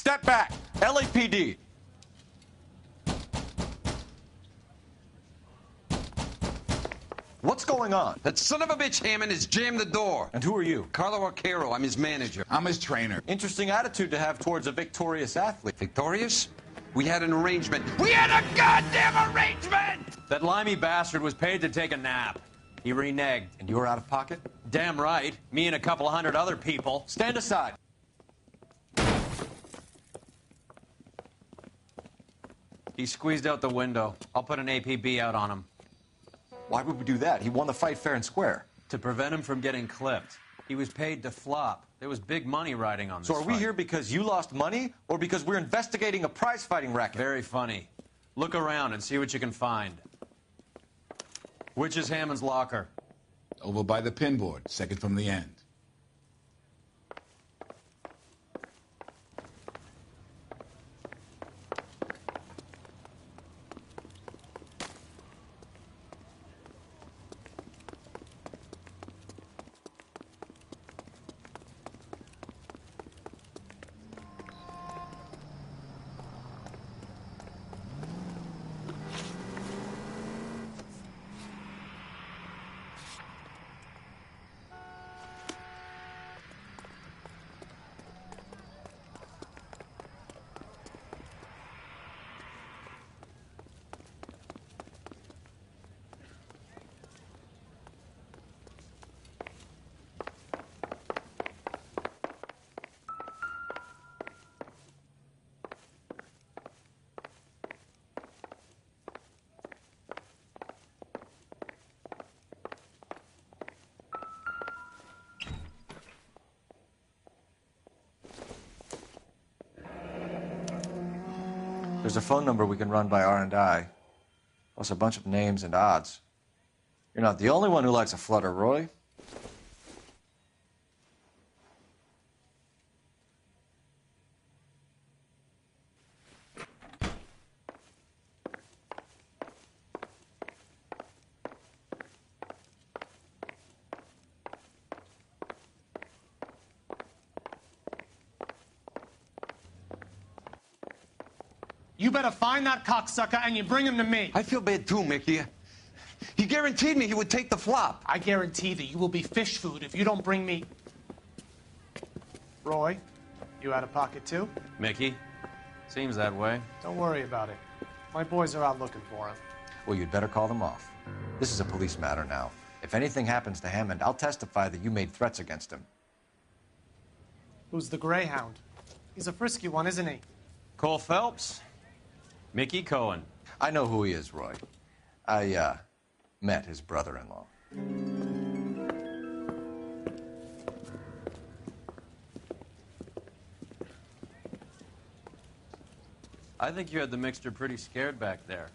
Step back. LAPD. What's going on? That son of a bitch Hammond has jammed the door. And who are you? Carlo Arcaro, I'm his manager. I'm his trainer. Interesting attitude to have towards a victorious athlete. Victorious? We had an arrangement. We had a goddamn arrangement! That limey bastard was paid to take a nap. He reneged. And you were out of pocket? Damn right. Me and a couple hundred other people. Stand aside. He squeezed out the window. I'll put an APB out on him. Why would we do that? He won the fight fair and square. To prevent him from getting clipped. He was paid to flop. There was big money riding on this So are we fight. here because you lost money or because we're investigating a prize-fighting racket? Very funny. Look around and see what you can find. Which is Hammond's locker? Over by the pinboard, second from the end. There's a phone number we can run by R&I, plus a bunch of names and odds. You're not the only one who likes a flutter, Roy. You better find that cocksucker and you bring him to me. I feel bad too, Mickey. He guaranteed me he would take the flop. I guarantee that you will be fish food if you don't bring me... Roy, you out of pocket too? Mickey? Seems that way. Don't worry about it. My boys are out looking for him. Well, you'd better call them off. This is a police matter now. If anything happens to Hammond, I'll testify that you made threats against him. Who's the Greyhound? He's a frisky one, isn't he? Cole Phelps? Mickey Cohen. I know who he is, Roy. I, met his brother-in-law. I think you had the mixture pretty scared back there.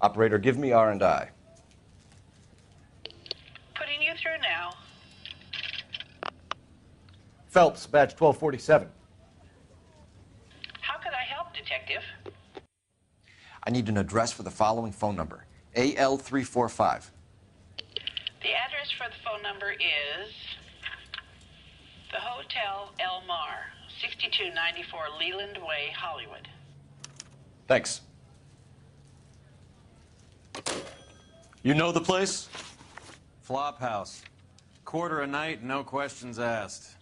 Operator, give me R&I. Putting you through now. Phelps, badge 1247. How could I help, Detective? I need an address for the following phone number. AL345. The address for the phone number is the Hotel El Mar, 6294 Leland Way, Hollywood. Thanks. You know the place? Flop house. Quarter a night, no questions asked.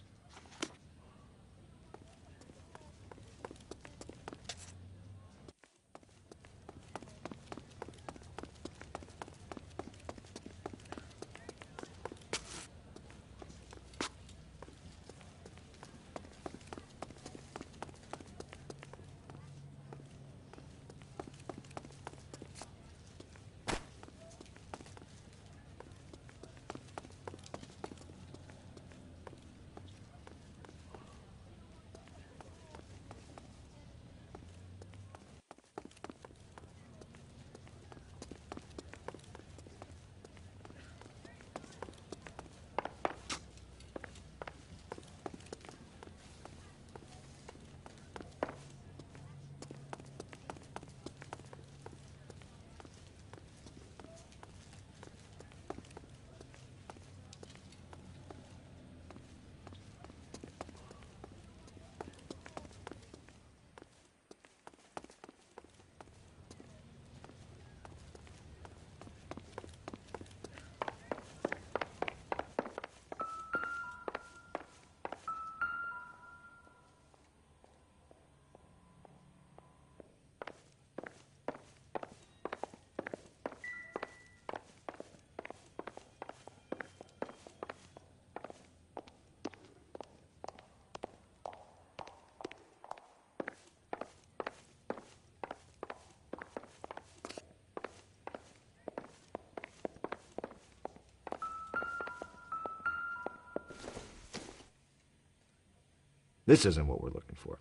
This isn't what we're looking for.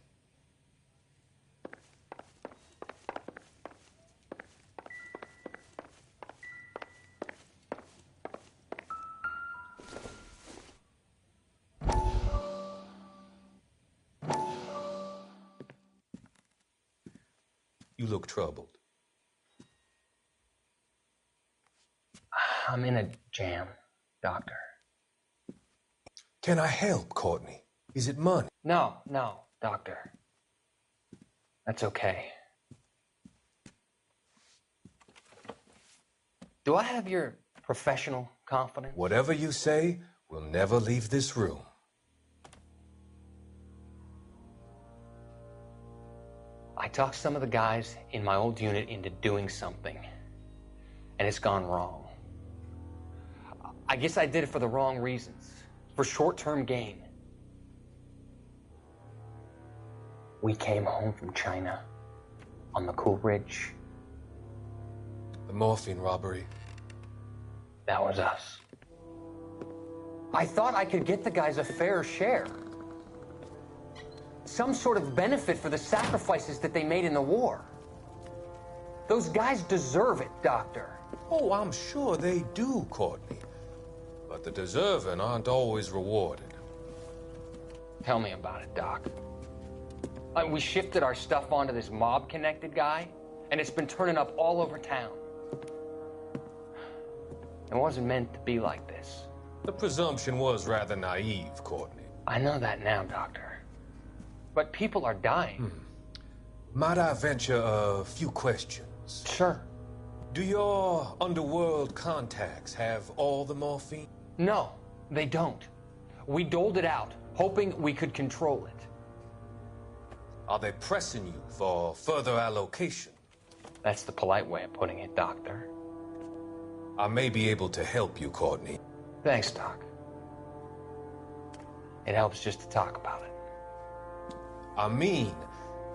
You look troubled. I'm in a jam, Doctor. Can I help, Courtney? Is it money? No, Doctor. That's okay. Do I have your professional confidence? Whatever you say will never leave this room. I talked some of the guys in my old unit into doing something, and it's gone wrong. I guess I did it for the wrong reasons, for short-term gain. We came home from China on the Cool Ridge. The morphine robbery. That was us. I thought I could get the guys a fair share. Some sort of benefit for the sacrifices that they made in the war. Those guys deserve it, Doctor. Oh, I'm sure they do, Courtney. But the deserving aren't always rewarded. Tell me about it, Doc. We shifted our stuff onto this mob-connected guy, and it's been turning up all over town. It wasn't meant to be like this. The presumption was rather naive, Courtney. I know that now, Doctor. But people are dying. Might I venture a few questions? Sure. Do your underworld contacts have all the morphine? No, they don't. We doled it out, hoping we could control it. Are they pressing you for further allocation? That's the polite way of putting it, Doctor. I may be able to help you, Courtney. Thanks, Doc. It helps just to talk about it. I mean,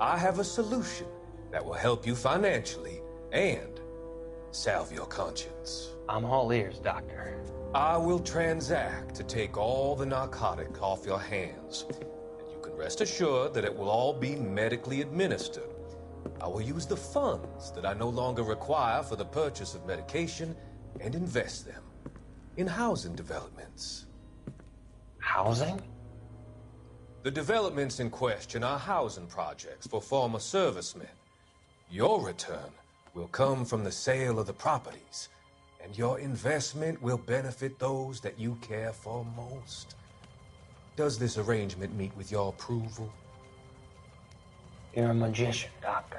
I have a solution that will help you financially and salve your conscience. I'm all ears, Doctor. I will transact to take all the narcotic off your hands. And you can rest assured that it will all be medically administered. I will use the funds that I no longer require for the purchase of medication and invest them in housing developments. Housing? The developments in question are housing projects for former servicemen. Your return will come from the sale of the properties, and your investment will benefit those that you care for most. Does this arrangement meet with your approval? You're a magician, Doctor.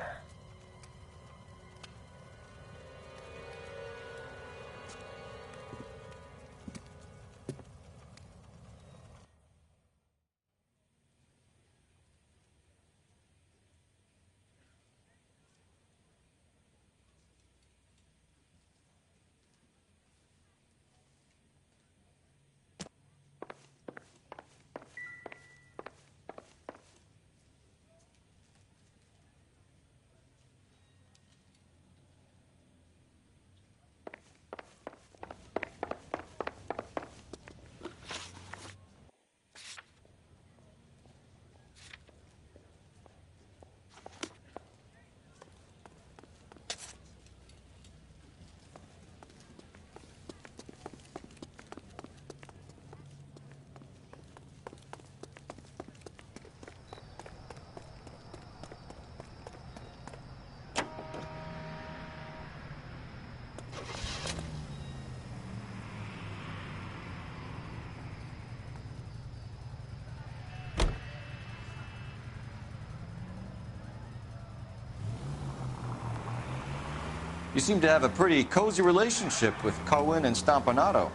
You seem to have a pretty cozy relationship with Cohen and Stompanato.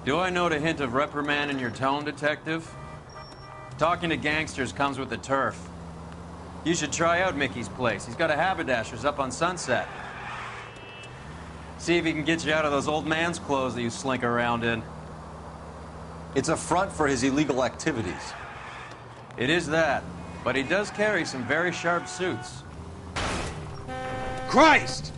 Do I note a hint of reprimand in your tone, Detective? Talking to gangsters comes with the turf. You should try out Mickey's place. He's got a haberdasher's up on Sunset. See if he can get you out of those old man's clothes that you slink around in. It's a front for his illegal activities. It is that, but he does carry some very sharp suits. Christ!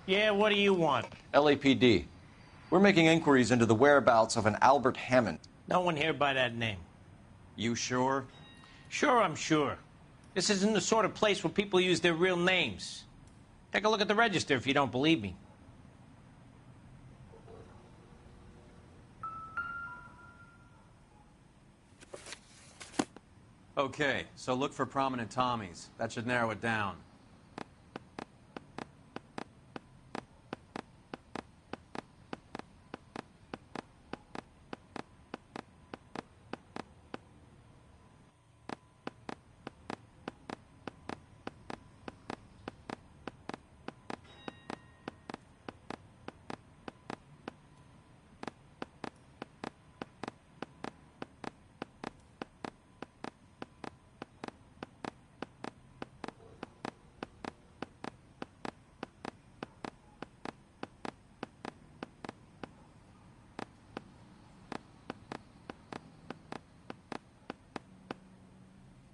Yeah, what do you want? LAPD. We're making inquiries into the whereabouts of an Albert Hammond. No one here by that name. You sure? Sure, I'm sure. This isn't the sort of place where people use their real names. Take a look at the register if you don't believe me. Okay, so look for prominent Tommies. That should narrow it down.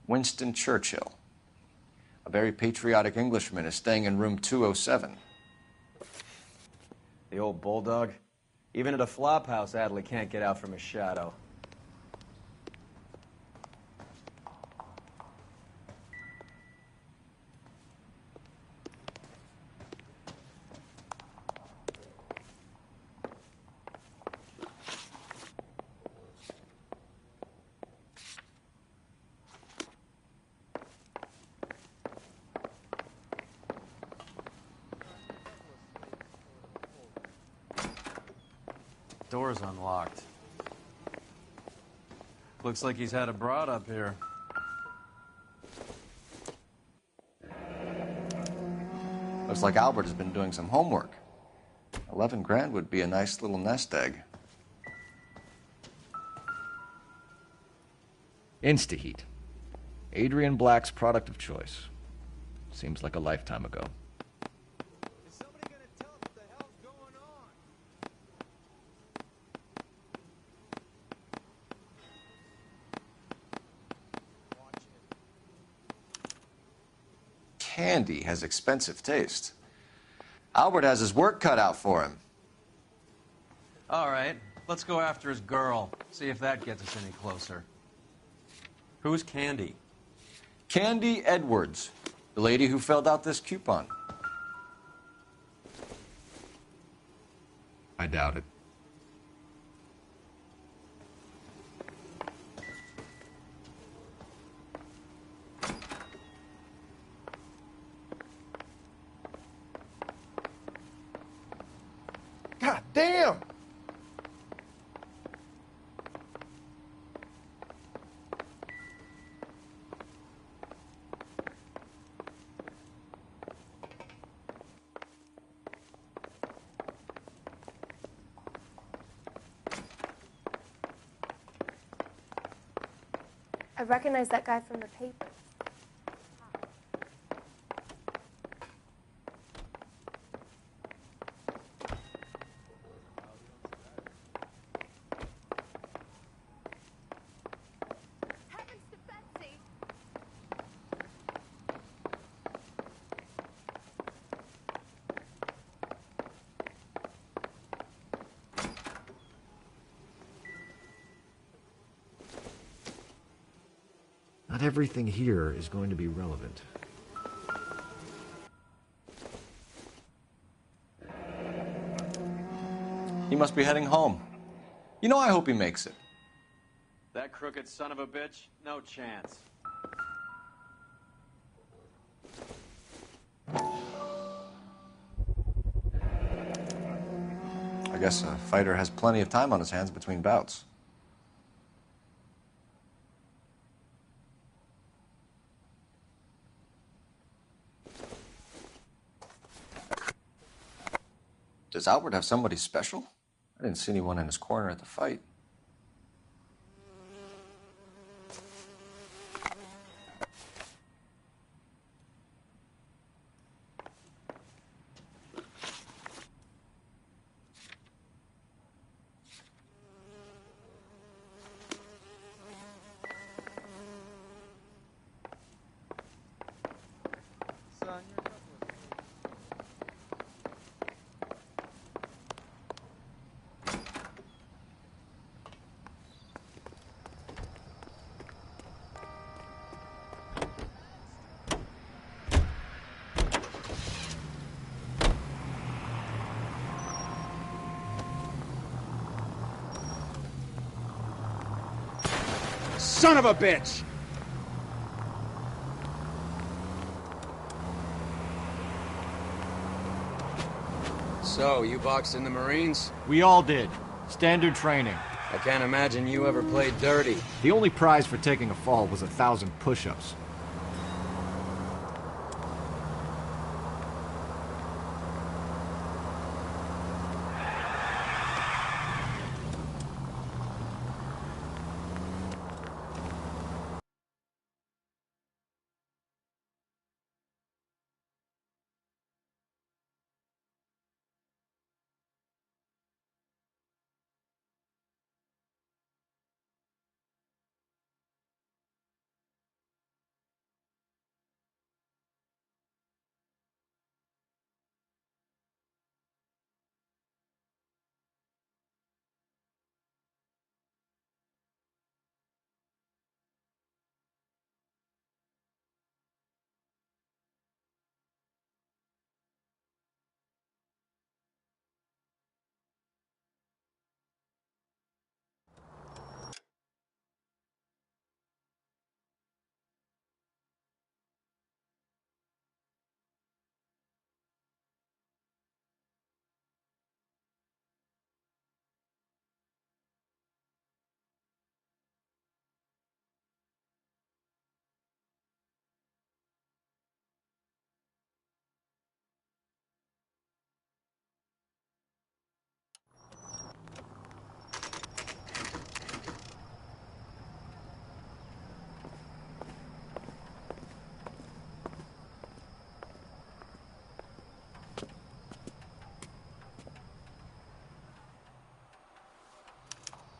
Winston Churchill. A very patriotic Englishman is staying in room 207. The old bulldog. Even at a flop house, Adley can't get out from his shadow. Door's unlocked. Looks like he's had a broad up here. Looks like Albert has been doing some homework. 11 grand would be a nice little nest egg. Instaheat. Adrian Black's product of choice. Seems like a lifetime ago. Is somebody gonna tell us what the hell's going on? Candy has expensive taste. Albert has his work cut out for him. All right, let's go after his girl. See if that gets us any closer. Who's Candy? Candy Edwards, the lady who filled out this coupon. I doubt it. God damn! I recognize that guy from the paper. Heavens to Betsy! Not everything here is going to be relevant. He must be heading home. You know, I hope he makes it. That crooked son of a bitch? No chance. I guess a fighter has plenty of time on his hands between bouts. Does Albert have somebody special? I didn't see anyone in his corner at the fight. Son, you're Son of a bitch! So, you boxed in the Marines? We all did. Standard training. I can't imagine you ever played dirty. The only prize for taking a fall was 1,000 push-ups.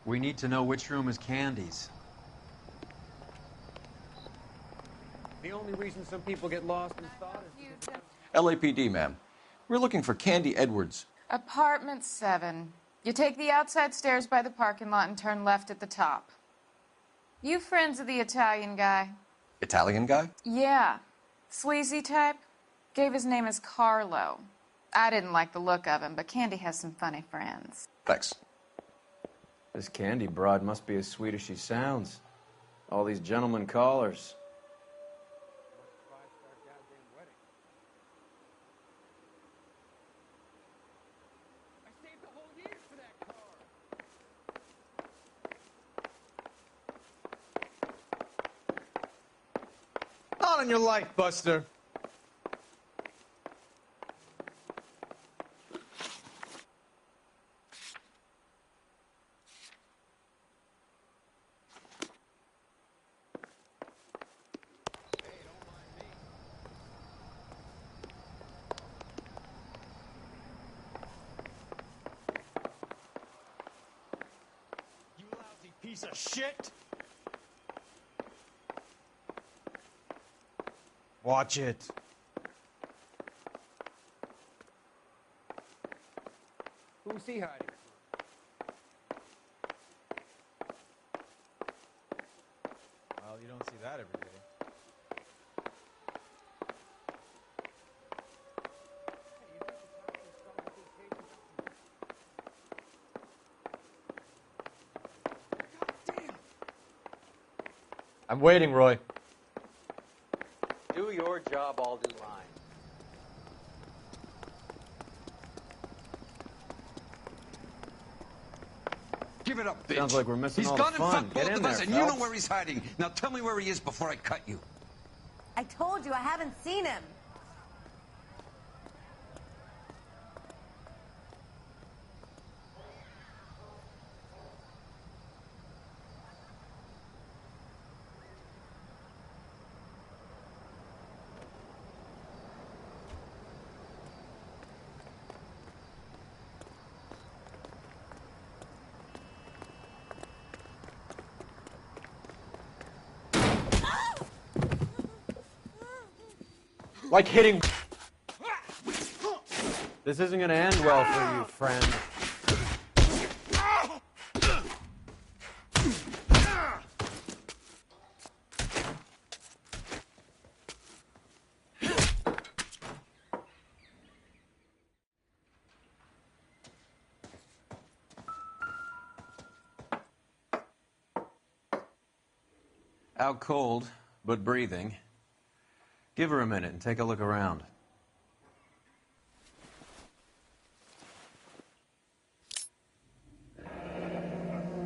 We need to know which room is Candy's. The only reason some people get lost in thought is... LAPD, ma'am. We're looking for Candy Edwards. Apartment 7. You take the outside stairs by the parking lot and turn left at the top. You friends of the Italian guy? Italian guy? Yeah. Sleazy type? Gave his name as Carlo. I didn't like the look of him, but Candy has some funny friends. Thanks. This Candy broad must be as sweet as she sounds. All these gentlemen callers. Not on your life, Buster. You lousy piece of shit! Watch it. Who's he hiding? Well, you don't see that every day. I'm waiting, Roy. Do your job, I'll do mine. Give it up, bitch. Sounds like we're missing He's all the gone and fun. fucked Get both in of there, us, and you know Phelps. where he's hiding. Now tell me where he is before I cut you. I told you I haven't seen him. Like hitting... This isn't gonna end well for you, friend. Out cold, but breathing. Give her a minute and take a look around.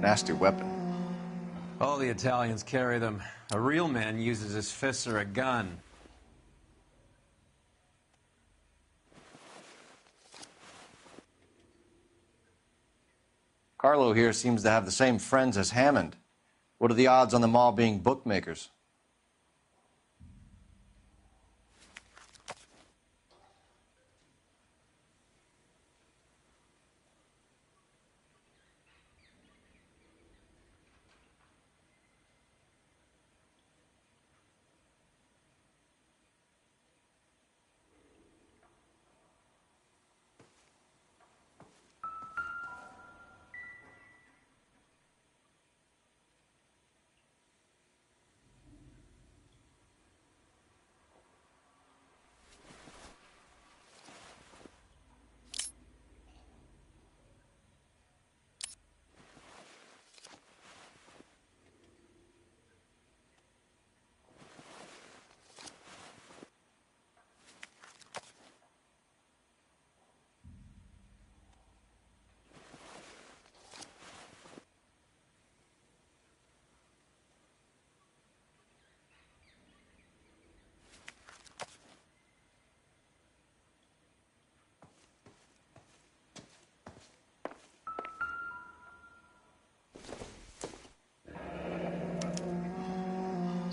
Nasty weapon. All the Italians carry them. A real man uses his fists or a gun. Carlo here seems to have the same friends as Hammond. What are the odds on them all being bookmakers?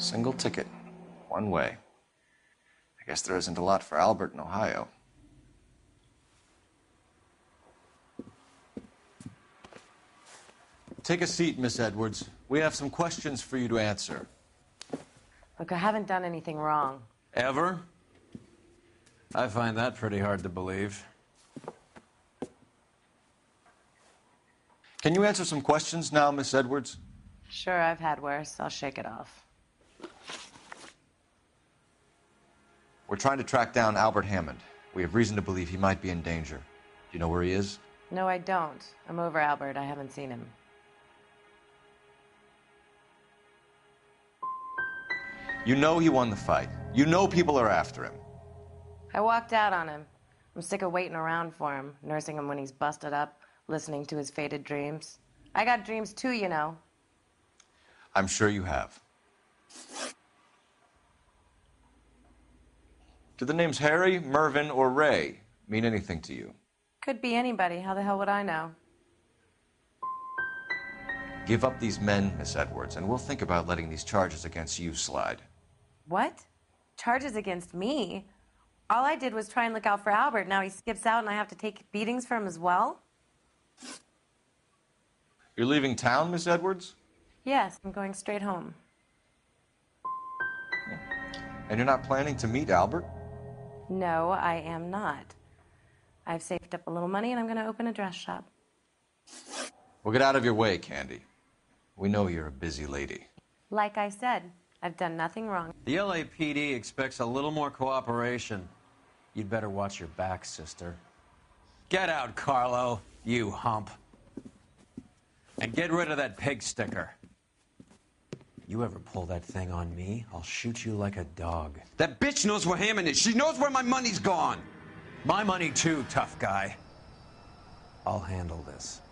Single ticket, one way. I guess there isn't a lot for Albert in Ohio. Take a seat, Miss Edwards. We have some questions for you to answer. Look, I haven't done anything wrong. Ever? I find that pretty hard to believe. Can you answer some questions now, Miss Edwards? Sure, I've had worse. I'll shake it off. We're trying to track down Albert Hammond. We have reason to believe he might be in danger. Do you know where he is? No, I don't. I'm over Albert. I haven't seen him. You know he won the fight. You know people are after him. I walked out on him. I'm sick of waiting around for him, nursing him when he's busted up, listening to his faded dreams. I got dreams too, you know. I'm sure you have. Do the names Harry, Mervyn, or Ray mean anything to you? Could be anybody. How the hell would I know? Give up these men, Miss Edwards, and we'll think about letting these charges against you slide. What? Charges against me? All I did was try and look out for Albert. Now he skips out and I have to take beatings for him as well? You're leaving town, Miss Edwards? Yes, I'm going straight home. And you're not planning to meet Albert? No, I am not. I've saved up a little money and I'm going to open a dress shop. Well, get out of your way, Candy. We know you're a busy lady. Like I said, I've done nothing wrong. The LAPD expects a little more cooperation. You'd better watch your back, sister. Get out, Carlo, you hump. And get rid of that pig sticker. You ever pull that thing on me, I'll shoot you like a dog. That bitch knows where Hammond is. She knows where my money's gone. My money too, tough guy. I'll handle this.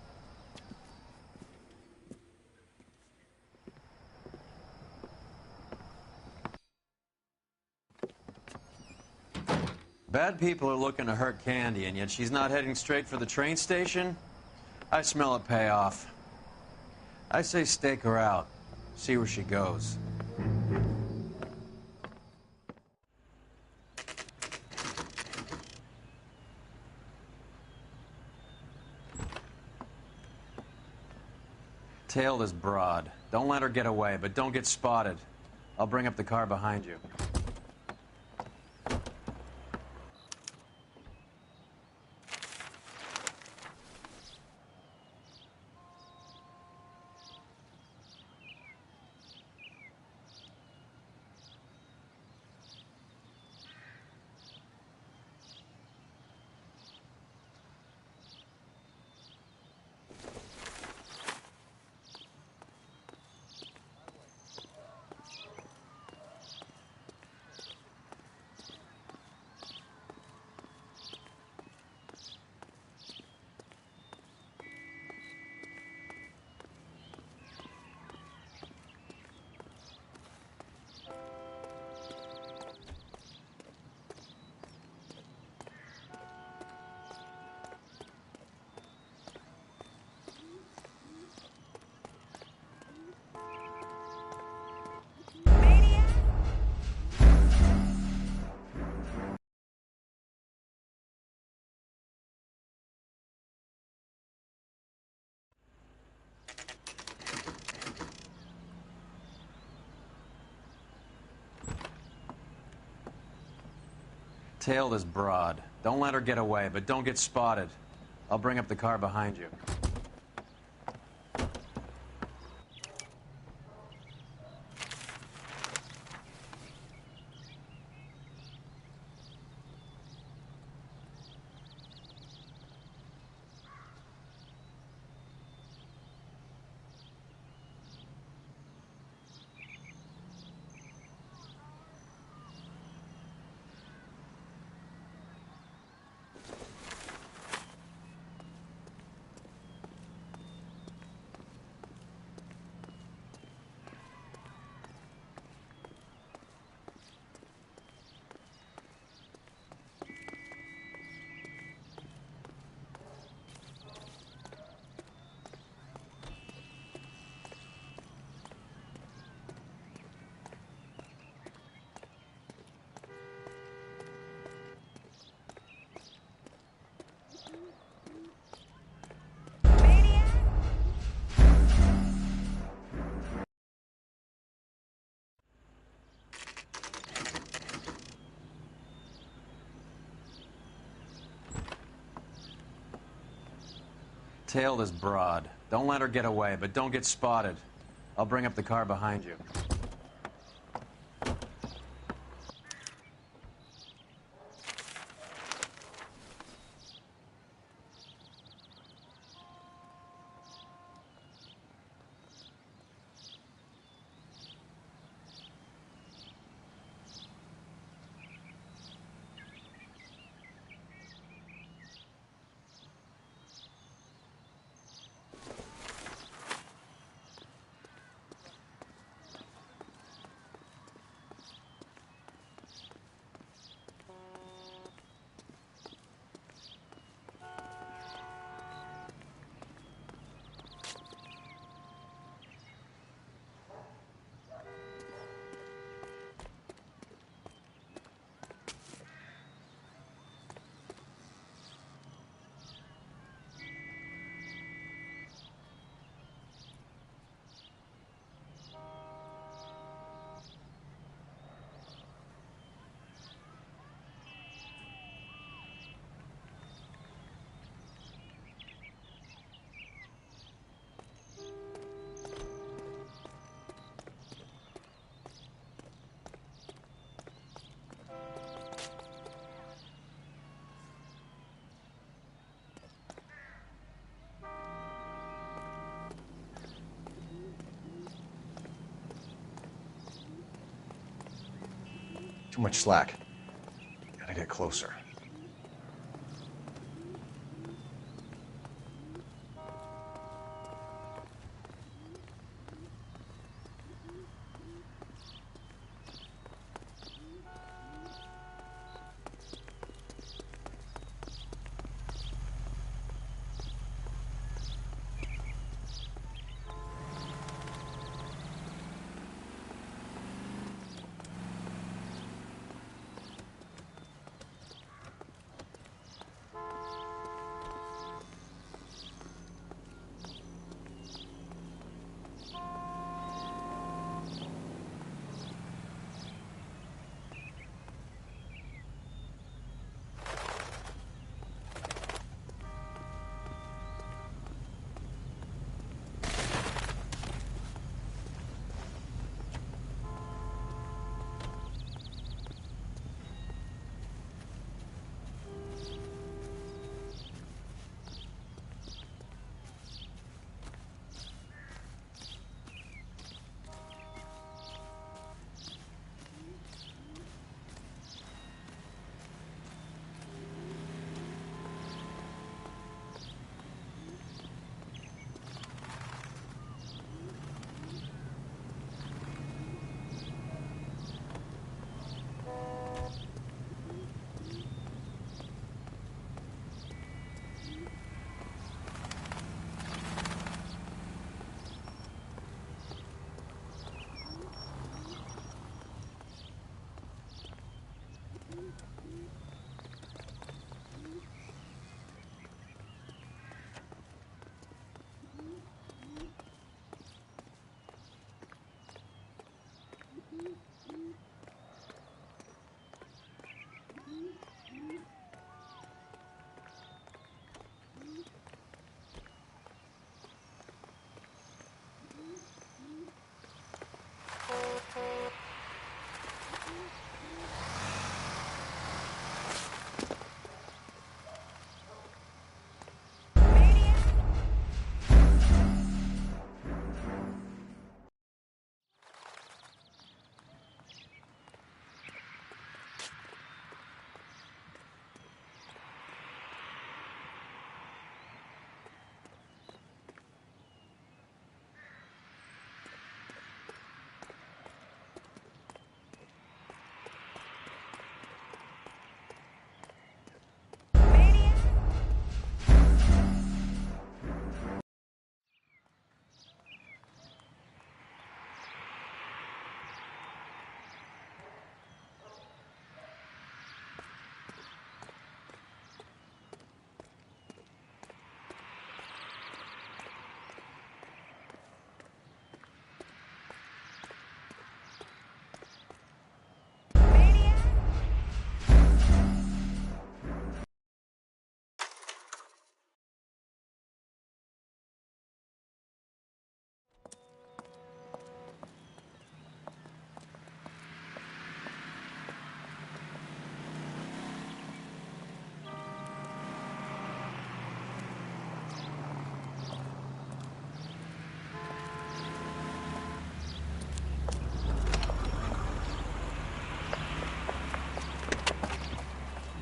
Bad people are looking to hurt Candy, and yet she's not heading straight for the train station? I smell a payoff. I say stake her out. See where she goes. Tail this broad. Don't let her get away, but don't get spotted. I'll bring up the car behind you. Tail this broad. Don't let her get away, but don't get spotted. I'll bring up the car behind you. Tail this broad. Don't let her get away, but don't get spotted. I'll bring up the car behind you. Too much slack. Gotta get closer.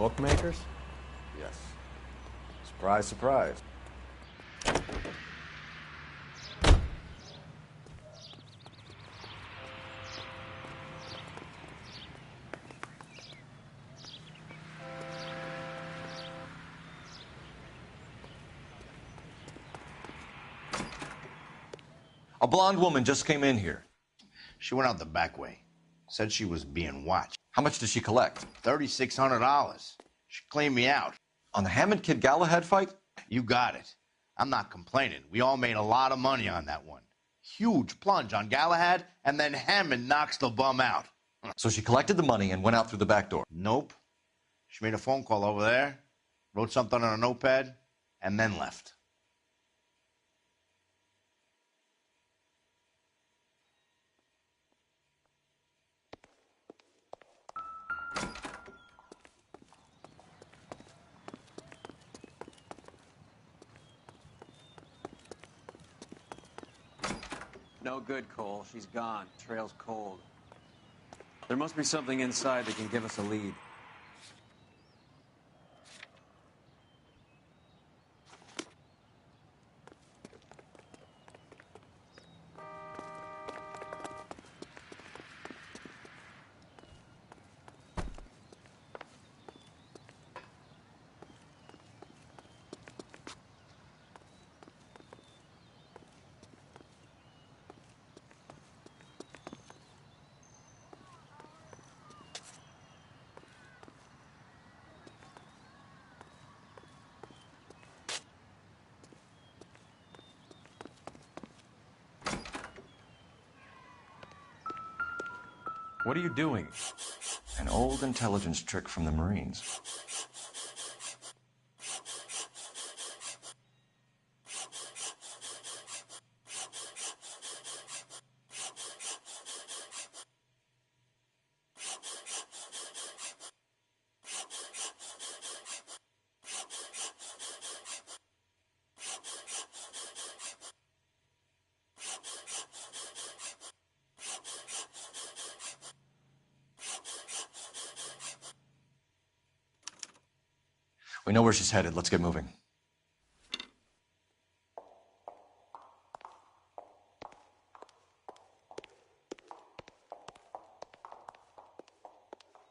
bookmakers? Yes. Surprise, surprise. A blonde woman just came in here. She went out the back way. Said she was being watched. How much did she collect? $3,600. She cleaned me out. On the Hammond Kid Galahad fight? You got it. I'm not complaining. We all made a lot of money on that one. Huge plunge on Galahad, and then Hammond knocks the bum out. So she collected the money and went out through the back door? Nope. She made a phone call over there, wrote something on a notepad, and then left. No good, Cole. She's gone. Trail's cold. There must be something inside that can give us a lead. What are you doing? An old intelligence trick from the Marines. We know where she's headed. Let's get moving.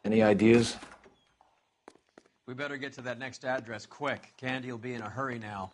Any ideas? We better get to that next address quick. Candy will be in a hurry now.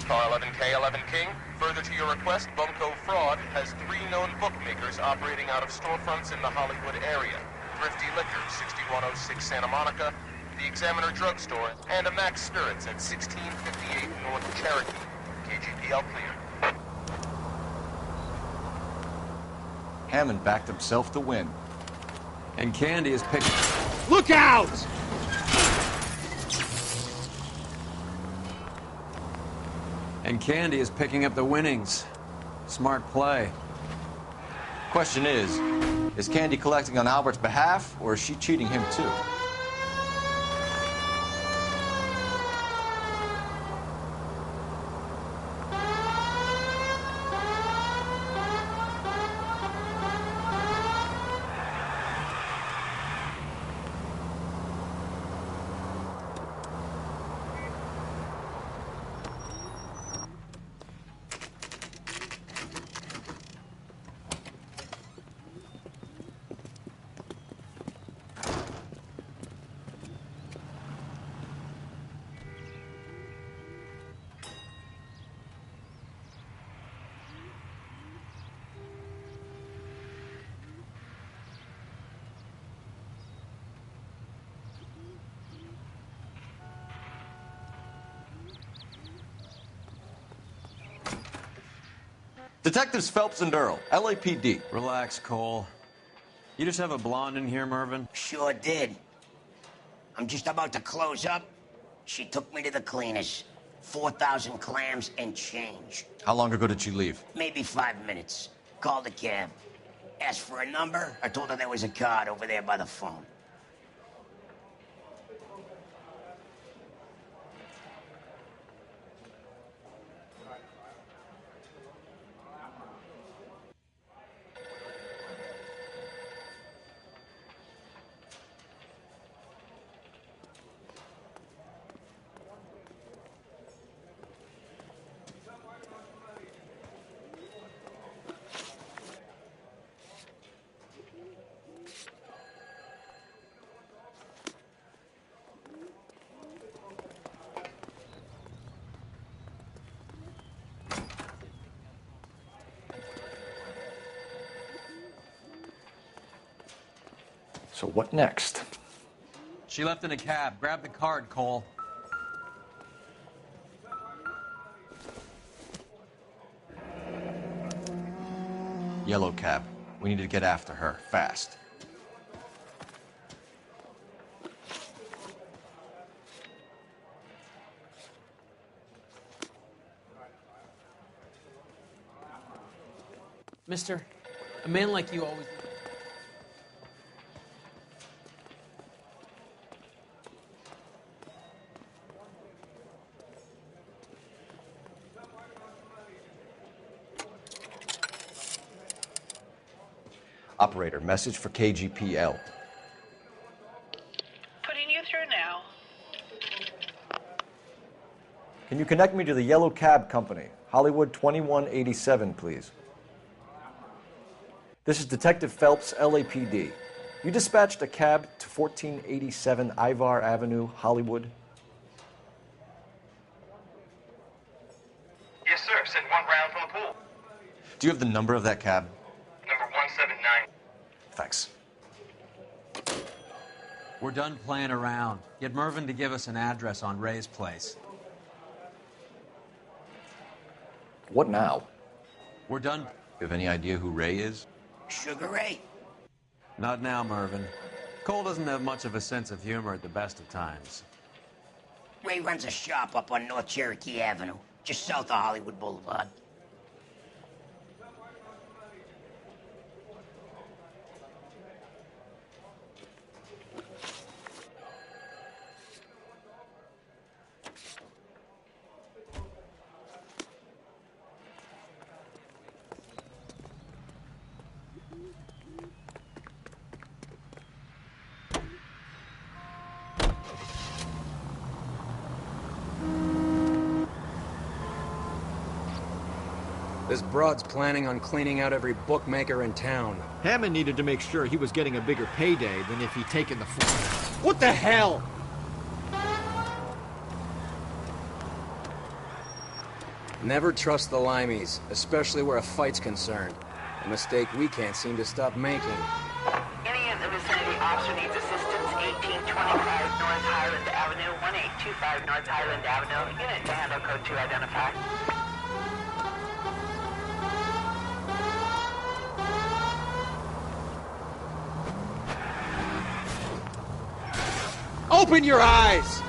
Car 11K, 11 King. Further to your request, Bumco Fraud has 3 known bookmakers operating out of storefronts in the Hollywood area. Thrifty Liquor, 6106 Santa Monica, the Examiner Drugstore, and a Max Spirits at 1658 North Cherokee. KGPL clear. Hammond backed himself to win. And Candy is picking... Look out! And Candy is picking up the winnings. Smart play. Question is Candy collecting on Albert's behalf, or is she cheating him too? Detectives Phelps and Earl, LAPD. Relax, Cole. You just have a blonde in here, Mervyn? Sure did. I'm just about to close up. She took me to the cleaners. 4,000 clams and change. How long ago did she leave? Maybe 5 minutes. Called a cab. Asked for a number. I told her there was a card over there by the phone. So what next? She left in a cab. Grab the card, Cole. Yellow cab. We need to get after her, fast. Mister, a man like you always... Operator, message for KGPL. Putting you through now. Can you connect me to the Yellow Cab Company? Hollywood 2187, please. This is Detective Phelps, LAPD. You dispatched a cab to 1487 Ivar Avenue, Hollywood? Yes, sir. Send one round from the pool. Do you have the number of that cab? Number 179. Thanks. We're done playing around. Get Mervyn to give us an address on Ray's place. What now? We're done. You have any idea who Ray is? Sugar Ray? Not now, Mervyn. Cole doesn't have much of a sense of humor at the best of times. Ray runs a shop up on North Cherokee Avenue, just south of Hollywood Boulevard. This broad's planning on cleaning out every bookmaker in town. Hammond needed to make sure he was getting a bigger payday than if he'd taken the... What the hell? Never trust the limeys, especially where a fight's concerned. A mistake we can't seem to stop making. Any in the vicinity officer needs assistance, 1825 North Highland Avenue, 1825 North Highland Avenue. Unit to handle code 2 identify. Open your eyes!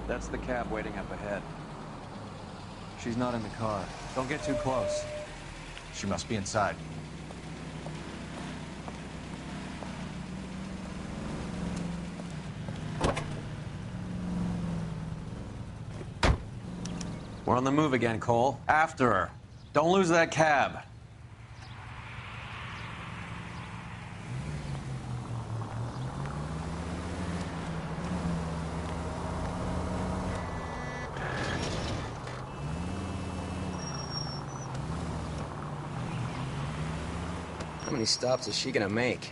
That's the cab waiting up ahead. She's not in the car. Don't get too close. She must be inside. We're on the move again, Cole. After her. Don't lose that cab. How many stops is she gonna make?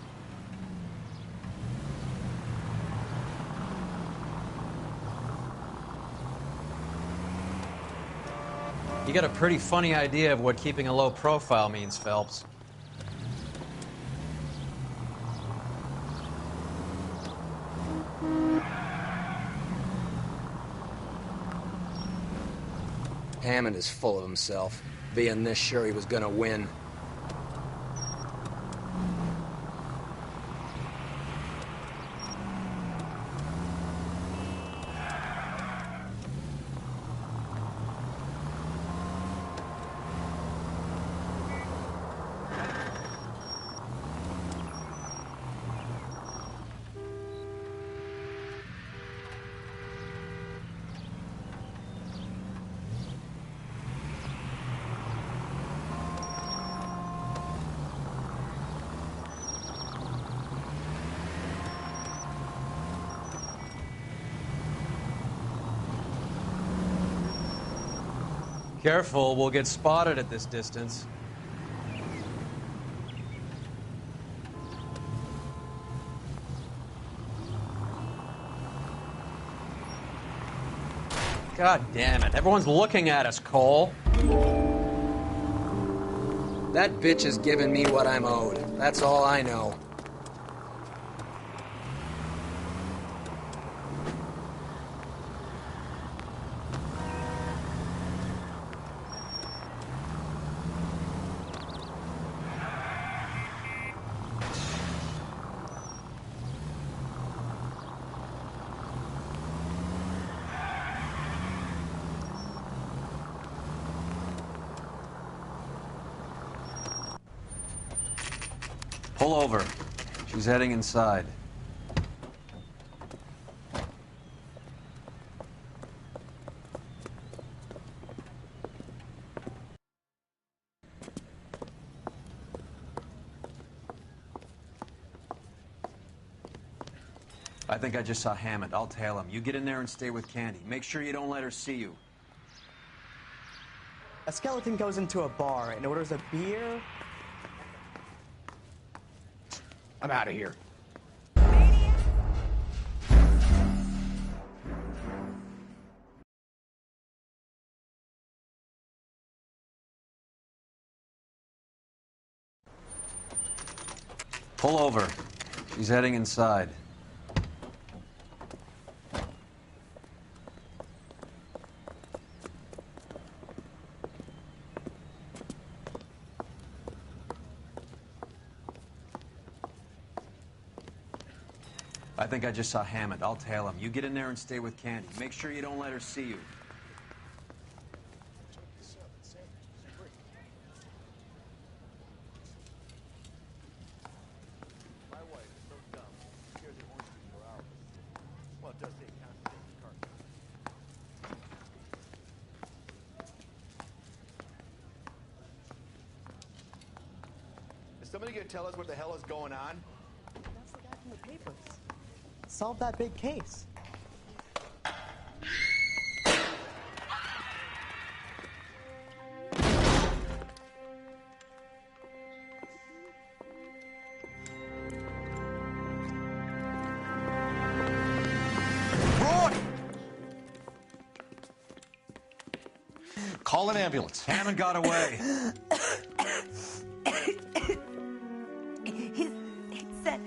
You got a pretty funny idea of what keeping a low profile means, Phelps. Hammond is full of himself, being this sure he was gonna win. Careful, we'll get spotted at this distance. God damn it. Everyone's looking at us, Cole. That bitch has given me what I'm owed. That's all I know. Pull over. She's heading inside. I think I just saw Hammond. I'll tail him. You get in there and stay with Candy. Make sure you don't let her see you. A skeleton goes into a bar and orders a beer. I'm out of here. Pull over. She's heading inside. I think I just saw Hammond. I'll tail him. You get in there and stay with Candy. Make sure you don't let her see you. Is somebody gonna tell us what the hell is going on? That's the guy from the papers. Solve that big case. Call an ambulance. Hammond got away. He said...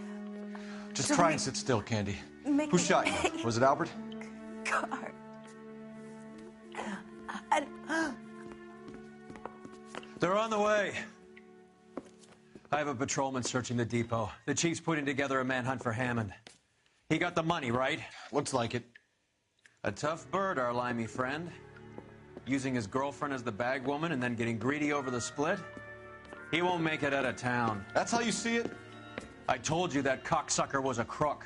Just try and sit still, Candy. Make Who me- shot you? Was it Albert? Car. They're on the way. I have a patrolman searching the depot. The chief's putting together a manhunt for Hammond. He got the money, right? Looks like it. A tough bird, our limey friend. Using his girlfriend as the bag woman and then getting greedy over the split. He won't make it out of town. That's how you see it? I told you that cocksucker was a crook.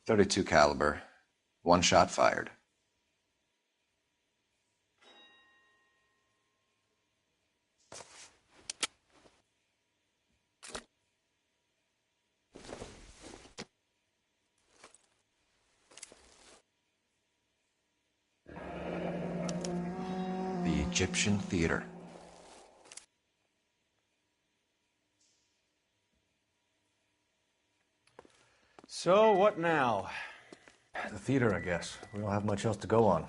.32 caliber. One shot fired. The Egyptian Theater. So, what now? The theater, I guess. We don't have much else to go on.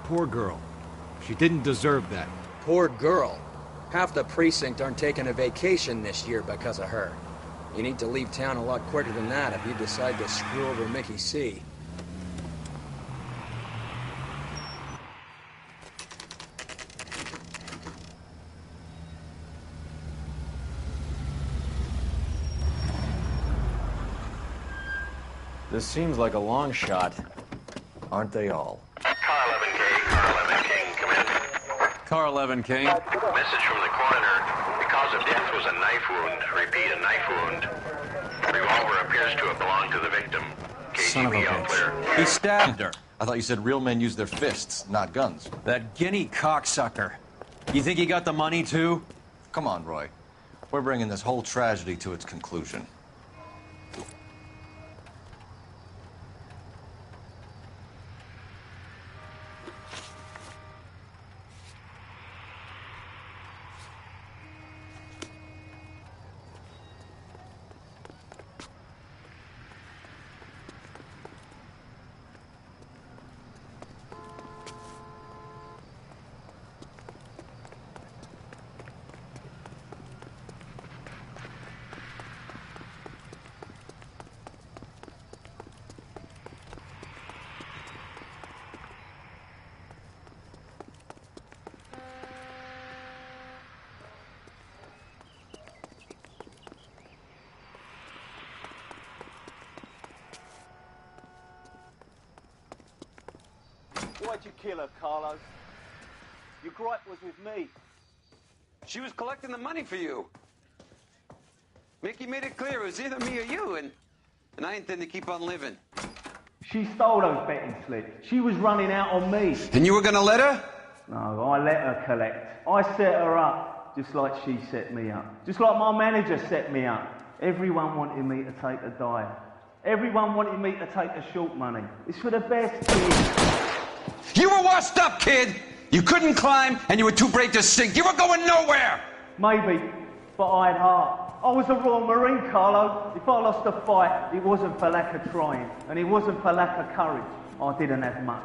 poor girl. She didn't deserve that. Poor girl. Half the precinct aren't taking a vacation this year because of her. You need to leave town a lot quicker than that if you decide to screw over Mickey C. This seems like a long shot. Aren't they all? Car 11K, Car 11 King, come in. Car 11 King. Message from the coroner. The cause of death was a knife wound. Repeat, a knife wound. Revolver appears to have belonged to the victim. Son of a KGB all clear. bitch. He stabbed her. I thought you said real men use their fists, not guns. That guinea cocksucker. You think he got the money, too? Come on, Roy. We're bringing this whole tragedy to its conclusion. Why'd you kill her, Carlos? Your gripe was with me. She was collecting the money for you. Mickey made it clear it was either me or you, and I intend to keep on living. She stole those betting slips. She was running out on me. And you were gonna let her? No, I let her collect. I set her up, just like she set me up. Just like my manager set me up. Everyone wanted me to take a dive. Everyone wanted me to take the short money. It's for the best, kid. You were washed up, kid! You couldn't climb, and you were too brave to sink. You were going nowhere! Maybe, but I had heart. I was a Royal Marine, Carlo. If I lost a fight, it wasn't for lack of trying, and it wasn't for lack of courage. I didn't have much,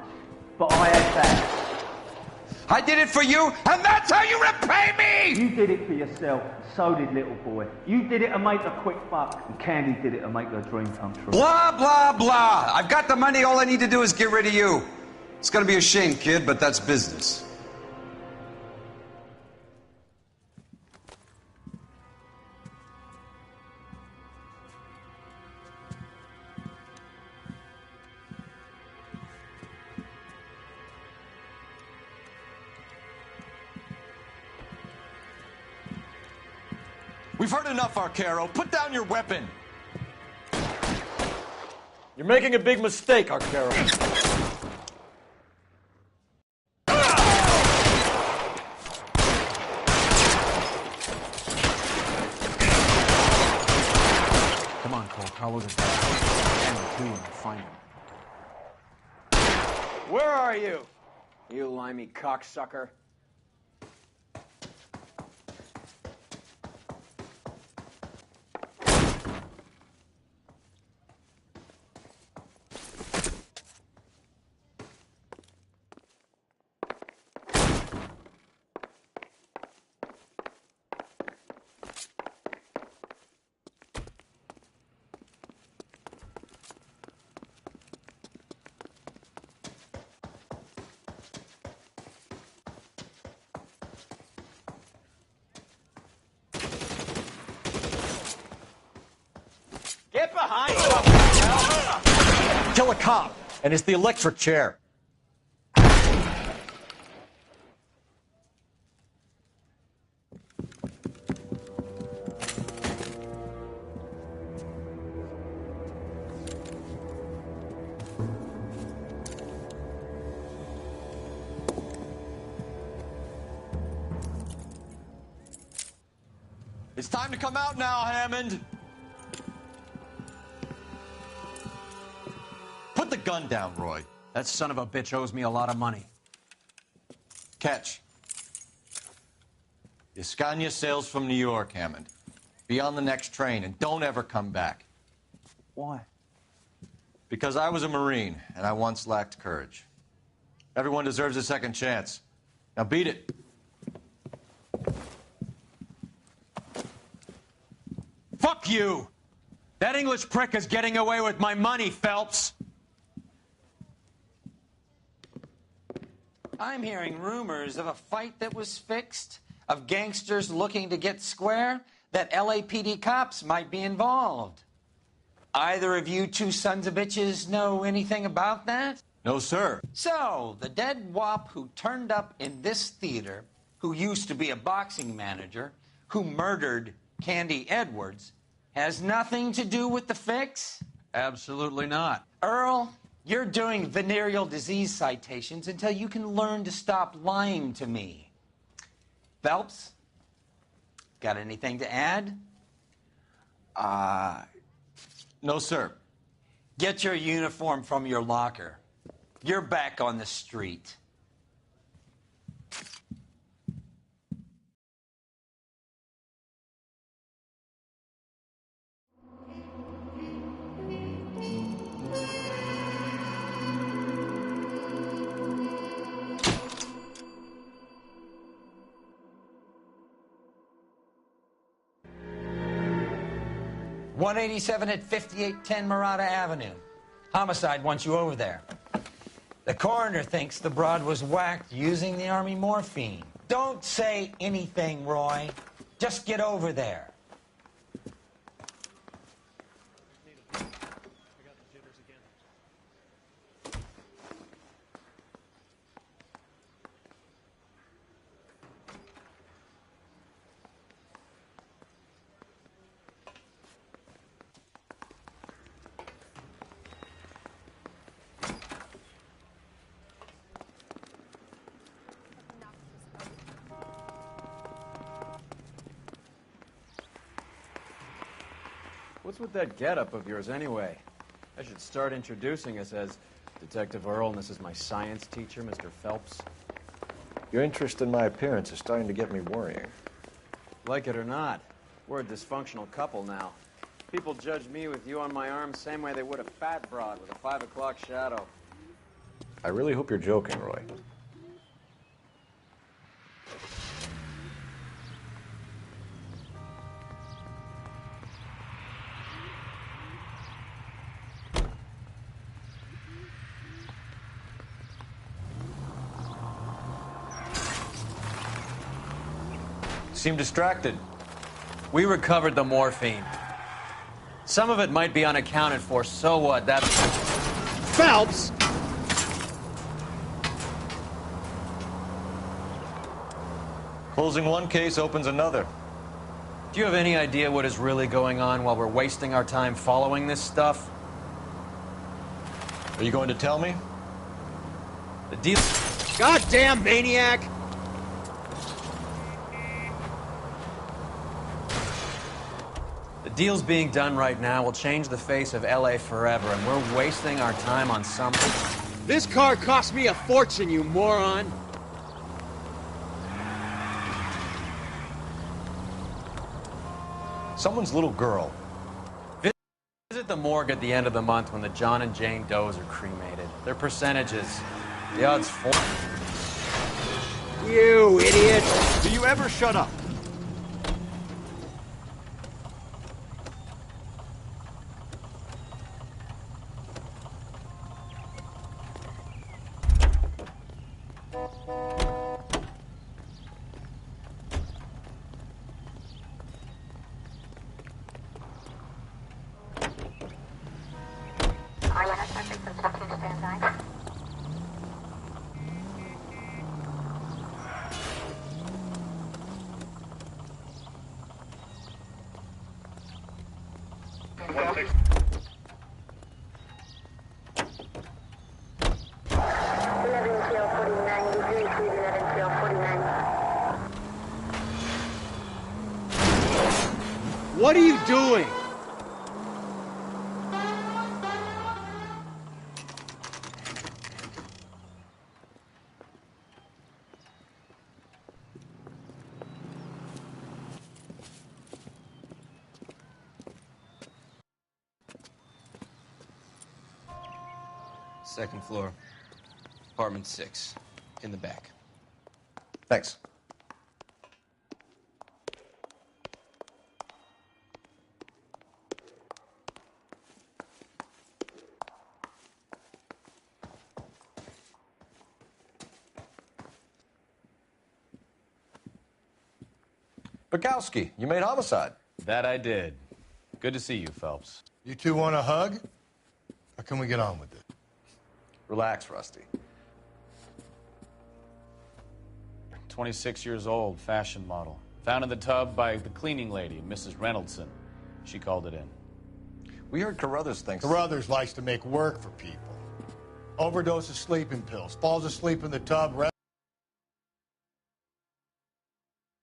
but I had that. I did it for you, and that's how you repay me! You did it for yourself, so did little boy. You did it to make a quick buck, and Candy did it to make her dream come true. Blah, blah, blah. I've got the money. All I need to do is get rid of you. It's gonna be a shame, kid, but that's business. We've heard enough, Arcaro. Put down your weapon. You're making a big mistake, Arcaro. Come on, Cole. Carlos is back. I'm going to find him. Where are you? You limey cocksucker. Get behind him! Kill a cop, and it's the electric chair. It's time to come out now, Hammond. Put the gun down, Roy. That son of a bitch owes me a lot of money. Catch. Escania sails from New York, Hammond. Be on the next train and don't ever come back. Why? Because I was a Marine and I once lacked courage. Everyone deserves a second chance. Now beat it. Fuck you! That English prick is getting away with my money, Phelps! I'm hearing rumors of a fight that was fixed, of gangsters looking to get square, that LAPD cops might be involved. Either of you two sons of bitches know anything about that? No, sir. So, the dead wop who turned up in this theater, who used to be a boxing manager, who murdered Candy Edwards, has nothing to do with the fix? Absolutely not. Earl, you're doing venereal disease citations until you can learn to stop lying to me. Phelps, got anything to add? No, sir. Get your uniform from your locker. You're back on the street. .187 at 5810 Murata Avenue. Homicide wants you over there. The coroner thinks the broad was whacked using the Army morphine. Don't say anything, Roy. Just get over there. What's with that getup of yours, anyway? I should start introducing us as Detective Earl, and this is my science teacher, Mr. Phelps. Your interest in my appearance is starting to get me worrying. Like it or not, we're a dysfunctional couple now. People judge me with you on my arm same way they would a fat broad with a 5 o'clock shadow. I really hope you're joking, Roy. Seem distracted. We recovered the morphine. Some of it might be unaccounted for, so what? That's... Phelps! Closing one case opens another. Do you have any idea what is really going on while we're wasting our time following this stuff? Are you going to tell me? The deal... Goddamn maniac! The deals being done right now will change the face of L.A. forever, and we're wasting our time on something. This car cost me a fortune, you moron! Someone's little girl. Visit the morgue at the end of the month when the John and Jane Does are cremated. Their percentages. The odds for... You idiot! Do you ever shut up? What are you doing? Second floor. Apartment 6, in the back. Thanks. Bukowski, you made homicide. That I did. Good to see you, Phelps. You two want a hug? Or can we get on with it? Relax, Rusty. 26 years old, fashion model. Found in the tub by the cleaning lady, Mrs. Reynoldson. She called it in. We heard Carruthers thinks... Carruthers likes to make work for people. Overdose of sleeping pills. Falls asleep in the tub. Rest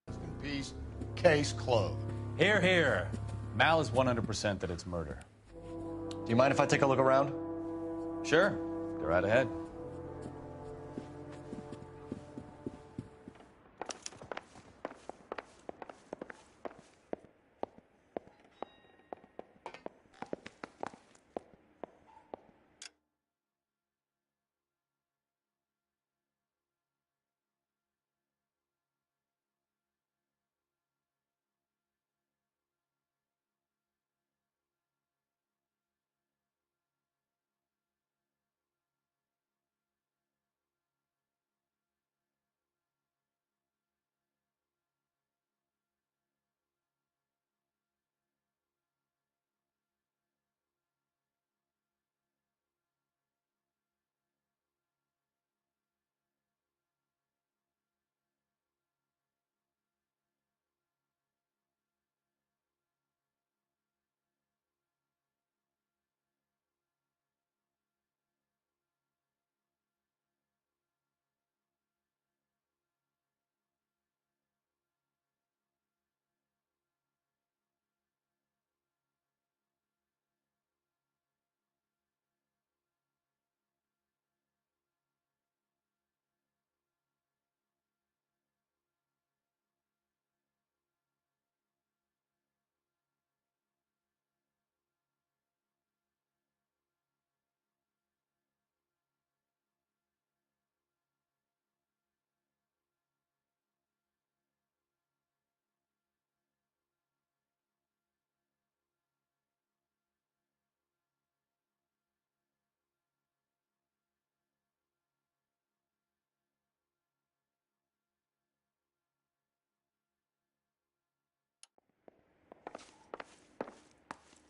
in peace. Case closed. Here, here. Mal is 100% that it's murder. Do you mind if I take a look around? Sure. Go right ahead.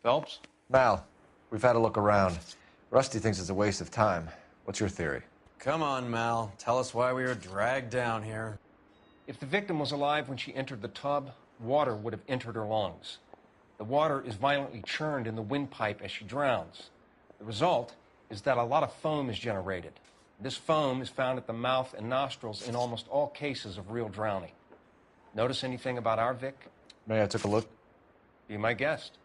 Phelps? Mal, we've had a look around. Rusty thinks it's a waste of time. What's your theory? Come on, Mal. Tell us why we were dragged down here. If the victim was alive when she entered the tub, water would have entered her lungs. The water is violently churned in the windpipe as she drowns. The result is that a lot of foam is generated. This foam is found at the mouth and nostrils in almost all cases of real drowning. Notice anything about our Vic? May I take a look? Be my guest.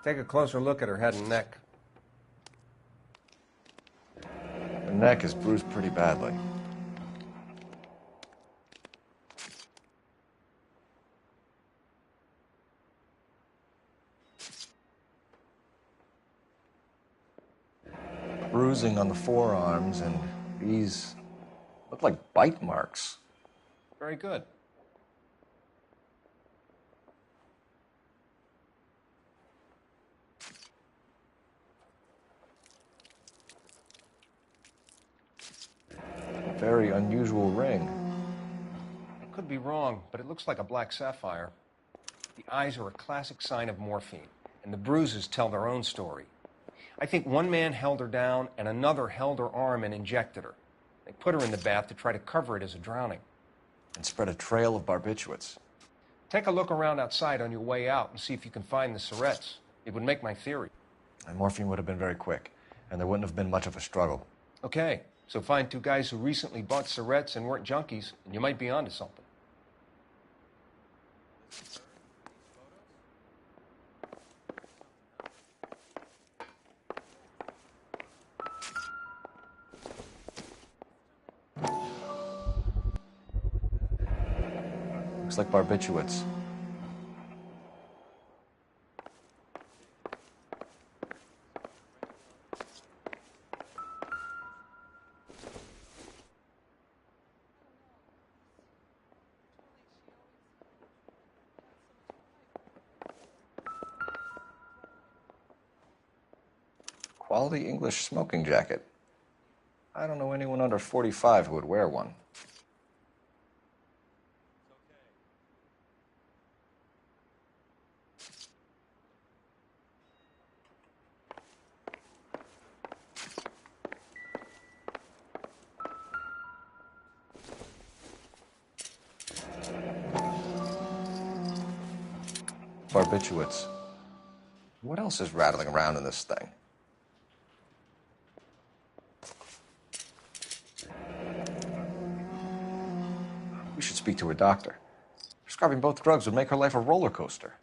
Take a closer look at her head and neck. Her neck is bruised pretty badly. Bruising on the forearms, and these look like bite marks. Very good. A very unusual ring. I could be wrong, but it looks like a black sapphire. The eyes are a classic sign of morphine, and the bruises tell their own story. I think one man held her down and another held her arm and injected her. They put her in the bath to try to cover it as a drowning. And spread a trail of barbiturates. Take a look around outside on your way out and see if you can find the syrettes. It would make my theory. And morphine would have been very quick, and there wouldn't have been much of a struggle. Okay, so find two guys who recently bought syrettes and weren't junkies, and you might be onto something. Looks like barbiturates. Quality English smoking jacket. I don't know anyone under 45 who would wear one. Barbiturates. What else is rattling around in this thing? We should speak to her doctor. Prescribing both drugs would make her life a roller coaster.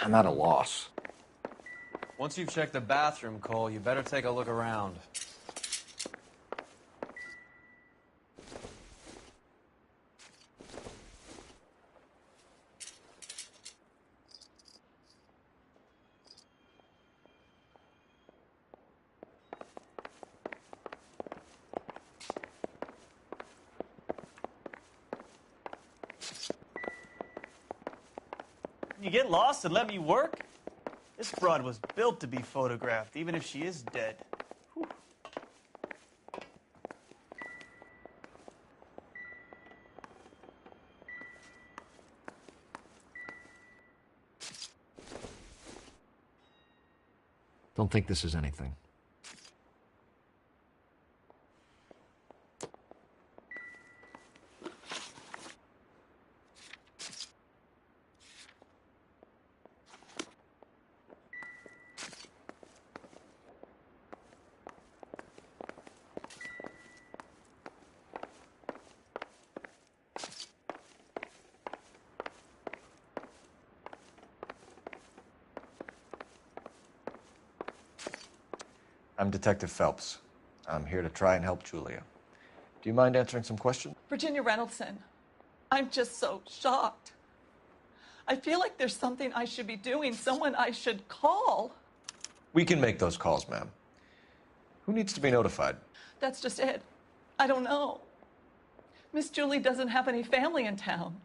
I'm at a loss. Once you've checked the bathroom, Cole, you better take a look around. You get lost and let me work? This broad was built to be photographed, even if she is dead. Whew. Don't think this is anything. I'm Detective Phelps. I'm here to try and help Julia. Do you mind answering some questions? Virginia Reynoldson, I'm just so shocked. I feel like there's something I should be doing, someone I should call. We can make those calls, ma'am. Who needs to be notified? That's just it. I don't know. Miss Julie doesn't have any family in town.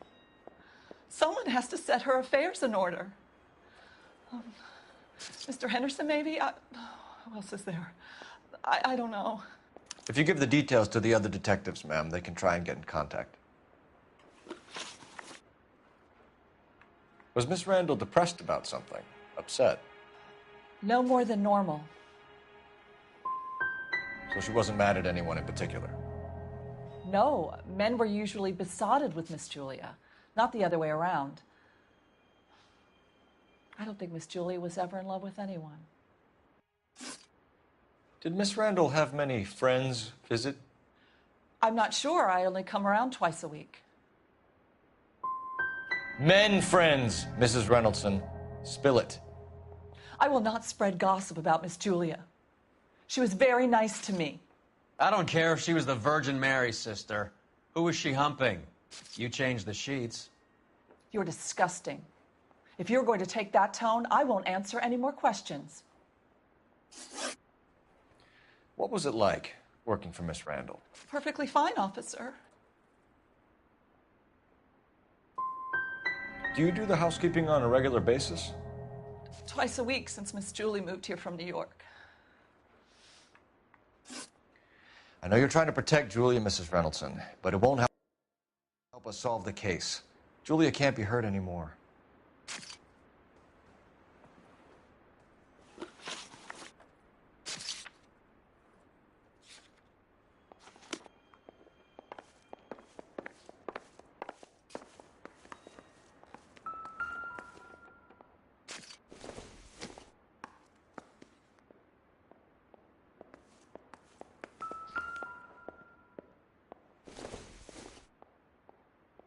Someone has to set her affairs in order. Mr. Henderson, maybe? Who else is there? I don't know. If you give the details to the other detectives, ma'am, they can try and get in contact. Was Miss Randall depressed about something? Upset? No more than normal. So she wasn't mad at anyone in particular? No, men were usually besotted with Miss Julia, not the other way around. I don't think Miss Julia was ever in love with anyone. Did Miss Randall have many friends visit? I'm not sure. I only come around twice a week. Men friends, Mrs. Reynoldson. Spill it. I will not spread gossip about Miss Julia. She was very nice to me. I don't care if she was the Virgin Mary sister. Who was she humping? You changed the sheets. You're disgusting. If you're going to take that tone, I won't answer any more questions. What was it like working for Miss Randall? Perfectly fine, officer. Do you do the housekeeping on a regular basis? Twice a week since Miss Julie moved here from New York. I know you're trying to protect Julia, Mrs. Reynoldson, but it won't help us solve the case. Julia can't be hurt anymore.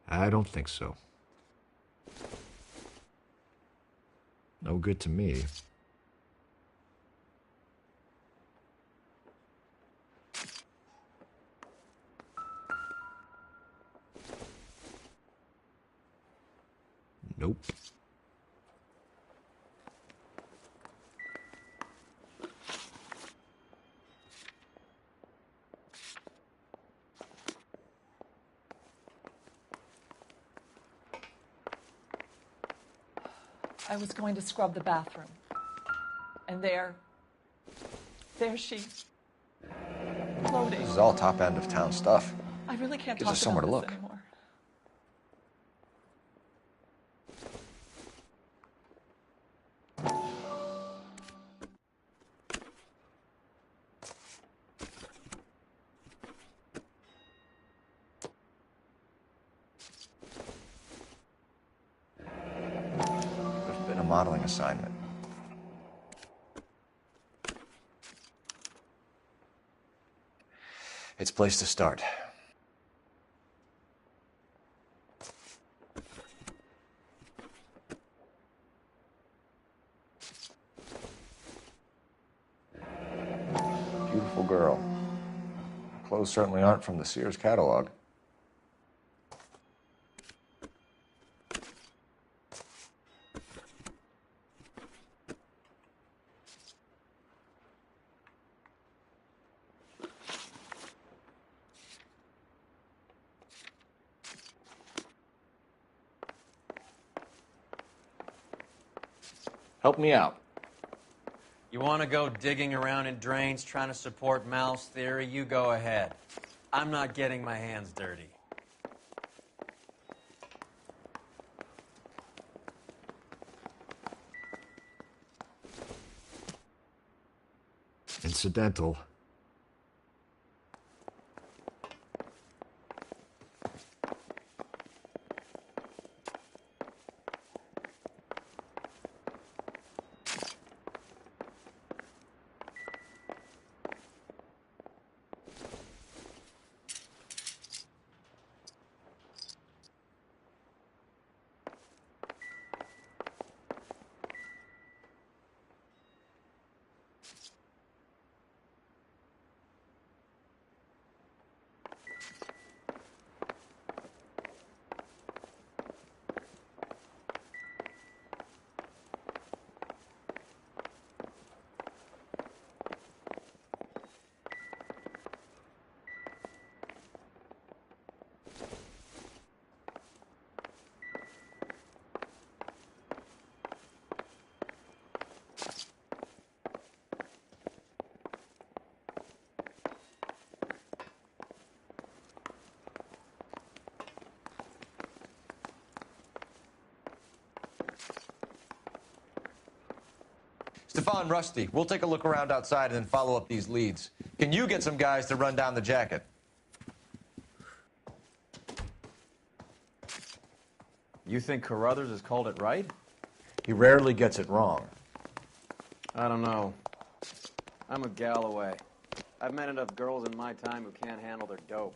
I don't think so. No good to me. Nope. I was going to scrub the bathroom. And there she, floating. This is all top end of town stuff. I really can't Gives talk us somewhere about to this look. anymore. There's been a modeling assignment. It's a place to start. Beautiful girl. Her clothes certainly aren't from the Sears catalog. Help me out. You want to go digging around in drains trying to support Mal's theory? You go ahead. I'm not getting my hands dirty. Incidental. Stefan, Rusty, we'll take a look around outside and then follow up these leads. Can you get some guys to run down the jacket? You think Carruthers has called it right? He rarely gets it wrong. I don't know. I'm with Galloway. I've met enough girls in my time who can't handle their dope.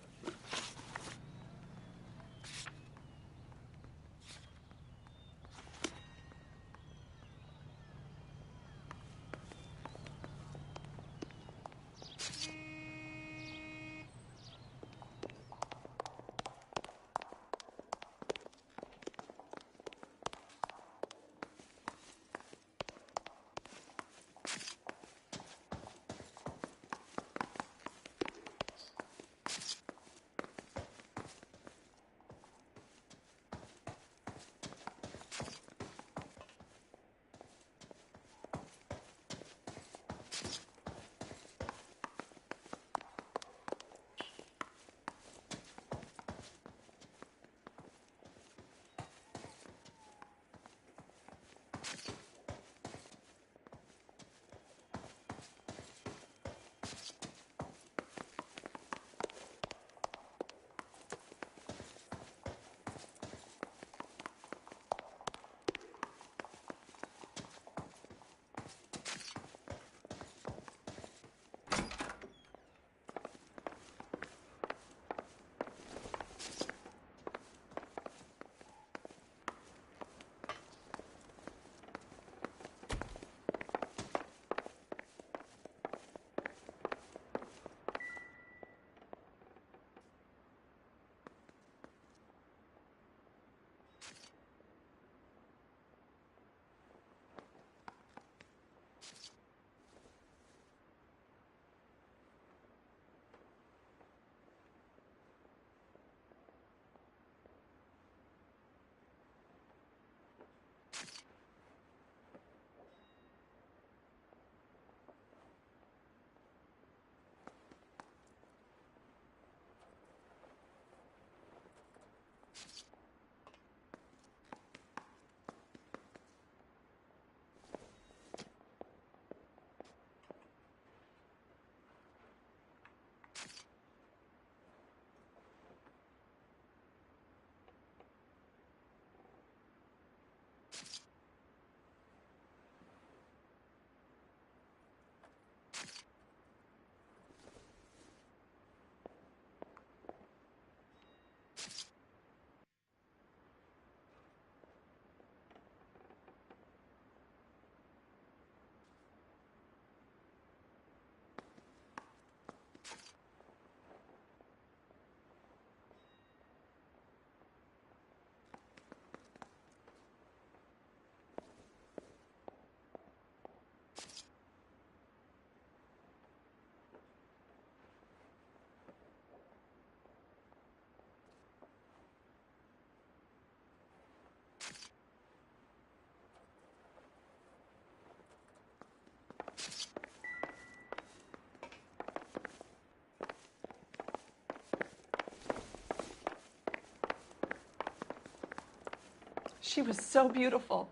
She was so beautiful.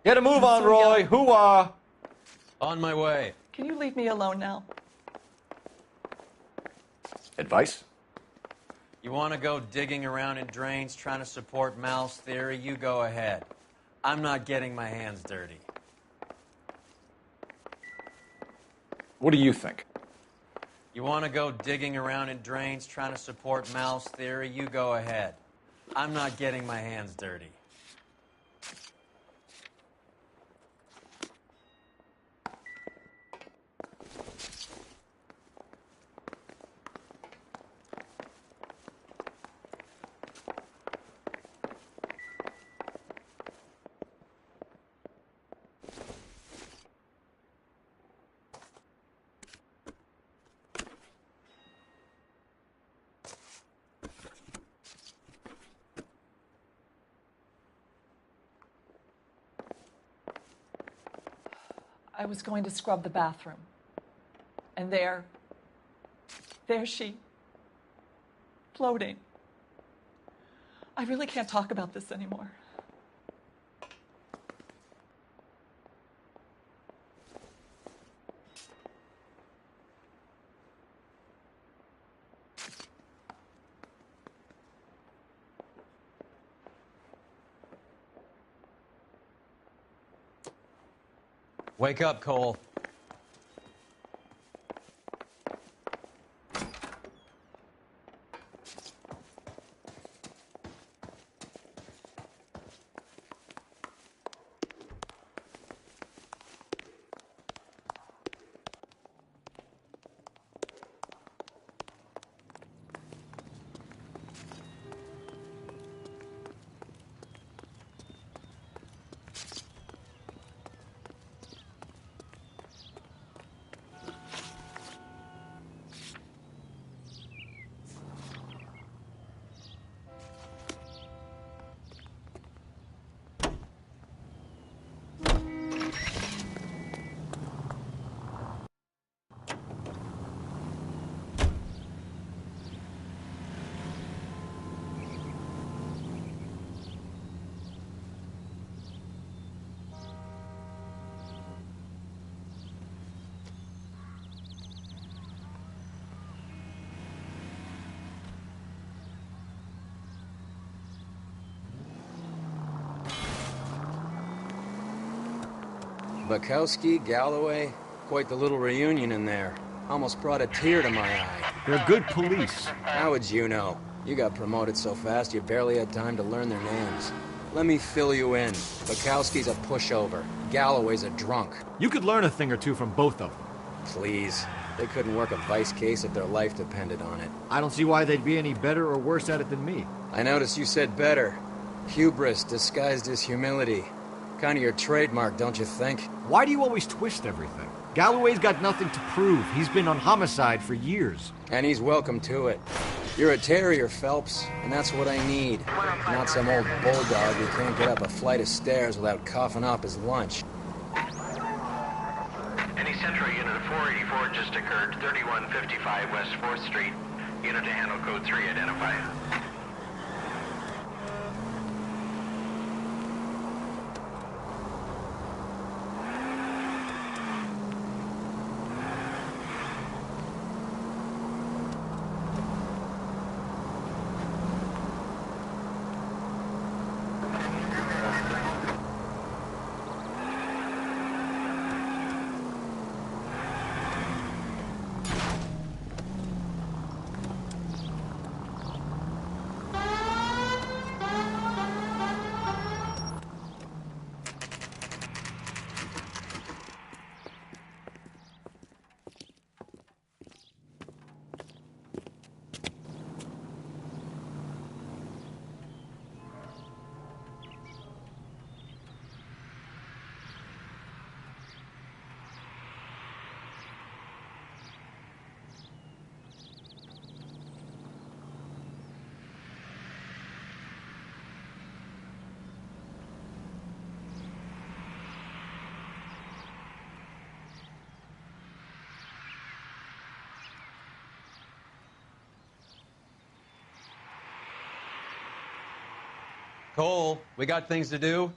Get a move on, so Roy. young. Hoo-ah. On my way. Can you leave me alone now? Advice? You want to go digging around in drains trying to support Mal's theory? You go ahead. I'm not getting my hands dirty. What do you think? You want to go digging around in drains trying to support Mal's theory? You go ahead. I'm not getting my hands dirty. I was going to scrub the bathroom. And there she, floating. I really can't talk about this anymore. Wake up, Cole. Bukowski, Galloway, quite the little reunion in there. Almost brought a tear to my eye. They're good police. How would you know? You got promoted so fast you barely had time to learn their names. Let me fill you in. Bukowski's a pushover. Galloway's a drunk. You could learn a thing or two from both of them. Please. They couldn't work a vice case if their life depended on it. I don't see why they'd be any better or worse at it than me. I noticed you said better. Hubris disguised as humility. Kind of your trademark, don't you think? Why do you always twist everything? Galloway's got nothing to prove. He's been on homicide for years. And he's welcome to it. You're a terrier, Phelps, and that's what I need. Not some old bulldog who can't get up a flight of stairs without coughing off his lunch. Any Central Unit 484 just occurred, 3155 West 4th Street. Unit to handle code 3, identify. Cole, we got things to do.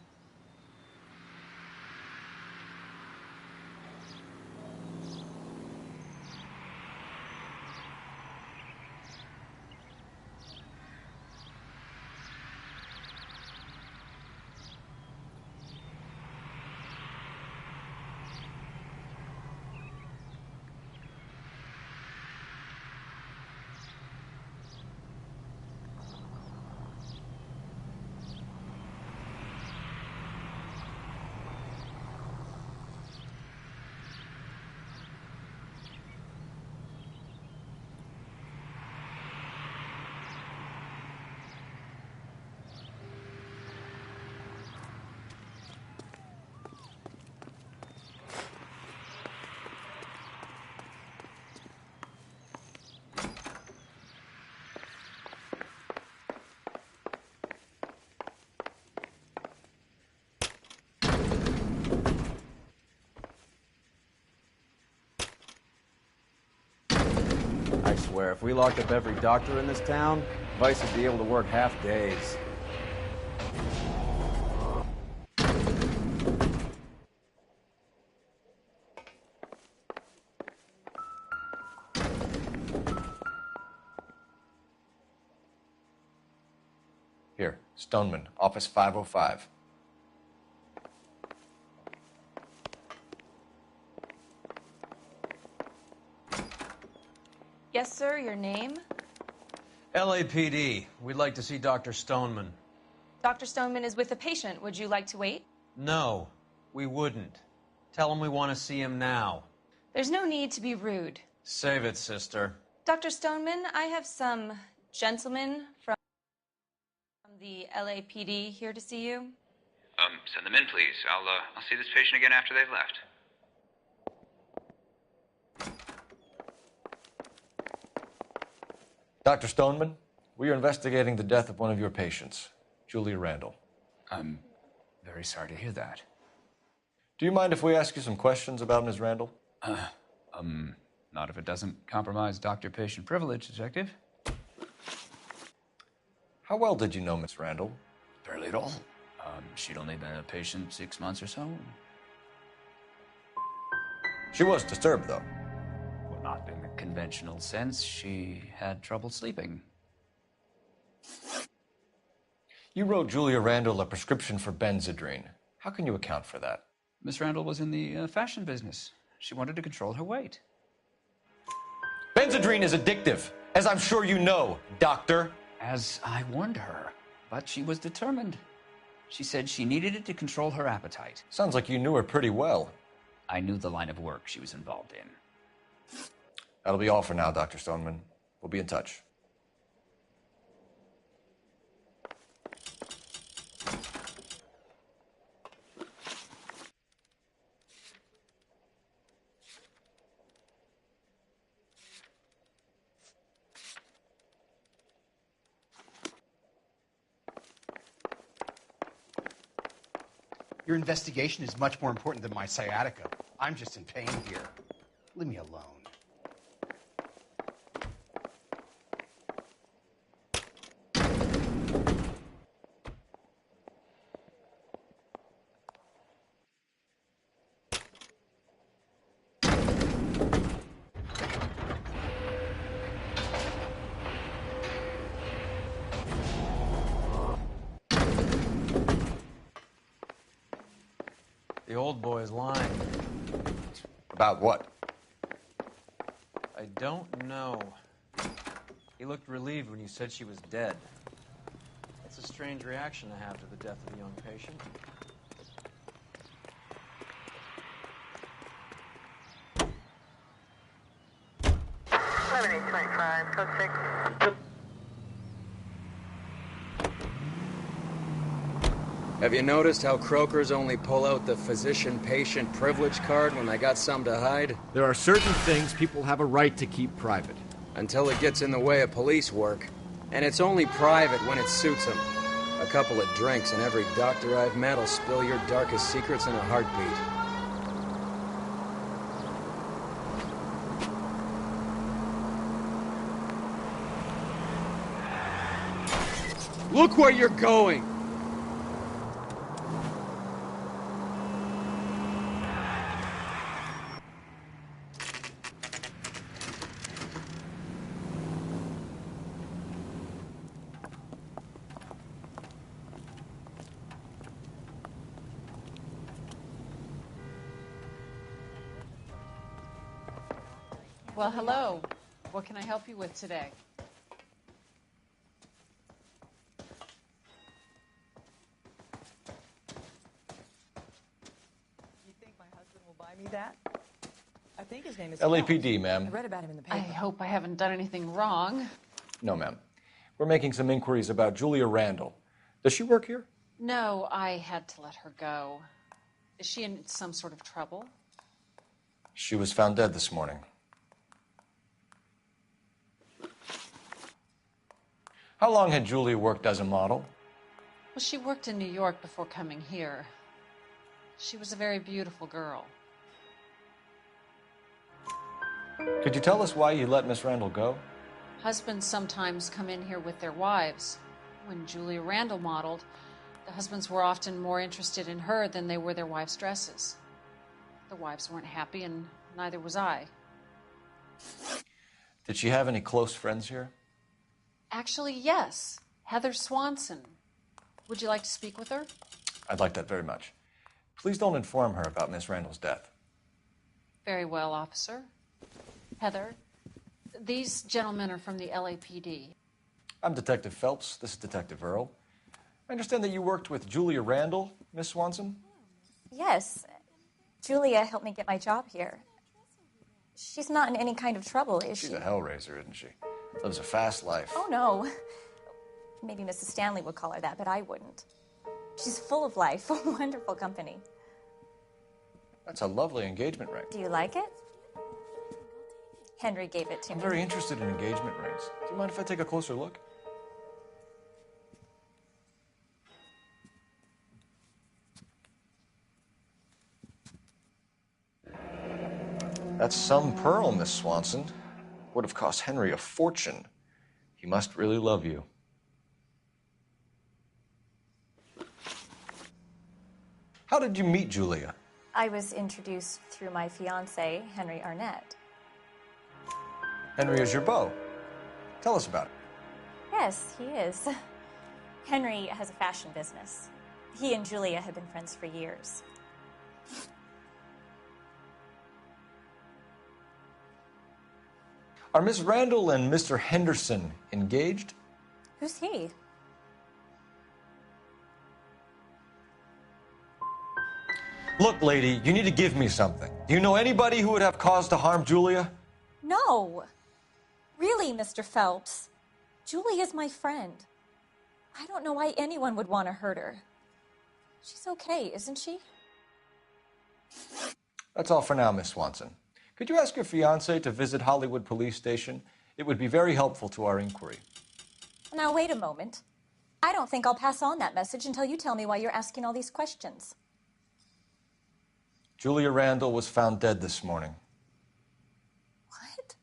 I swear, if we locked up every doctor in this town, Vice would be able to work half days. Here, Stoneman, office 505. Yes, sir, your name? LAPD. We'd like to see Dr. Stoneman. Dr. Stoneman is with a patient. Would you like to wait? No, we wouldn't. Tell him we want to see him now. There's no need to be rude. Save it, sister. Dr. Stoneman, I have some gentlemen from the LAPD here to see you. Send them in, please. I'll see this patient again after they've left. Dr. Stoneman, we are investigating the death of one of your patients, Julia Randall. I'm very sorry to hear that. Do you mind if we ask you some questions about Ms. Randall? Not if it doesn't compromise doctor-patient privilege, Detective. How well did you know Miss Randall? Barely at all. She'd only been a patient 6 months or so. She was disturbed, though. Well, not in the conventional sense. She had trouble sleeping. You wrote Julia Randall a prescription for Benzedrine. How can you account for that? Miss Randall was in the fashion business. She wanted to control her weight. Benzedrine is addictive, as I'm sure you know, Doctor. As I warned her, but she was determined. She said she needed it to control her appetite. Sounds like you knew her pretty well. I knew the line of work she was involved in. That'll be all for now, Dr. Stoneman. We'll be in touch. Your investigation is much more important than my sciatica. I'm just in pain here. Leave me alone. The old boy's lying. About what? I don't know. He looked relieved when you said she was dead. It's a strange reaction to have to the death of a young patient. Code 6. Have you noticed how croakers only pull out the physician-patient privilege card when they got something to hide? There are certain things people have a right to keep private. Until it gets in the way of police work. And it's only private when it suits them. A couple of drinks and every doctor I've met will spill your darkest secrets in a heartbeat. Look where you're going! Well, hello. What can I help you with today? You think my husband will buy me that? I think his name is LAPD, ma'am. I read about him in the paper. I hope I haven't done anything wrong. No, ma'am. We're making some inquiries about Julia Randall. Does she work here? No, I had to let her go. Is she in some sort of trouble? She was found dead this morning. How long had Julia worked as a model? Well, she worked in New York before coming here. She was a very beautiful girl. Could you tell us why you let Miss Randall go? Husbands sometimes come in here with their wives. When Julia Randall modeled, the husbands were often more interested in her than they were their wives' dresses. The wives weren't happy, and neither was I. Did she have any close friends here? Actually, yes. Heather Swanson. Would you like to speak with her? I'd like that very much. Please don't inform her about Miss Randall's death. Very well, officer. Heather, these gentlemen are from the LAPD. I'm Detective Phelps. This is Detective Earl. I understand that you worked with Julia Randall, Miss Swanson? Yes. Julia helped me get my job here. She's not in any kind of trouble, is she? She's a hellraiser, isn't she? Lives a fast life. Oh, no. Maybe Mrs. Stanley would call her that, but I wouldn't. She's full of life, wonderful company. That's a lovely engagement ring. Do you like it? Henry gave it to I'm me. very interested in engagement rings. Do you mind if I take a closer look? That's some pearl, Miss Swanson. Would have cost Henry a fortune. He must really love you. How did you meet Julia? I was introduced through my fiancé, Henry Arnett. Henry is your beau. Tell us about it. Yes, he is. Henry has a fashion business. He and Julia have been friends for years. Are Miss Randall and Mr. Henderson engaged? Who's he? Look, lady, you need to give me something. Do you know anybody who would have cause to harm Julia? No. Really, Mr. Phelps. Julia's my friend. I don't know why anyone would want to hurt her. She's okay, isn't she? That's all for now, Miss Swanson. Could you ask your fiancé to visit Hollywood Police Station? It would be very helpful to our inquiry. Now, wait a moment. I don't think I'll pass on that message until you tell me why you're asking all these questions. Julia Randall was found dead this morning. What?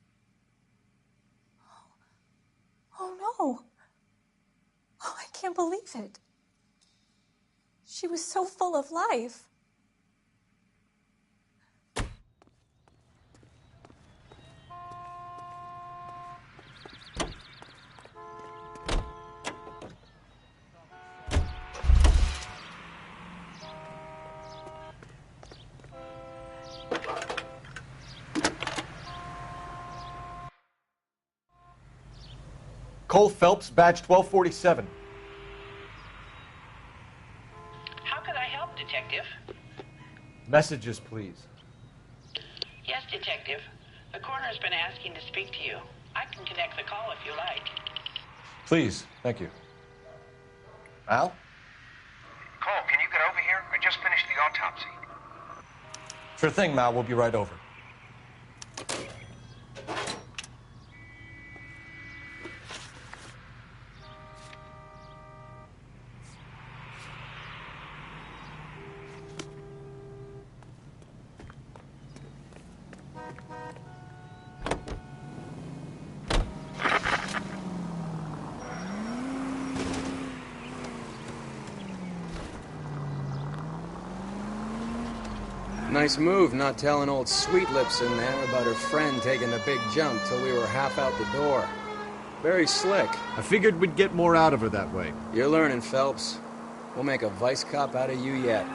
Oh, no. Oh, I can't believe it. She was so full of life. Cole Phelps, badge 1247. How can I help, Detective? Messages, please. Yes, Detective. The coroner's been asking to speak to you. I can connect the call if you like. Please, thank you. Al? Cole, can you get over here? I just finished the autopsy. Sure thing, Mal. We'll be right over. Nice move not telling old Sweet Lips in there about her friend taking the big jump till we were half out the door. Very slick. I figured we'd get more out of her that way. You're learning, Phelps. We'll make a vice cop out of you yet.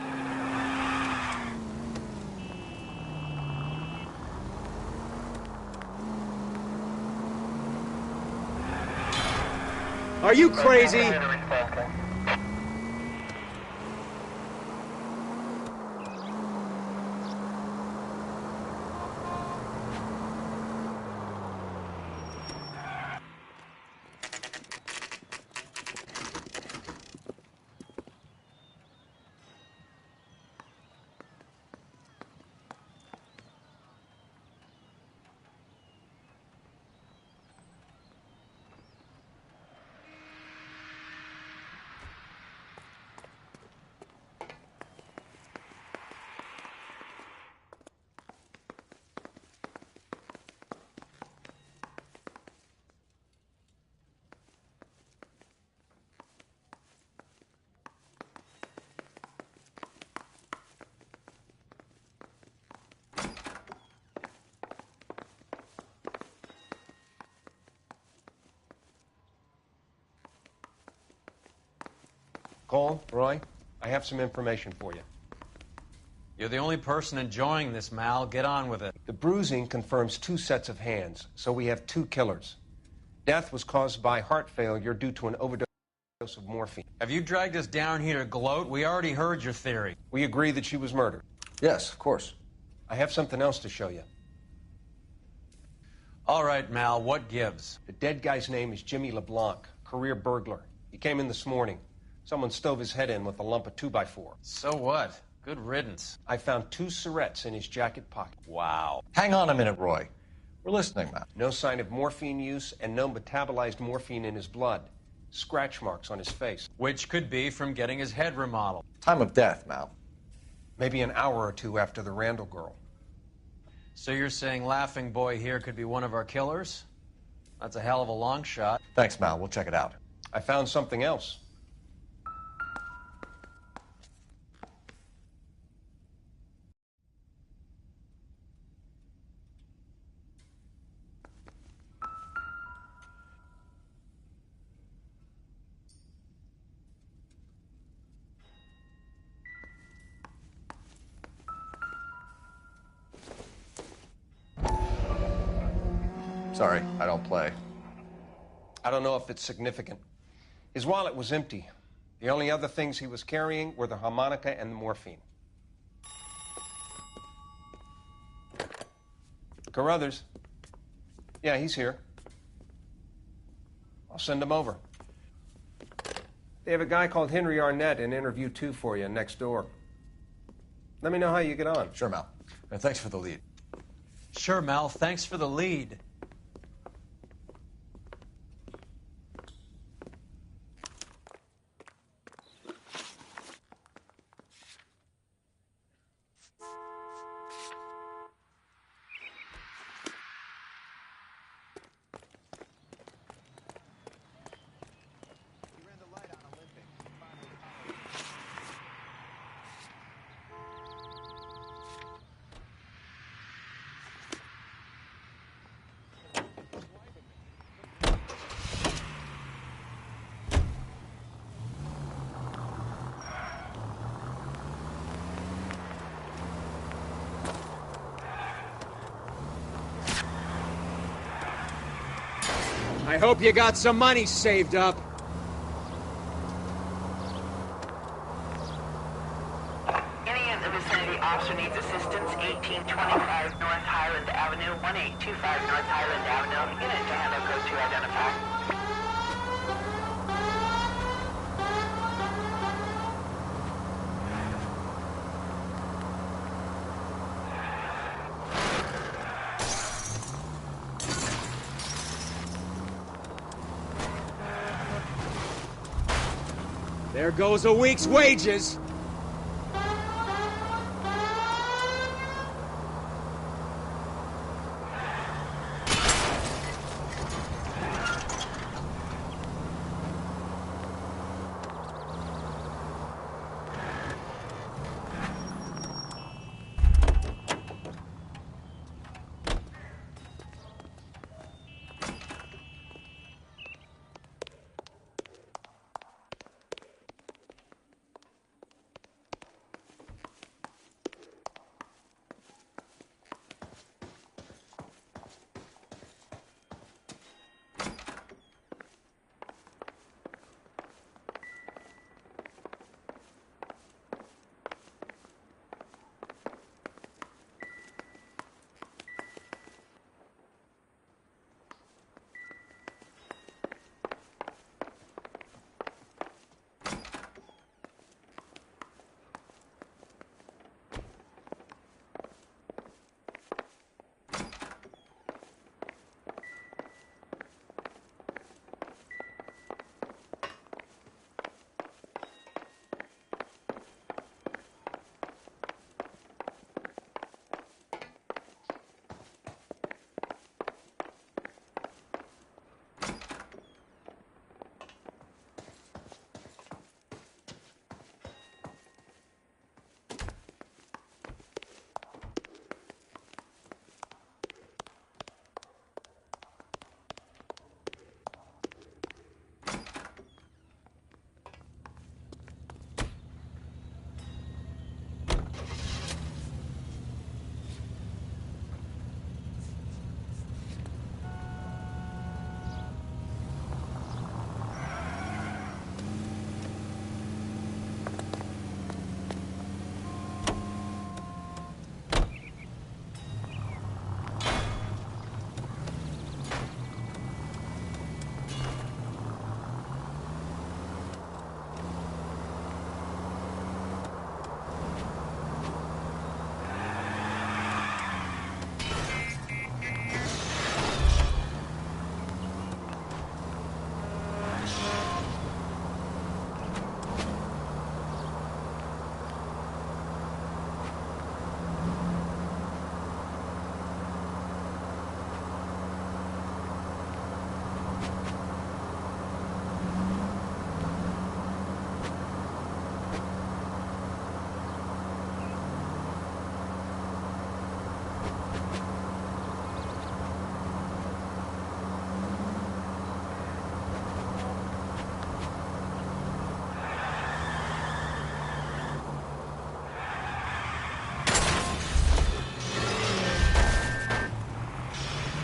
Are you crazy? Cole, Roy, I have some information for you. You're the only person enjoying this, Mal. Get on with it. The bruising confirms 2 sets of hands, so we have 2 killers. Death was caused by heart failure due to an overdose of morphine. Have you dragged us down here to gloat? We already heard your theory. We agree that she was murdered. Yes, of course. I have something else to show you. All right, Mal, what gives? The dead guy's name is Jimmy LeBlanc, career burglar. He came in this morning. Someone stove his head in with a lump of 2x4. So what? Good riddance. I found 2 syrettes in his jacket pocket. Wow. Hang on a minute, Roy. We're listening, Mal. No sign of morphine use and no metabolized morphine in his blood. Scratch marks on his face. Which could be from getting his head remodeled. Time of death, Mal. Maybe an hour or 2 after the Randall girl. So you're saying Laughing Boy here could be one of our killers? That's a hell of a long shot. Thanks, Mal. We'll check it out. I found something else. Sorry, I don't play. I don't know if it's significant. His wallet was empty. The only other things he was carrying were the harmonica and the morphine. Carruthers. Yeah, he's here. I'll send him over. They have a guy called Henry Arnett in interview 2 for you next door. Let me know how you get on. Sure, Mal. And thanks for the lead. Sure, Mal. Thanks for the lead. I hope you got some money saved up. Any in the vicinity officer needs assistance, 1825 North Highland Avenue, 1825 North Highland Avenue. Unit to handle code 2 identified. There goes a week's wages.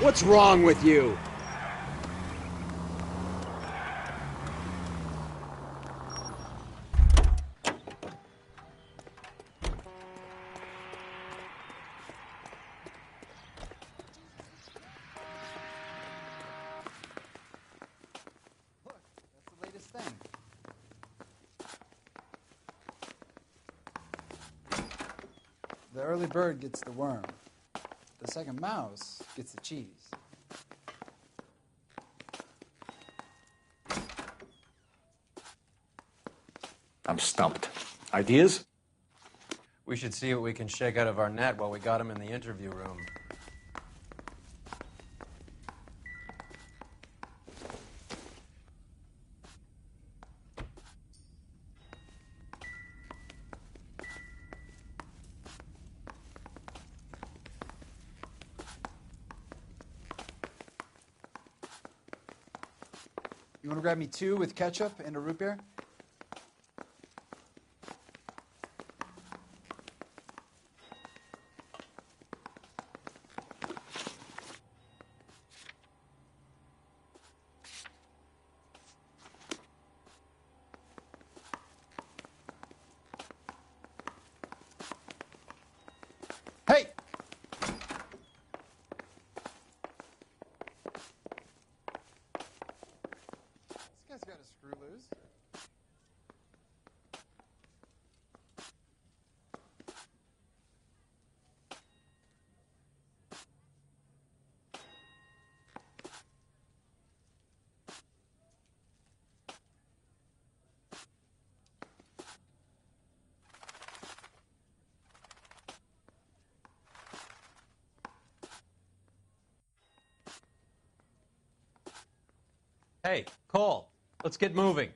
What's wrong with you? Thing. The early bird gets the worm. The second mouse gets the cheese. I'm stumped. Ideas? We should see what we can shake out of our net while we got him in the interview room. You want to grab me 2 with ketchup and a root beer? Hey! This guy's got a screw loose. Hey, Cole, let's get moving.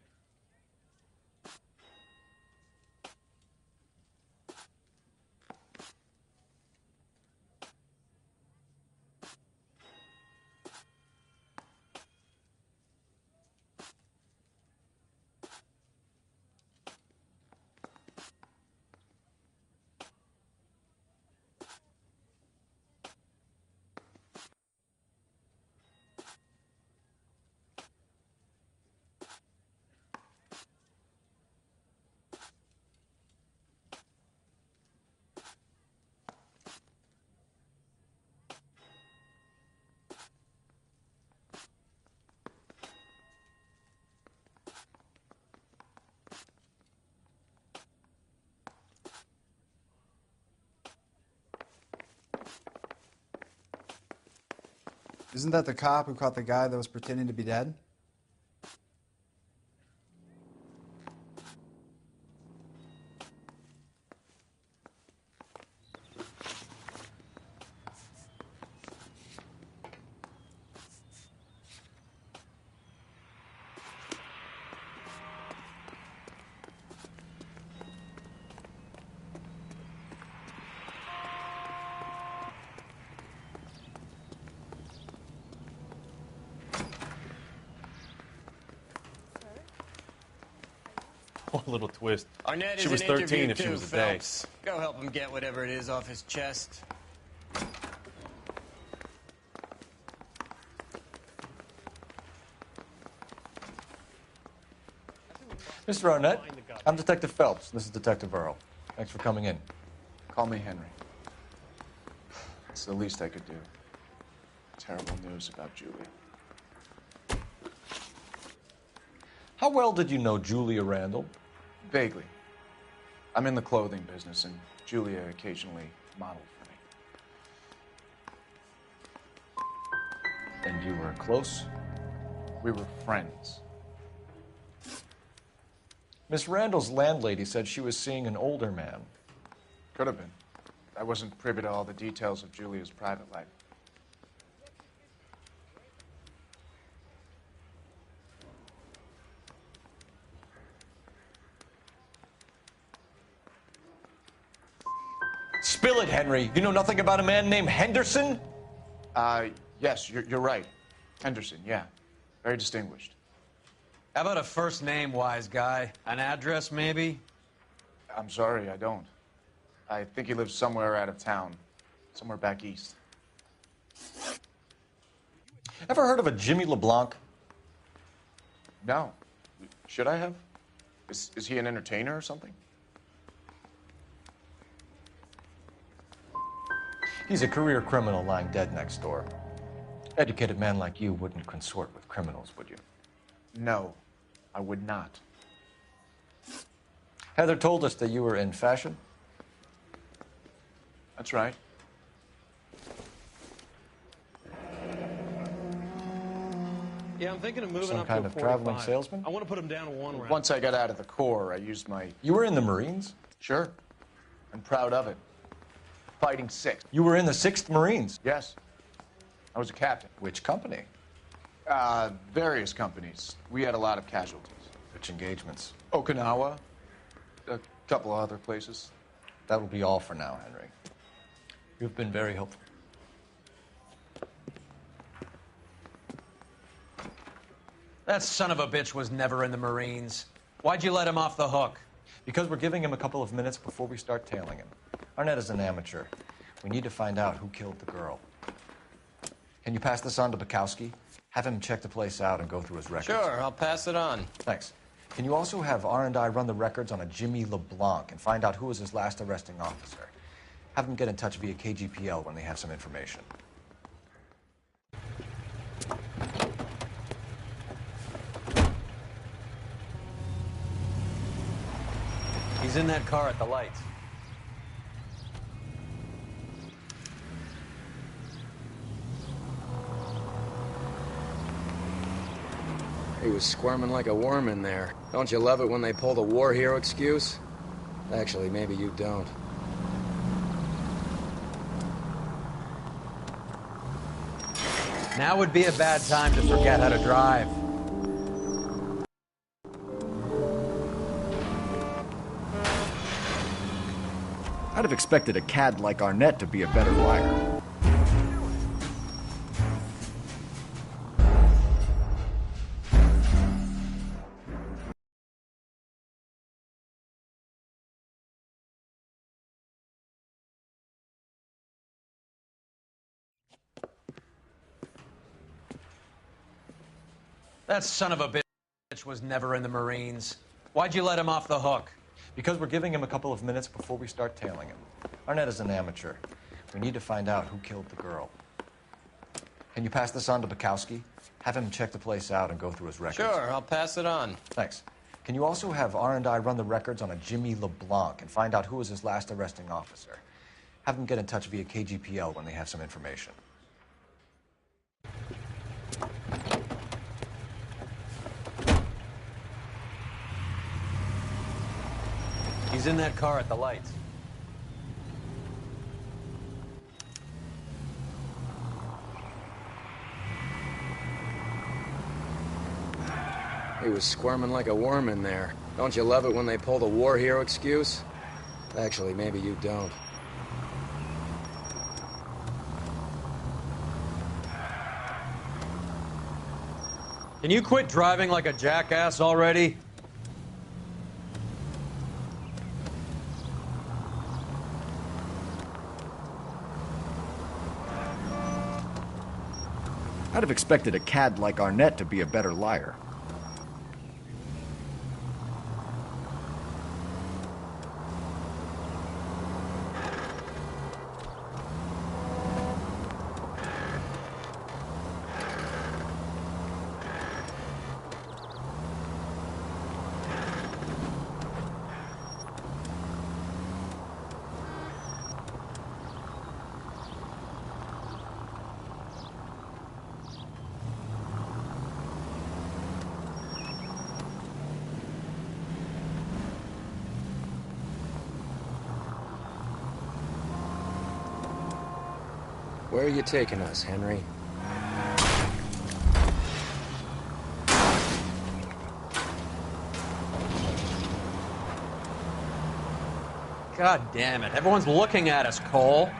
Isn't that the cop who caught the guy that was pretending to be dead? Oh, little twist. Arnett She is was an 13 interview if she too, was a day. Phelps. Go help him get whatever it is off his chest. Mr. Arnett, I'm Detective Phelps. This is Detective Earl. Thanks for coming in. Call me Henry. It's the least I could do. Terrible news about Julia. How well did you know Julia Randall? Vaguely. I'm in the clothing business, and Julia occasionally modeled for me. And you were close? We were friends. Miss Randall's landlady said she was seeing an older man. Could have been. I wasn't privy to all the details of Julia's private life. Spill it, Henry. You know nothing about a man named Henderson? Yes, you're right. Henderson, yeah. Very distinguished. How about a first name, wise guy? An address, maybe? I'm sorry, I don't. I think he lives somewhere out of town. Somewhere back east. Ever heard of a Jimmy LeBlanc? No. Should I have? Is he an entertainer or something? He's a career criminal lying dead next door. Educated man like you wouldn't consort with criminals, would you? No, I would not. Heather told us that you were in fashion. That's right. Yeah, I'm thinking of moving Some up kind to a of traveling 45. salesman? I want to put him down to one round. Once I got out of the Corps, I used my... You were in the Marines? Sure. I'm proud of it. Fighting 6th. You were in the 6th Marines? Yes. I was a captain. Which company? Various companies. We had a lot of casualties. Which engagements? Okinawa. A couple of other places. That will be all for now, Henry. You've been very helpful. That son of a bitch was never in the Marines. Why'd you let him off the hook? Because we're giving him a couple of minutes before we start tailing him. Arnett is an amateur. We need to find out who killed the girl. Can you pass this on to Bukowski? Have him check the place out and go through his records. Sure, I'll pass it on. Thanks. Can you also have R&I run the records on a Jimmy LeBlanc and find out who was his last arresting officer? Have them get in touch via KGPL when they have some information. He's in that car at the lights. He was squirming like a worm in there. Don't you love it when they pull the war hero excuse? Actually, maybe you don't. Now would be a bad time to forget how to drive. I'd have expected a cad like Arnett to be a better liar. That son of a bitch was never in the Marines. Why'd you let him off the hook? Because we're giving him a couple of minutes before we start tailing him. Arnett is an amateur. We need to find out who killed the girl. Can you pass this on to Bukowski? Have him check the place out and go through his records. Sure, I'll pass it on. Thanks. Can you also have R&I run the records on a Jimmy LeBlanc and find out who was his last arresting officer? Have them get in touch via KGPL when they have some information. He's in that car at the lights. He was squirming like a worm in there. Don't you love it when they pull the war hero excuse? Actually, maybe you don't. Can you quit driving like a jackass already? I'd have expected a cad like Arnett to be a better liar. Where are you taking us, Henry? God damn it. Everyone's looking at us, Cole.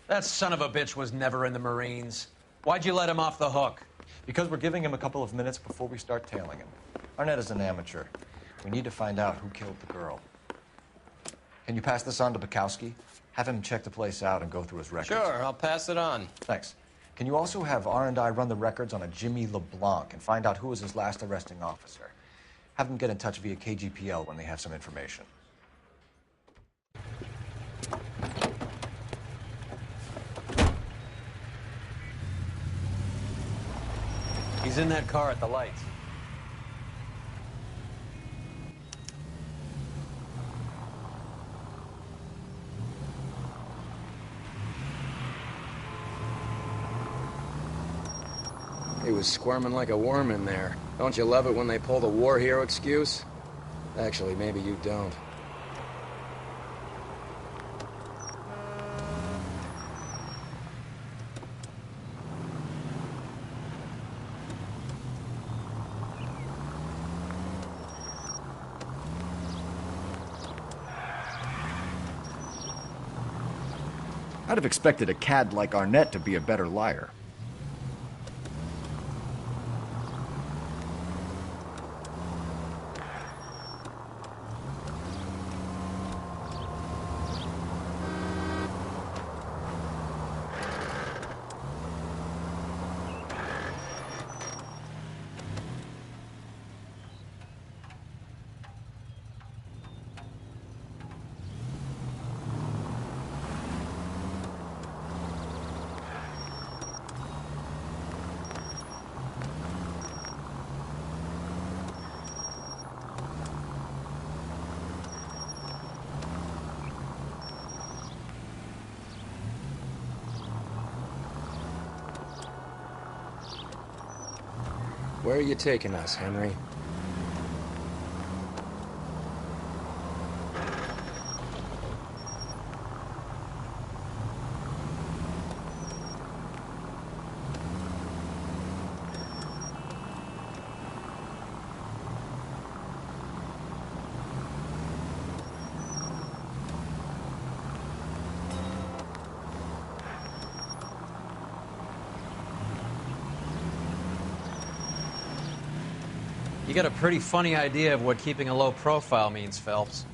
That son of a bitch was never in the Marines. Why'd you let him off the hook? Because we're giving him a couple of minutes before we start tailing him. Arnett is an amateur. We need to find out who killed the girl. Can you pass this on to Bukowski? Have him check the place out and go through his records. Sure, I'll pass it on. Thanks. Can you also have R&I run the records on a Jimmy LeBlanc and find out who was his last arresting officer? Have them get in touch via KGPL when they have some information. He's in that car at the lights. He was squirming like a worm in there. Don't you love it when they pull the war hero excuse? Actually, maybe you don't. I'd have expected a cad like Arnett to be a better liar. Where are you taking us, Henry? You got a pretty funny idea of what keeping a low profile means, Phelps.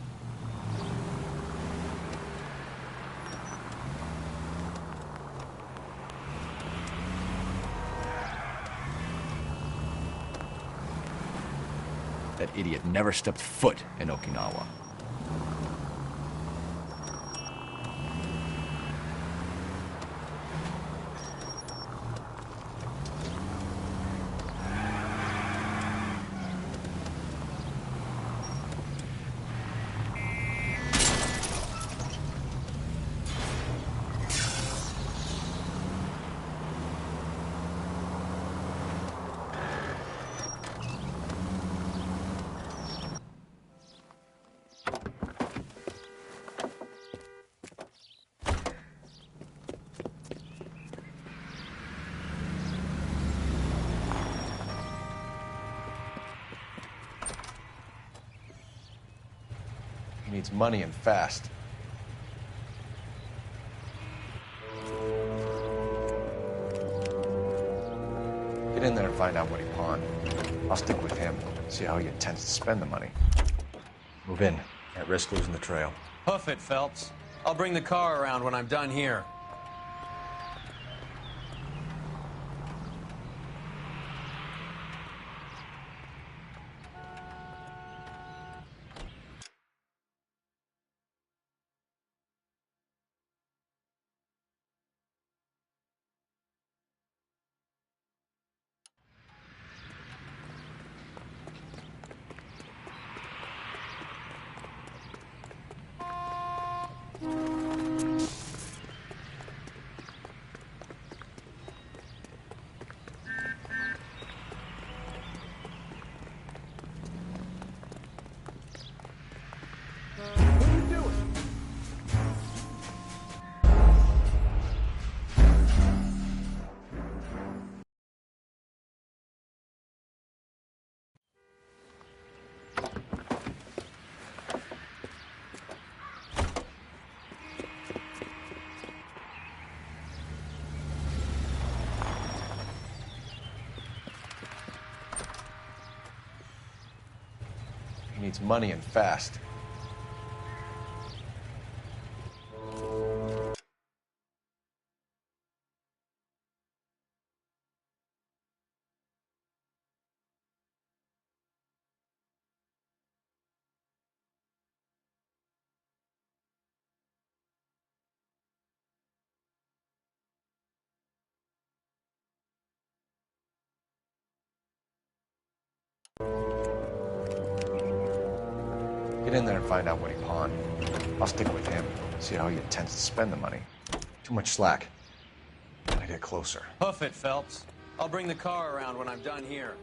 That idiot never stepped foot in Okinawa. He needs money and fast. Get in there and find out what he pawned. I'll stick with him, see how he intends to spend the money. Move in. Can't risk losing the trail. Hoof it, Phelps. I'll bring the car around when I'm done here. needs money and fast. Get in there and find out what he pawned. I'll stick with him, see how he intends to spend the money. Too much slack. Gotta get closer. Hoof it, Phelps. I'll bring the car around when I'm done here.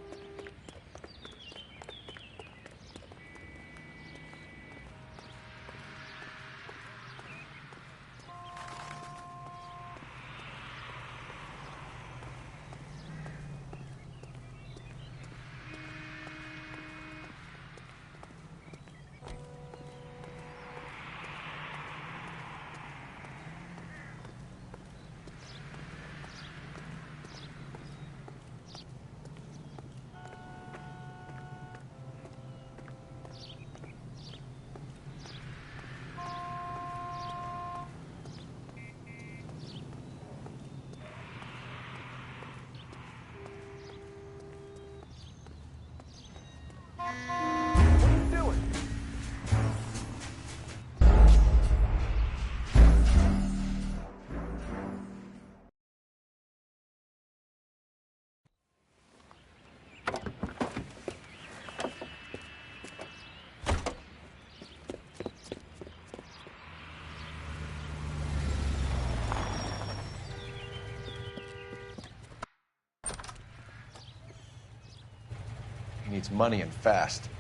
He needs money and fast.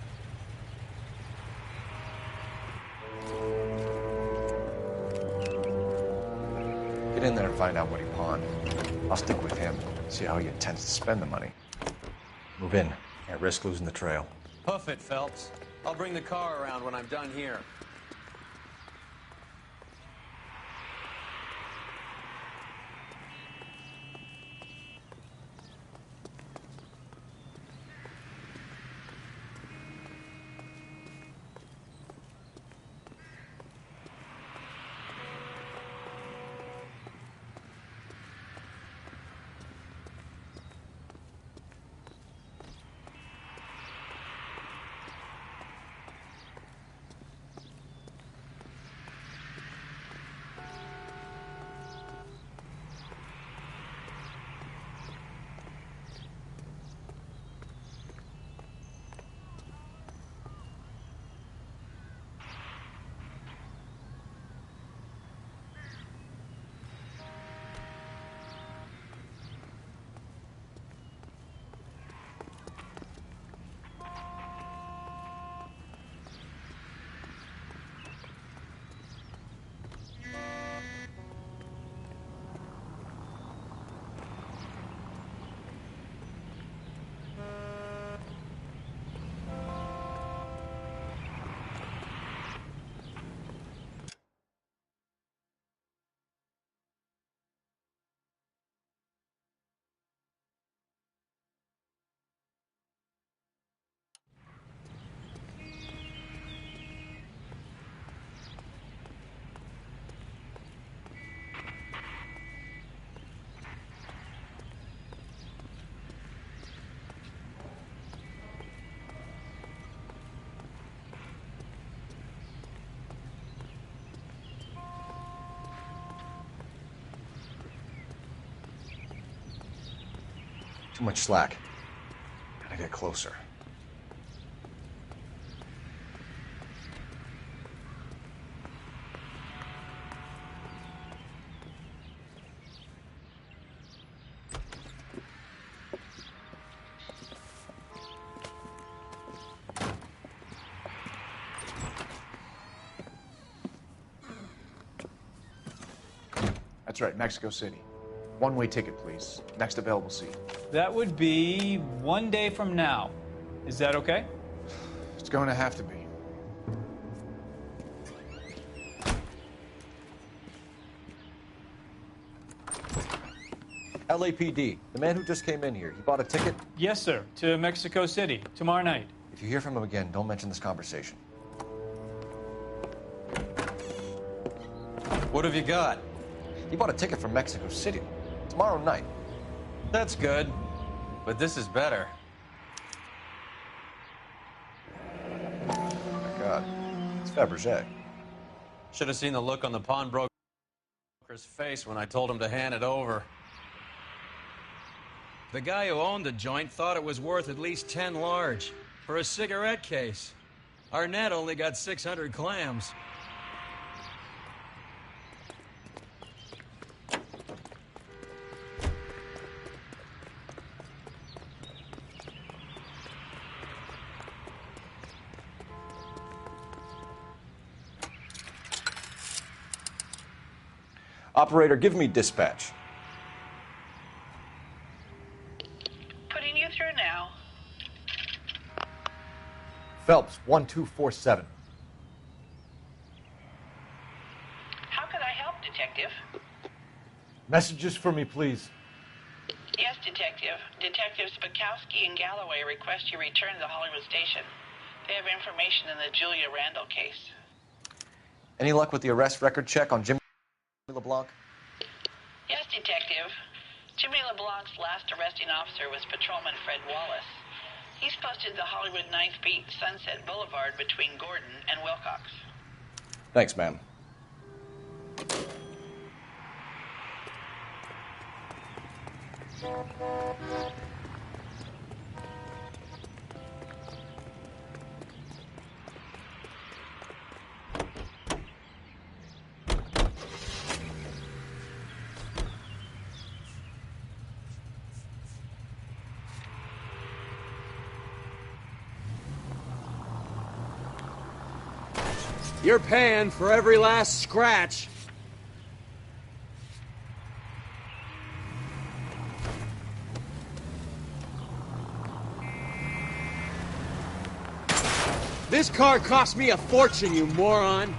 Get in there and find out what he pawned. I'll stick with him, see how he intends to spend the money. Move in. Can't risk losing the trail. Hoof it, Phelps. I'll bring the car around when I'm done here. Too much slack. Gotta get closer. That's right, Mexico City. One-way ticket, please. Next available seat. That would be 1 day from now. Is that okay? It's going to have to be. LAPD. The man who just came in here. He bought a ticket? Yes, sir. To Mexico City tomorrow night. If you hear from him again, don't mention this conversation. What have you got? He bought a ticket from Mexico City. Tomorrow night. That's good. But this is better. Oh my God. It's Fabergé. Should have seen the look on the pawnbroker's face when I told him to hand it over. The guy who owned the joint thought it was worth at least 10 large for a cigarette case. Arnett only got 600 clams. Operator, give me dispatch. Putting you through now. Phelps, 1247. How could I help, Detective? Messages for me, please. Yes, Detective. Detectives Bukowski and Galloway request you return to the Hollywood station. They have information in the Julia Randall case. Any luck with the arrest record check on Jimmy LeBlanc? Yes, Detective. Jimmy LeBlanc's last arresting officer was Patrolman Fred Wallace. He's posted the Hollywood 9th Beat Sunset Boulevard between Gordon and Wilcox. Thanks, ma'am. You're paying for every last scratch. This car cost me a fortune, you moron.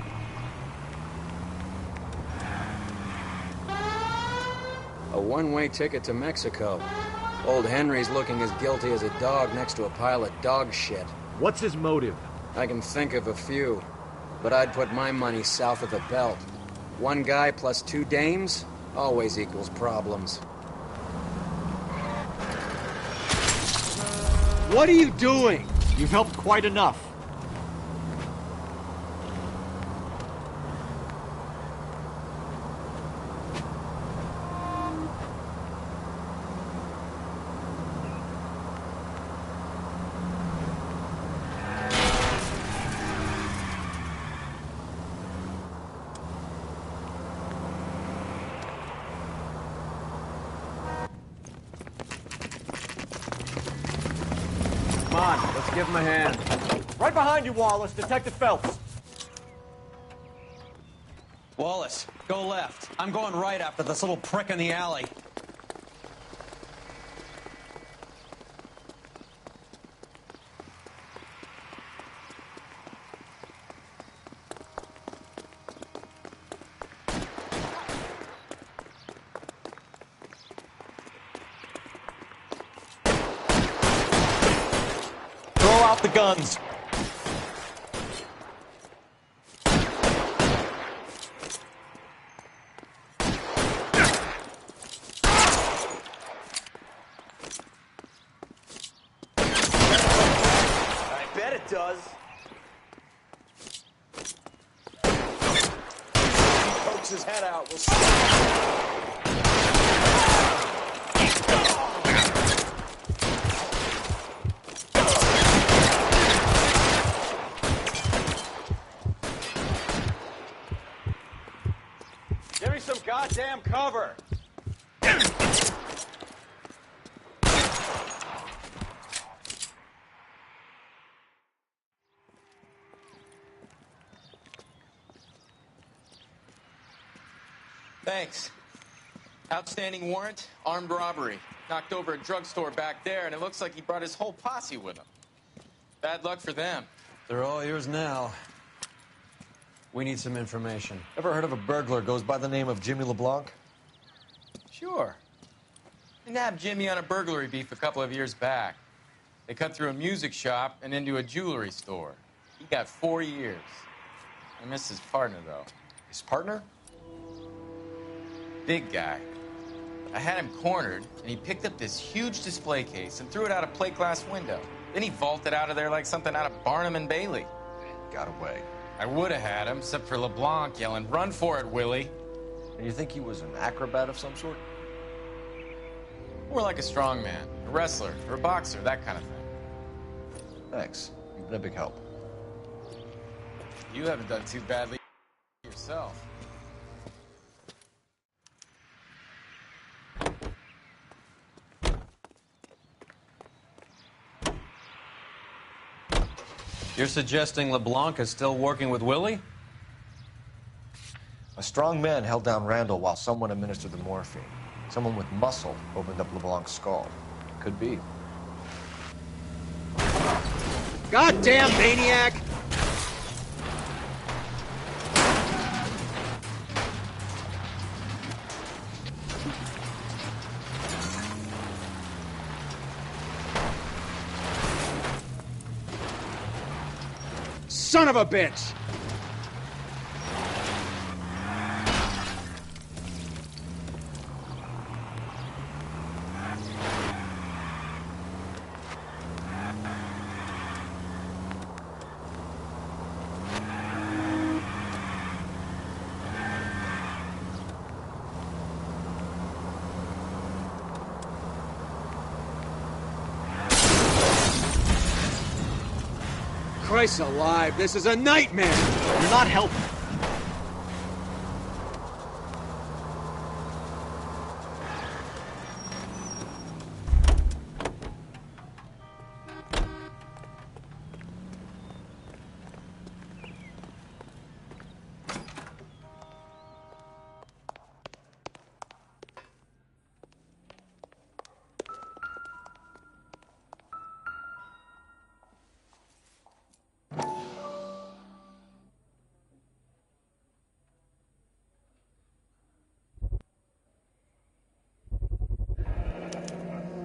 A one-way ticket to Mexico. Old Henry's looking as guilty as a dog next to a pile of dog shit. What's his motive? I can think of a few, but I'd put my money south of the belt. One guy plus two dames always equals problems. What are you doing? You've helped quite enough. Come on, let's give him a hand. Right behind you, Wallace. Detective Phelps. Wallace, go left. I'm going right after this little prick in the alley. Throw out the guns. I bet it does. He pokes his head out. We'll see. Give me some goddamn cover. Thanks. Outstanding warrant, armed robbery. Knocked over a drugstore back there, and it looks like he brought his whole posse with him. Bad luck for them. They're all yours now. We need some information. Ever heard of a burglar goes by the name of Jimmy LeBlanc? Sure. I nabbed Jimmy on a burglary beef a couple of years back. They cut through a music shop and into a jewelry store. He got 4 years. I miss his partner, though. His partner? Big guy. I had him cornered, and he picked up this huge display case and threw it out a plate glass window. Then he vaulted out of there like something out of Barnum and Bailey. Got away. I would have had him, except for LeBlanc yelling, "Run for it, Willie!" And you think he was an acrobat of some sort? More like a strongman, a wrestler, or a boxer, that kind of thing. Thanks. You've been a big help. You haven't done too badly yourself. You're suggesting LeBlanc is still working with Willie? A strong man held down Randall while someone administered the morphine. Someone with muscle opened up LeBlanc's skull. Could be. Goddamn maniac! Son of a bitch! Christ alive, this is a nightmare! You're not helping.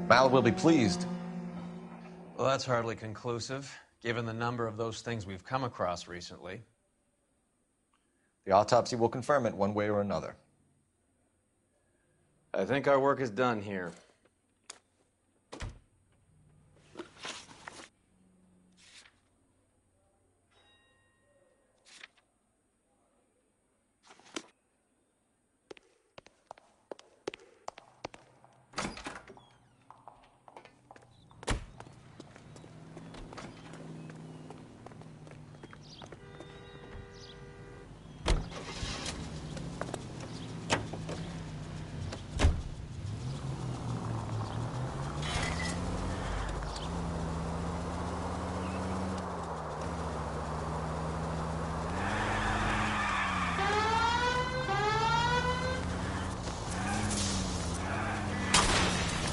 Mal will be pleased. Well, that's hardly conclusive, given the number of those things we've come across recently. The autopsy will confirm it one way or another. I think our work is done here.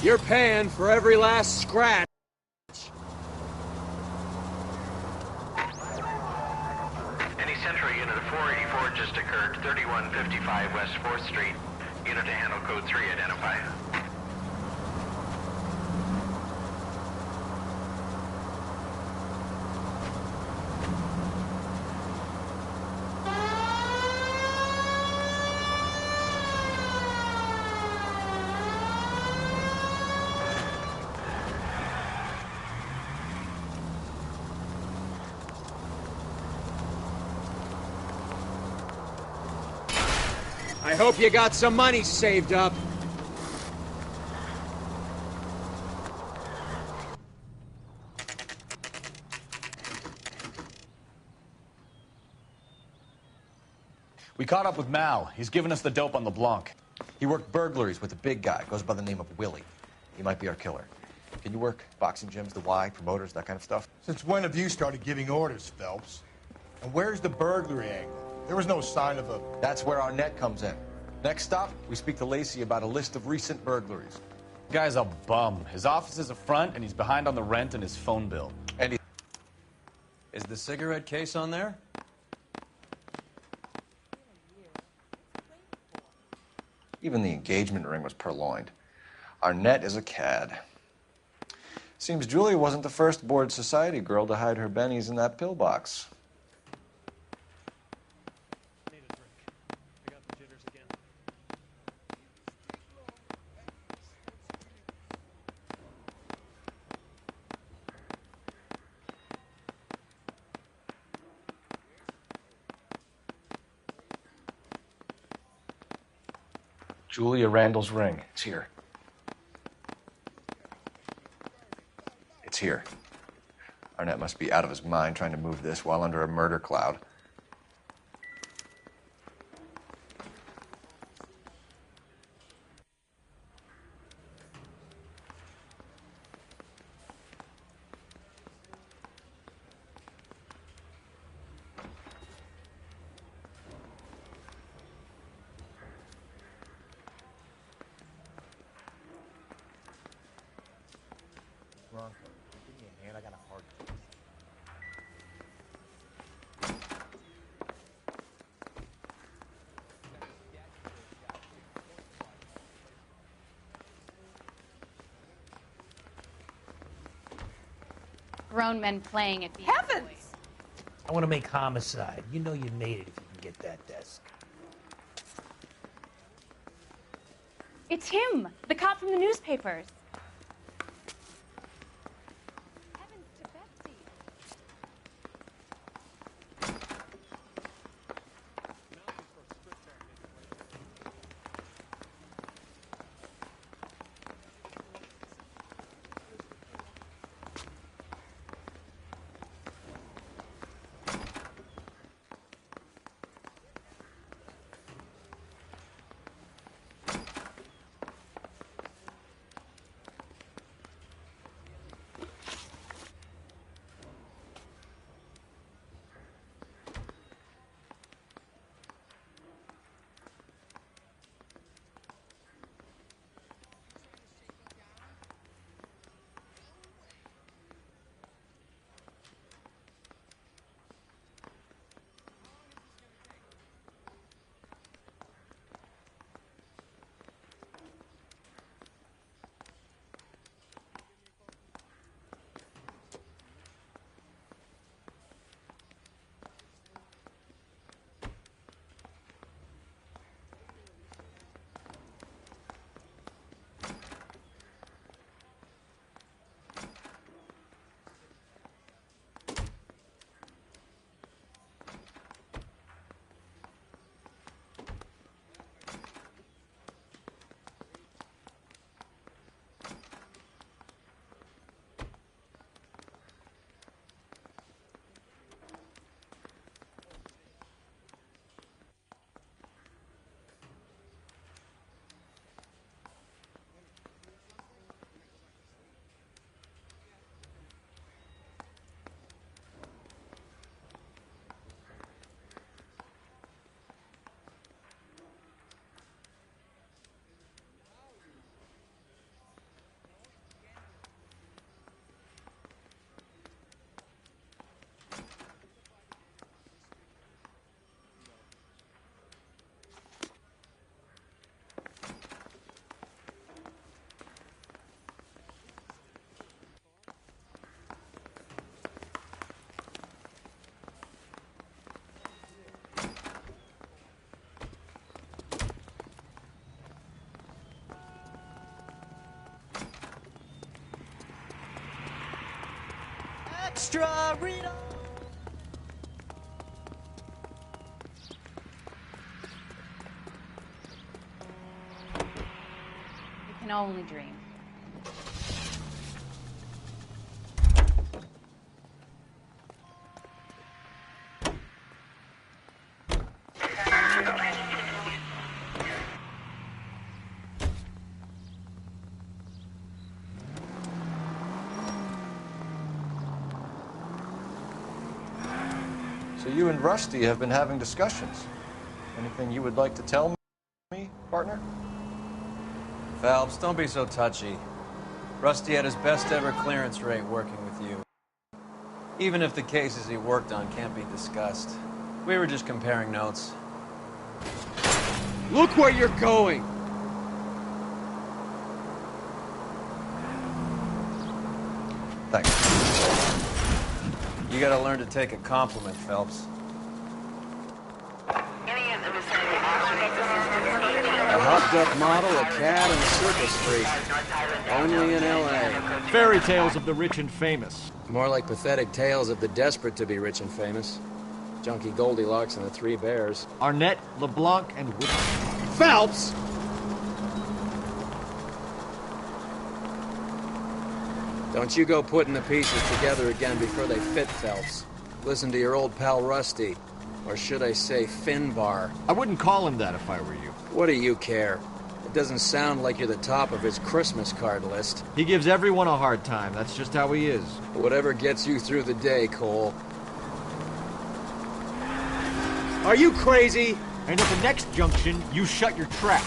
You're paying for every last scratch. Any Central unit, a 484 just occurred, 3155 West 4th Street. Unit to handle code 3, identify. I hope you got some money saved up. We caught up with Mal. He's given us the dope on LeBlanc. He worked burglaries with a big guy. Goes by the name of Willie. He might be our killer. Can you work boxing gyms, the Y, promoters, that kind of stuff? Since when have you started giving orders, Phelps? And where's the burglary angle? There was no sign of a... That's where our net comes in. Next stop, we speak to Lacey about a list of recent burglaries. The guy's a bum. His office is a front, and he's behind on the rent and his phone bill. And Is the cigarette case on there? even the engagement ring was purloined. Our net is a cad. Seems Julia wasn't the first bored society girl to hide her bennies in that pillbox. Julia Randall's ring. It's here. It's here. Arnett must be out of his mind trying to move this while under a murder cloud. Wrong. Give me a hand. I got a hard case. Grown men playing at being Heavens! boys. I want to make homicide. You know you made it if you can get that desk. It's him, the cop from the newspapers. Heavens to Betsy. Extra Rita! You can only dream. So you and Rusty have been having discussions. Anything you would like to tell me, partner? Phelps, don't be so touchy. Rusty had his best ever clearance rate working with you. Even if the cases he worked on can't be discussed. We were just comparing notes. Look where you're going! Thanks. You gotta learn to take a compliment, Phelps. A hopped-up model, a cat, and a circus freak. Only in L.A. Fairy tales of the rich and famous. More like pathetic tales of the desperate to be rich and famous. Junkie Goldilocks and the Three Bears. Arnett, LeBlanc, and Whitney. Phelps! Don't you go putting the pieces together again before they fit, Phelps. Listen to your old pal Rusty. Or should I say Finbar. I wouldn't call him that if I were you. What do you care? It doesn't sound like you're the top of his Christmas card list. He gives everyone a hard time. That's just how he is. Whatever gets you through the day, Cole. Are you crazy? And at the next junction, you shut your trap.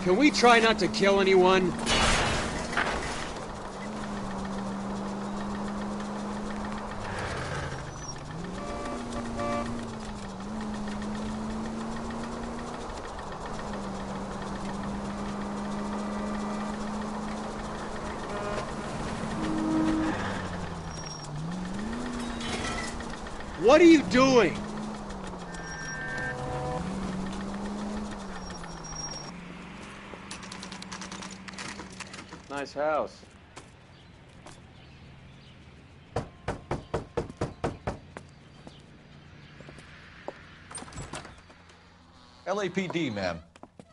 Can we try not to kill anyone? What are you doing? Nice house. LAPD, ma'am.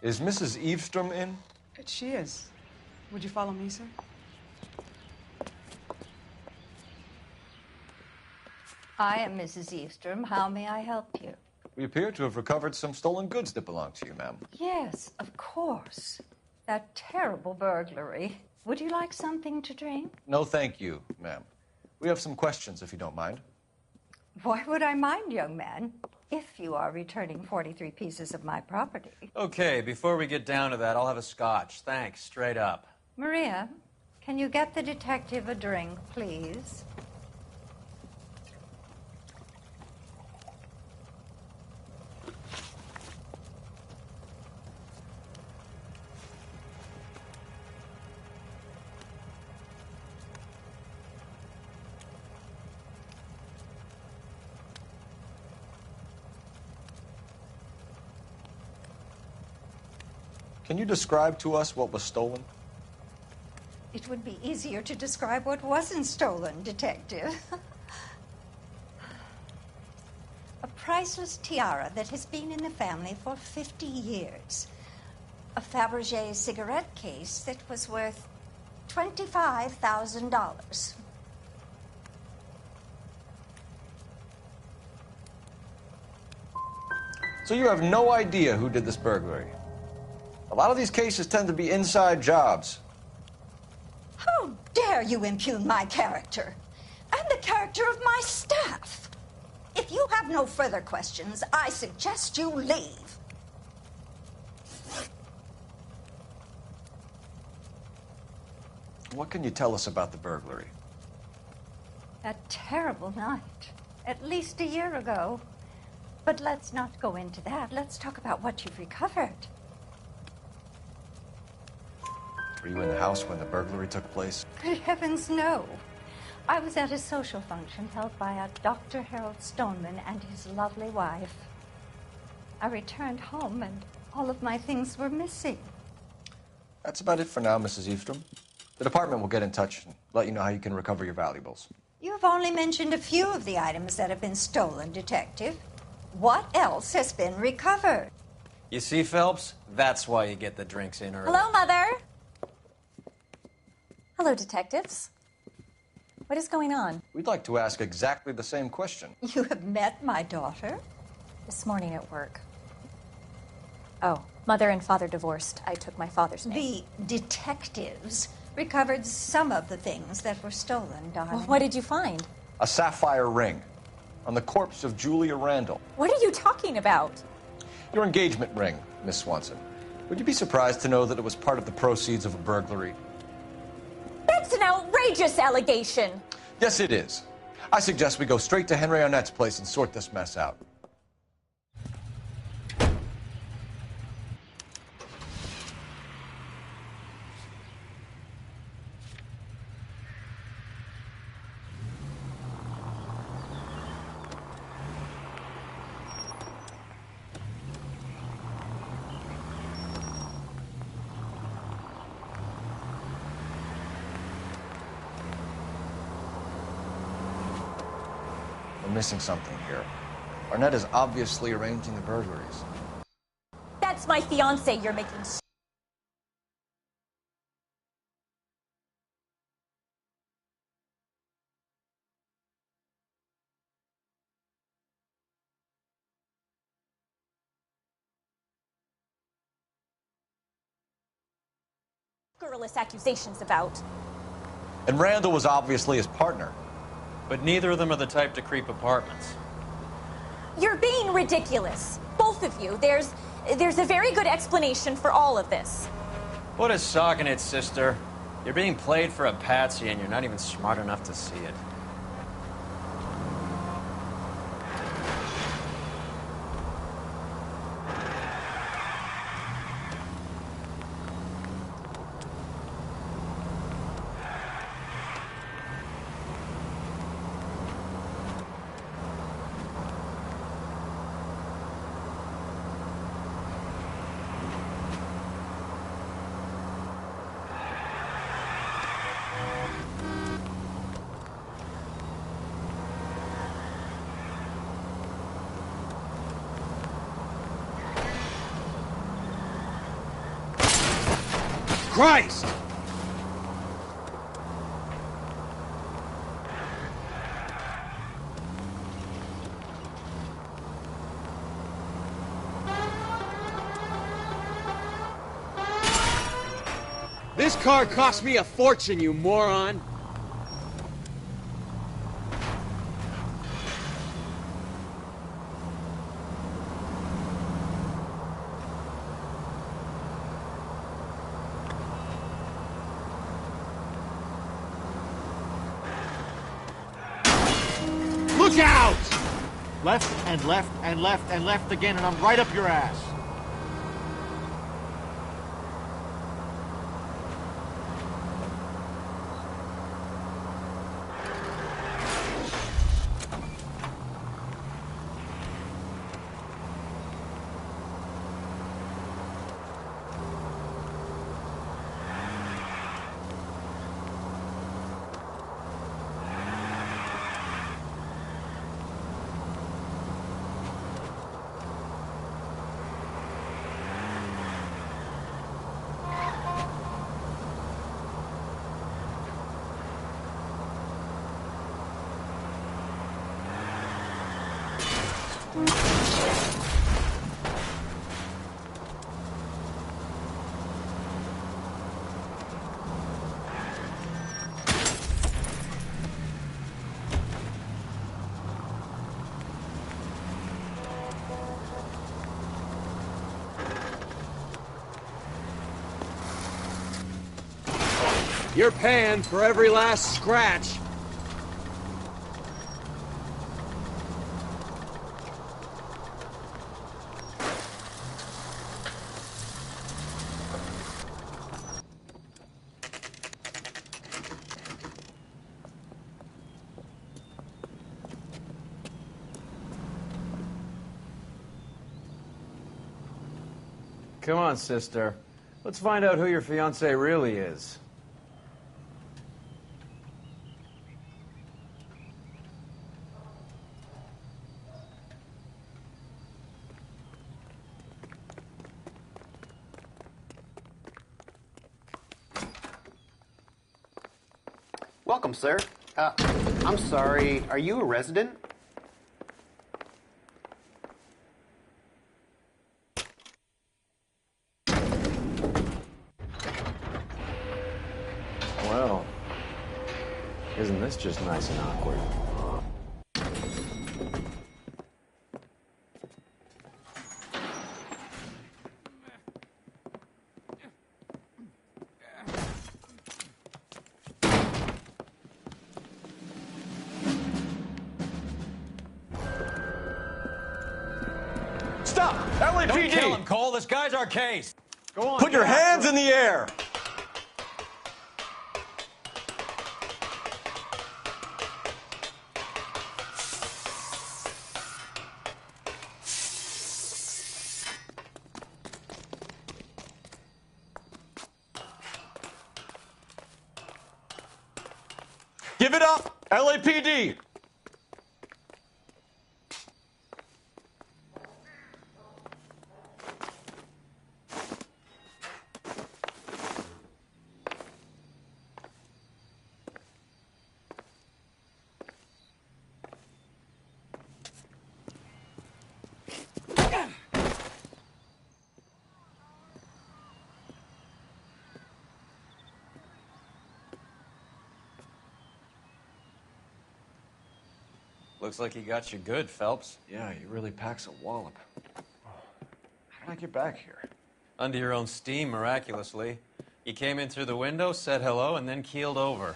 Is Mrs. Eavestrom in? She is. Would you follow me, sir? I am Mrs. Eavestrom. How may I help you? We appear to have recovered some stolen goods that belong to you, ma'am. Yes, of course. That terrible burglary. Would you like something to drink? No, thank you, ma'am. We have some questions, if you don't mind. Why would I mind, young man, if you are returning 43 pieces of my property? Okay, before we get down to that, I'll have a scotch. Thanks, straight up. Maria, can you get the detective a drink, please? Can you describe to us what was stolen? It would be easier to describe what wasn't stolen, Detective. A priceless tiara that has been in the family for 50 years. A Fabergé cigarette case that was worth $25,000. So you have no idea who did this burglary? A lot of these cases tend to be inside jobs. How dare you impugn my character and the character of my staff? If you have no further questions, I suggest you leave. What can you tell us about the burglary? A terrible night, at least a year ago. But let's not go into that. Let's talk about what you've recovered. Were you in the house when the burglary took place? Good heavens, no. I was at a social function held by a Dr. Harold Stoneman and his lovely wife. I returned home and all of my things were missing. That's about it for now, Mrs. Eavestrom. The department will get in touch and let you know how you can recover your valuables. You've only mentioned a few of the items that have been stolen, Detective. What else has been recovered? You see, Phelps? That's why you get the drinks in early. Hello, Mother. Hello, detectives. What is going on? We'd like to ask exactly the same question. You have met my daughter? This morning at work. Oh, mother and father divorced. I took my father's name. The detectives recovered some of the things that were stolen, darling. Well, what did you find? A sapphire ring on the corpse of Julia Randall. What are you talking about? Your engagement ring, Miss Swanson. Would you be surprised to know that it was part of the proceeds of a burglary? That's an outrageous allegation. Yes, it is. I suggest we go straight to Henry Arnett's place and sort this mess out. We're missing something here. Arnett is obviously arranging the burglaries. That's my fiance you're making scurrilous accusations about. And Randall was obviously his partner. But neither of them are the type to creep apartments. You're being ridiculous. Both of you. There's a very good explanation for all of this. What is socking it, sister? You're being played for a patsy and you're not even smart enough to see it. Christ! This car cost me a fortune, you moron! Look out! Left and left and left and left again, and I'm right up your ass. You're paying for every last scratch. Come on, sister. Let's find out who your fiance really is. Welcome, sir. I'm sorry. Are you a resident? Well, isn't this just nice and awkward? Stop! LAPD! Don't kill him, Cole. This guy's our case. Go on. Put your hands in the air! Give it up, LAPD! Looks like he got you good, Phelps. Yeah, he really packs a wallop. How did I get back here? Under your own steam, miraculously. You came in through the window, said hello, and then keeled over.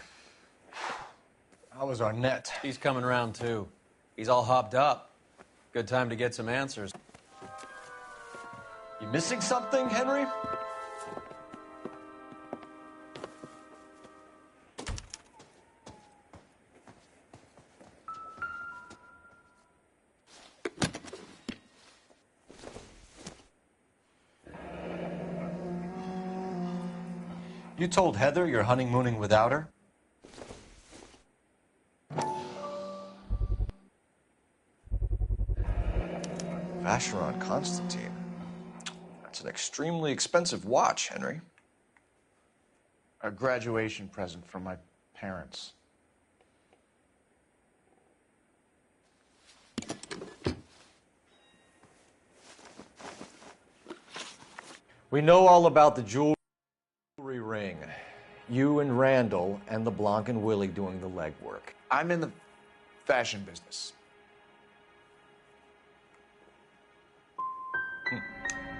How was Arnett? He's coming round, too. He's all hopped up. Good time to get some answers. You missing something, Henry? You told Heather you're honeymooning without her? Vacheron Constantine. That's an extremely expensive watch, Henry. A graduation present from my parents. We know all about the jewelry ring. You and Randall and LeBlanc and Willie doing the legwork. I'm in the fashion business.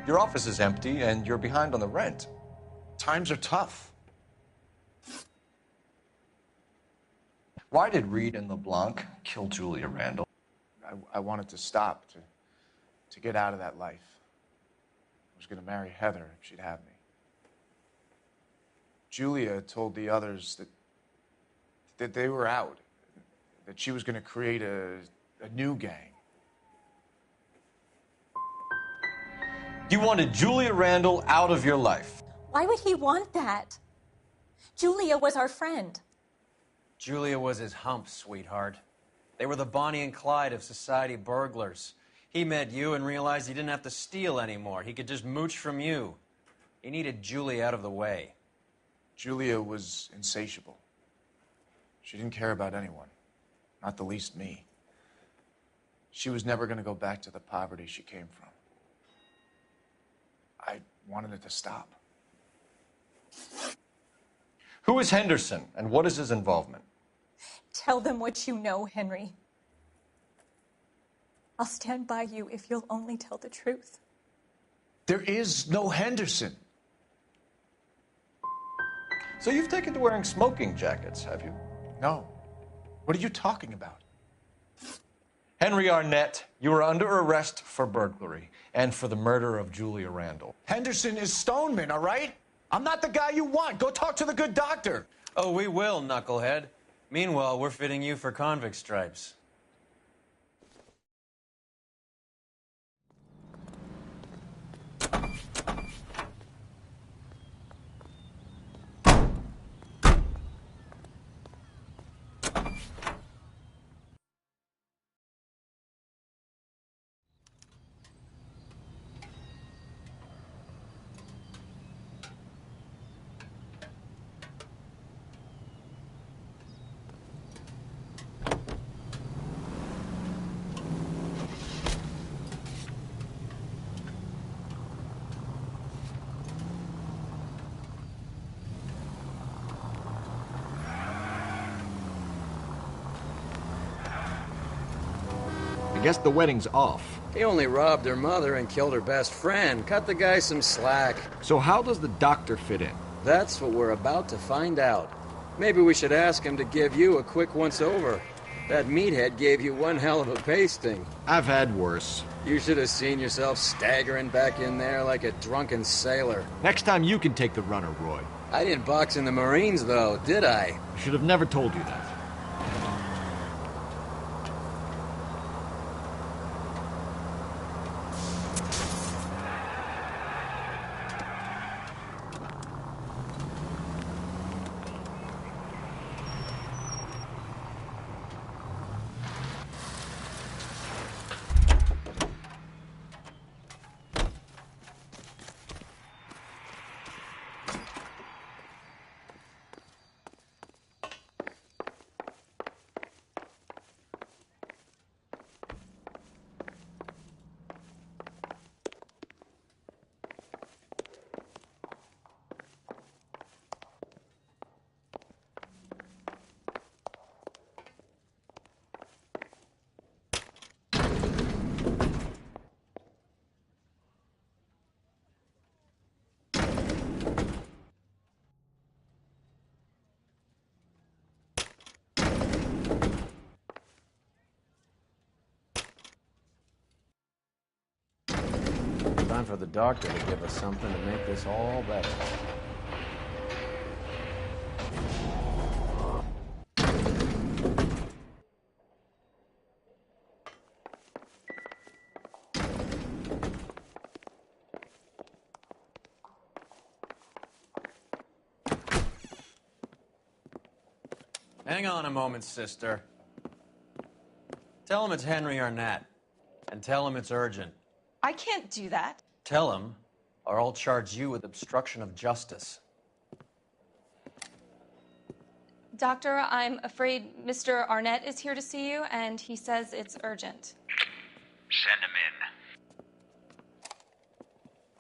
Your office is empty and you're behind on the rent. Times are tough. Why did Reed and LeBlanc kill Julia Randall? I wanted to stop, to get out of that life. I was going to marry Heather if she'd have me. Julia told the others that they were out, that she was going to create a new gang. You wanted Julia Randall out of your life. Why would he want that? Julia was our friend. Julia was his hump, sweetheart. They were the Bonnie and Clyde of society burglars. He met you and realized he didn't have to steal anymore. He could just mooch from you. He needed Julia out of the way. Julia was insatiable. She didn't care about anyone, not the least me. She was never going to go back to the poverty she came from. I wanted it to stop. Who is Henderson and what is his involvement? Tell them what you know, Henry. I'll stand by you if you'll only tell the truth. There is no Henderson. So you've taken to wearing smoking jackets, have you? No. What are you talking about? Henry Arnett, you are under arrest for burglary and for the murder of Julia Randall. Henderson is Stoneman, all right? I'm not the guy you want. Go talk to the good doctor. Oh, we will, knucklehead. Meanwhile, we're fitting you for convict stripes. guess the wedding's off. He only robbed her mother and killed her best friend. Cut the guy some slack. So how does the doctor fit in? That's what we're about to find out. Maybe we should ask him to give you a quick once-over. That meathead gave you one hell of a pasting. I've had worse. You should have seen yourself staggering back in there like a drunken sailor. Next time you can take the runner, Roy. I didn't box in the Marines, though, did I? I should have never told you that. Time for the doctor to give us something to make this all better. Hang on a moment, sister. Tell him it's Henry Arnett, and tell him it's urgent. I can't do that. Tell him, or I'll charge you with obstruction of justice. Doctor, I'm afraid Mr. Arnett is here to see you, and he says it's urgent. Send him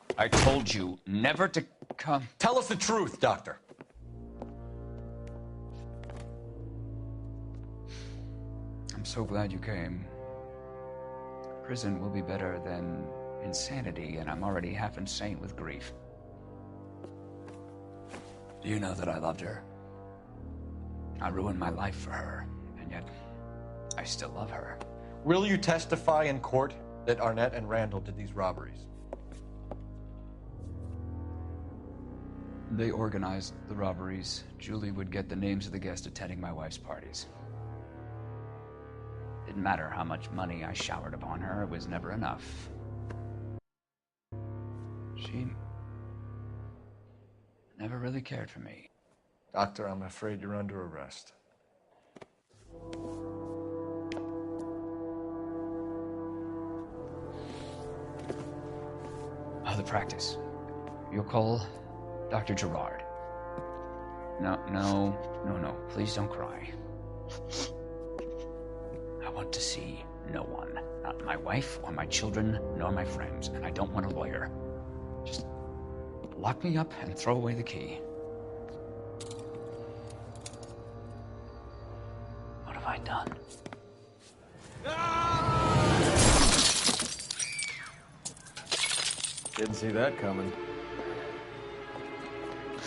in. I told you never to come. Tell us the truth, Doctor. I'm so glad you came. Prison will be better than insanity, and I'm already half insane with grief. Do you know that I loved her? I ruined my life for her, and yet I still love her. Will you testify in court that Arnett and Randall did these robberies? They organized the robberies. Julie would get the names of the guests attending my wife's parties. Didn't matter how much money I showered upon her, it was never enough. She never really cared for me. Doctor, I'm afraid you're under arrest. Oh, the practice. You'll call Dr. Gerard. No. Please don't cry. I want to see no one. Not my wife or my children, nor my friends. And I don't want a lawyer. Just lock me up and throw away the key. What have I done? Didn't see that coming.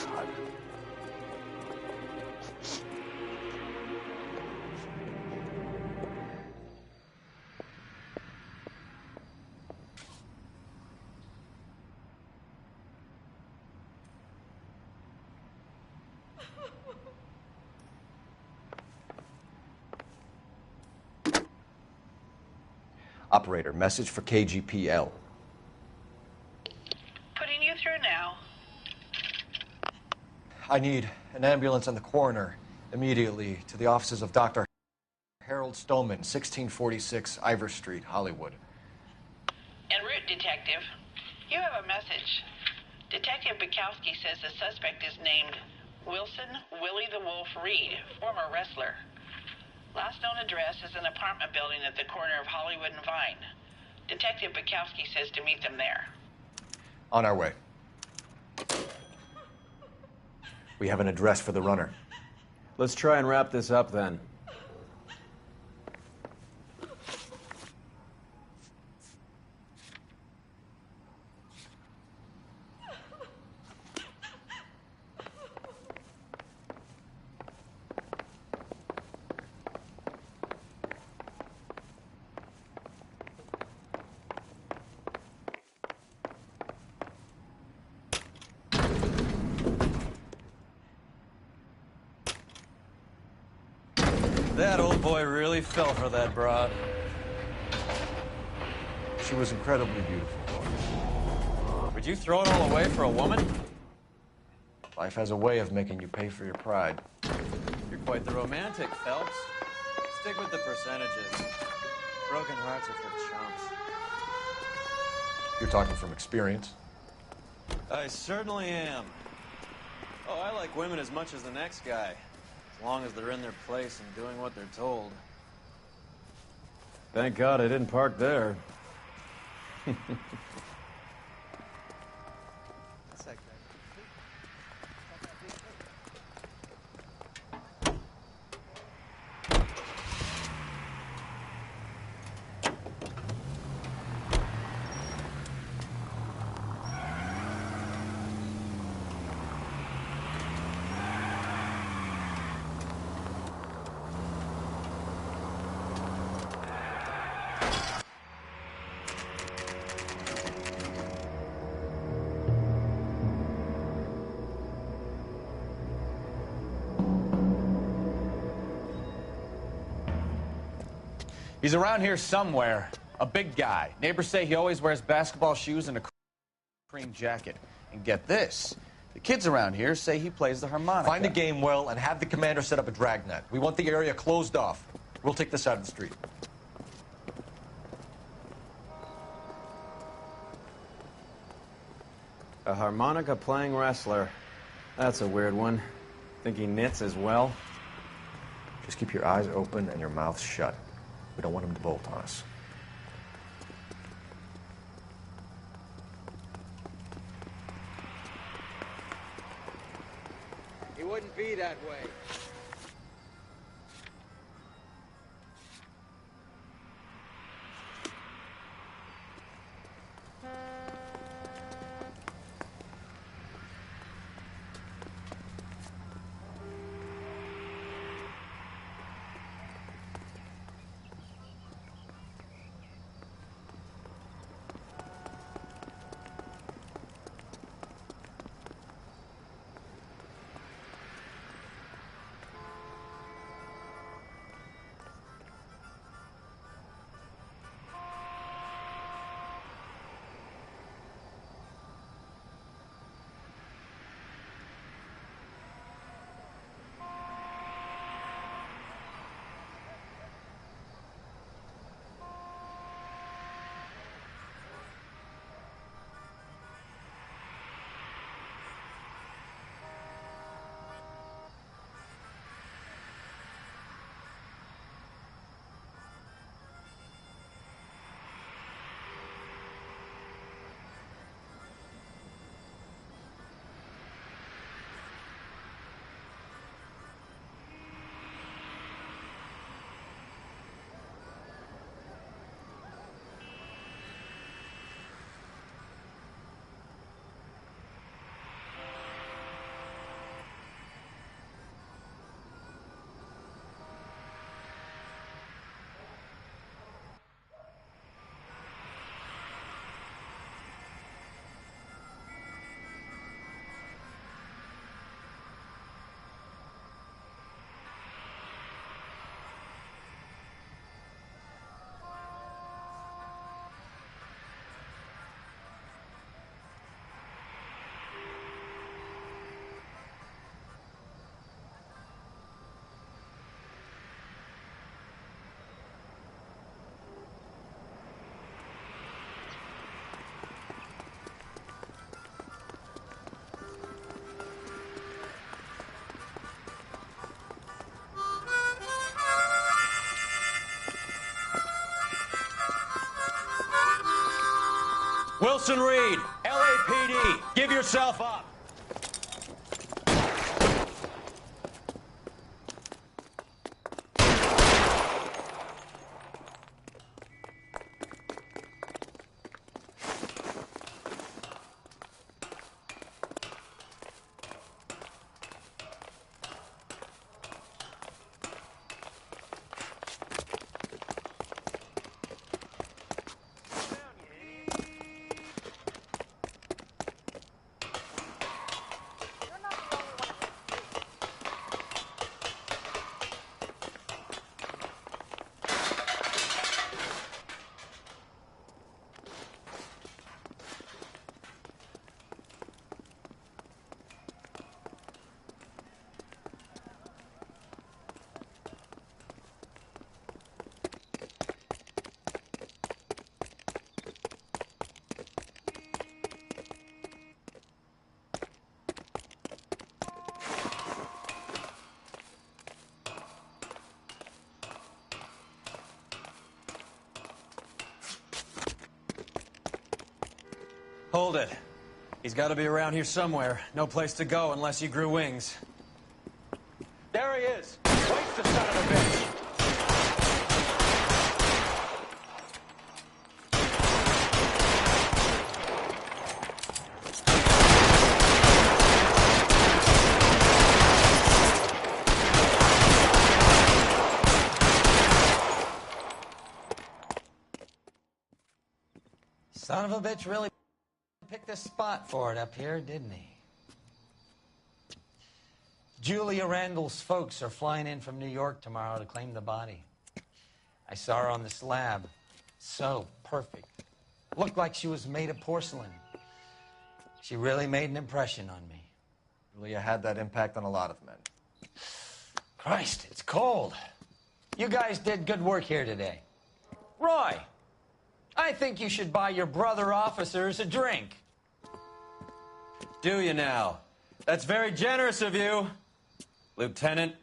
God. Operator, message for KGPL. Putting you through now. I need an ambulance and the coroner immediately to the offices of Dr. Harold Stoneman, 1646 Ivor Street, Hollywood. En route, Detective. You have a message. Detective Bukowski says the suspect is named Wilson Willie the Wolf Reed, former wrestler. Last known address is an apartment building at the corner of Hollywood and Vine. Detective Bukowski says to meet them there. On our way. We have an address for the runner. Let's try and wrap this up then. That old boy really fell for that broad. She was incredibly beautiful. Would you throw it all away for a woman? Life has a way of making you pay for your pride. You're quite the romantic, Phelps. Stick with the percentages. Broken hearts are for chumps. You're talking from experience. I certainly am. Oh, I like women as much as the next guy. As long as they're in their place and doing what they're told. Thank God I didn't park there. He's around here somewhere. A big guy. Neighbors say he always wears basketball shoes and a cream jacket. And get this, the kids around here say he plays the harmonica. Find the game well and have the commander set up a dragnet. We want the area closed off. We'll take this side of the street. A harmonica-playing wrestler. That's a weird one. Think he knits as well? Just keep your eyes open and your mouth shut. We don't want him to bolt on us. He wouldn't be that way. Wilson Reed, LAPD, give yourself up. nailed it. He's got to be around here somewhere. No place to go unless he grew wings. There he is. Waits the son of a bitch. Son of a bitch really picked a spot for it up here, didn't he? Julia Randall's folks are flying in from New York tomorrow to claim the body. I saw her on the slab. So perfect. Looked like she was made of porcelain. She really made an impression on me. Julia had that impact on a lot of men. Christ, it's cold. You guys did good work here today. Roy, I think you should buy your brother officers a drink. Do you now? That's very generous of you, Lieutenant.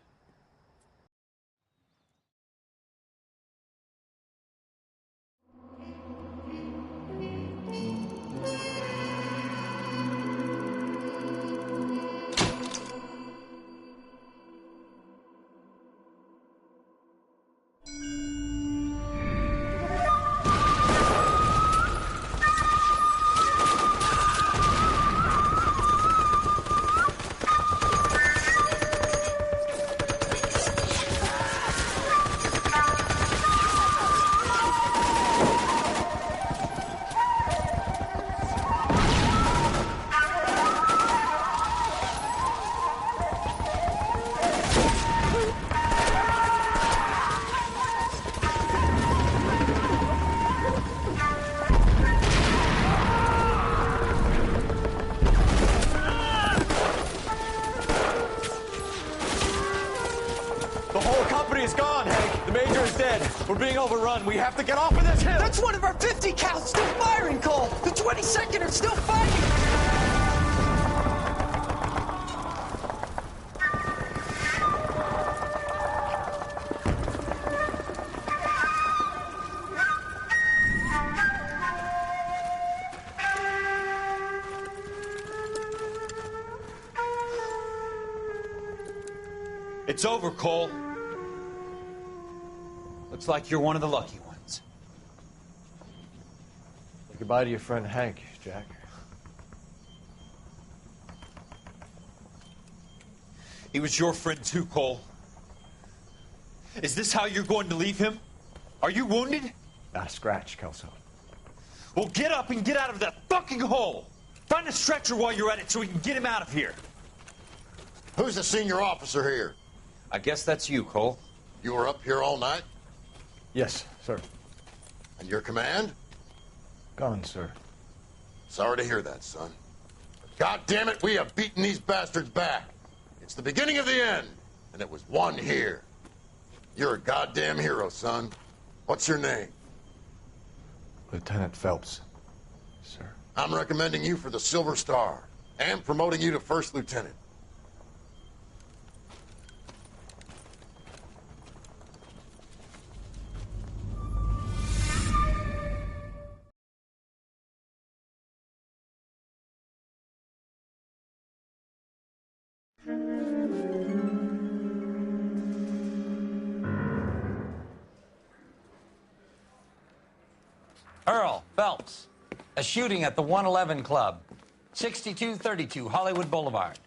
We're being overrun. We have to get off of this hill. That's one of our 50 cals still firing, Cole. The 22nd are still fighting. It's over, Cole. Looks like you're one of the lucky ones. Say goodbye to your friend Hank, Jack. He was your friend too, Cole. Is this how you're going to leave him? Are you wounded? Not a scratch, Kelso. Well, get up and get out of that fucking hole! Find a stretcher while you're at it so we can get him out of here. Who's the senior officer here? I guess that's you, Cole. You were up here all night? Yes, sir. And your command? Gone, sir. Sorry to hear that, son. But God damn it, we have beaten these bastards back. It's the beginning of the end, and it was one here. You're a goddamn hero, son. What's your name? Lieutenant Phelps, sir. I'm recommending you for the Silver Star and promoting you to first lieutenant. Earl Phelps, a shooting at the 111 Club, 6232 Hollywood Boulevard.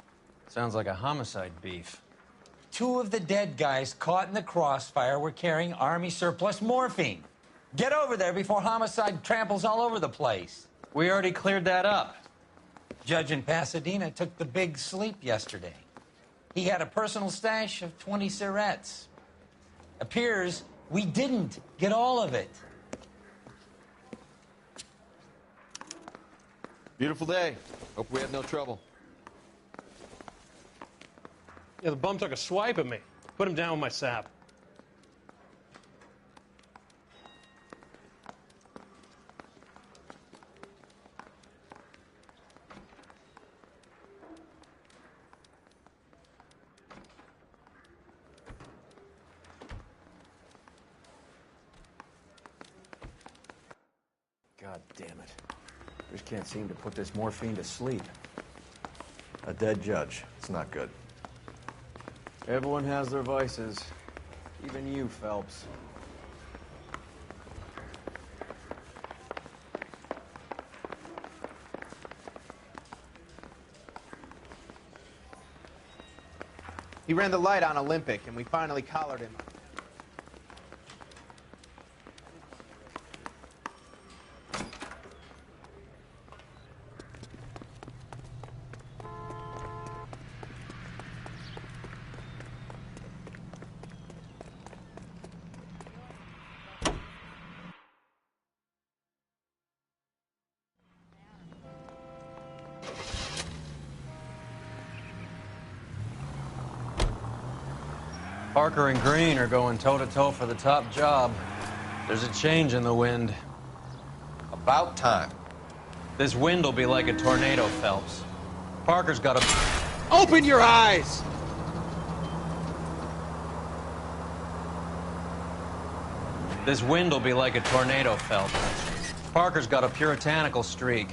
Sounds like a homicide beef. Two of the dead guys caught in the crossfire were carrying Army surplus morphine. Get over there before homicide tramples all over the place. We already cleared that up. Judge in Pasadena took the big sleep yesterday. He had a personal stash of 20 cigarettes. Appears we didn't get all of it. Beautiful day. Hope we had no trouble. Yeah, the bum took a swipe at me. Put him down with my sap. God damn it. Just can't seem to put this morphine to sleep. A dead judge. It's not good. Everyone has their vices. Even you, Phelps. He ran the light on Olympic, and we finally collared him. Parker and Green are going toe-to-toe for the top job. There's a change in the wind. About time. This wind will be like a tornado, Phelps. Parker's got to... Open your eyes! This wind will be like a tornado, Phelps. Parker's got a puritanical streak.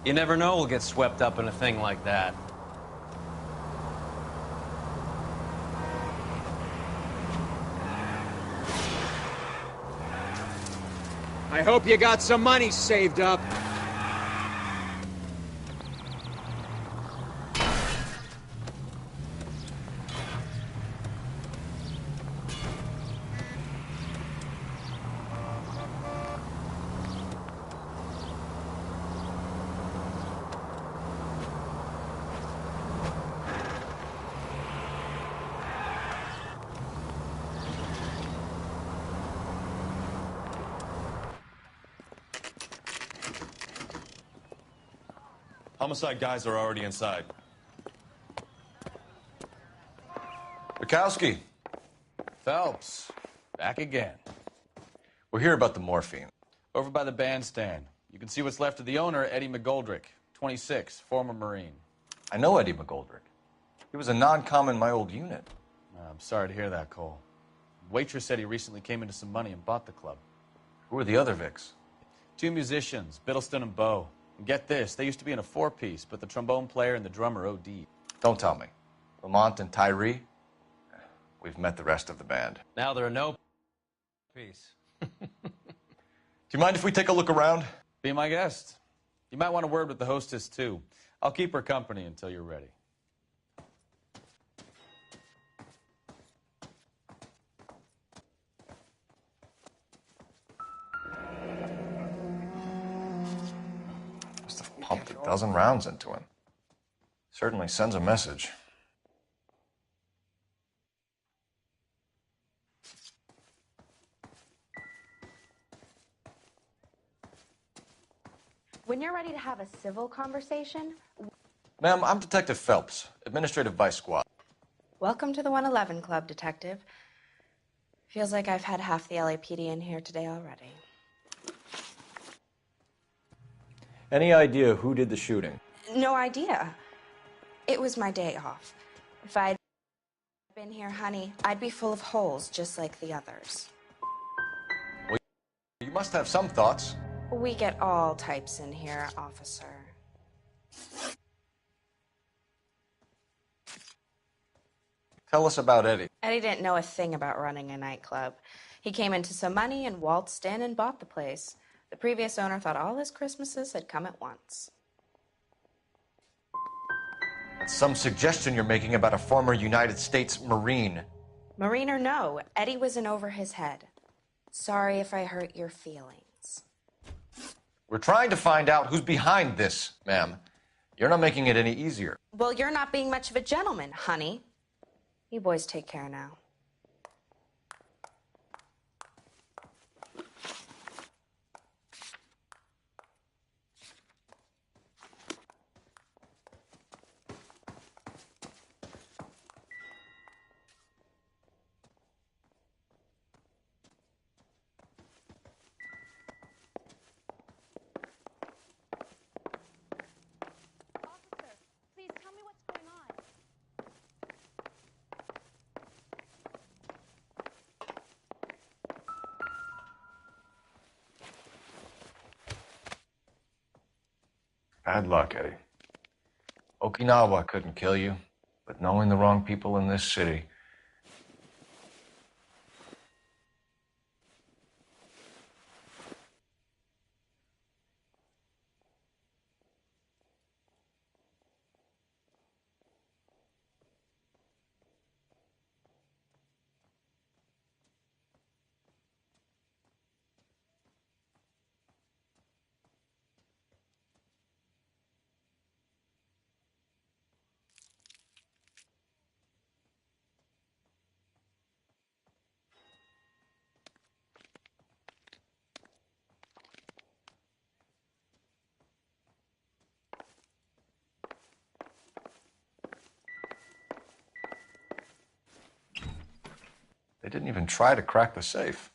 You never know we'll get swept up in a thing like that. I hope you got some money saved up. Homicide guys are already inside. Bukowski. Phelps, back again. We're here about the morphine. Over by the bandstand. You can see what's left of the owner, Eddie McGoldrick, 26, former Marine. I know Eddie McGoldrick. He was a non-com in my old unit. I'm sorry to hear that, Cole. Waitress said he recently came into some money and bought the club. Who are the other Vics? 2 musicians, Biddleston and Bowe. And get this, they used to be in a 4-piece, but the trombone player and the drummer OD'd. Don't tell me. Lamont and Tyree? We've met the rest of the band. Now there are no piece. Do you mind if we take a look around? Be my guest. You might want a word with the hostess, too. I'll keep her company until you're ready. Pumped a dozen rounds into him. Certainly sends a message. When you're ready to have a civil conversation... Ma'am, I'm Detective Phelps, Administrative Vice Squad. Welcome to the 111 Club, Detective. Feels like I've had half the LAPD in here today already. Any idea who did the shooting? No idea. It was my day off. If I'd been here, honey, I'd be full of holes just like the others. Well, you must have some thoughts. We get all types in here, officer. Tell us about Eddie. Eddie didn't know a thing about running a nightclub. He came into some money and waltzed in and bought the place. The previous owner thought all his Christmases had come at once. That's some suggestion you're making about a former United States Marine. Marine or no, Eddie was in over his head. Sorry if I hurt your feelings. We're trying to find out who's behind this, ma'am. You're not making it any easier. Well, you're not being much of a gentleman, honey. You boys take care now. Bad luck, Eddie. Okinawa couldn't kill you, but knowing the wrong people in this city... They didn't even try to crack the safe.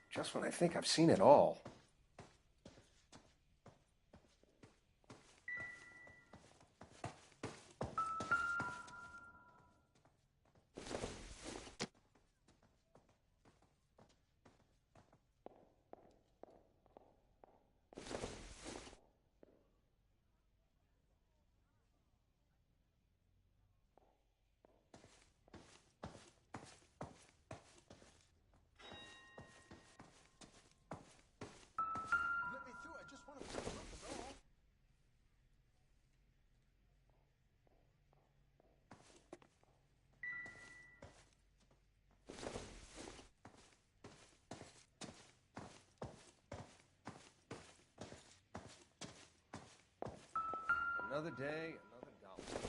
Just when I think I've seen it all. Another day, another dollar.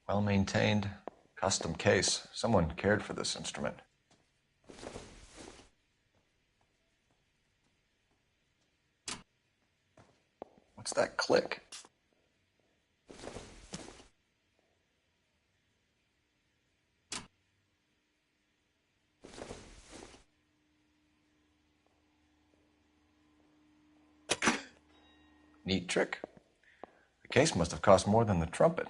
Well maintained, custom case. Someone cared for this instrument. What's that click? Neat trick. The case must have cost more than the trumpet.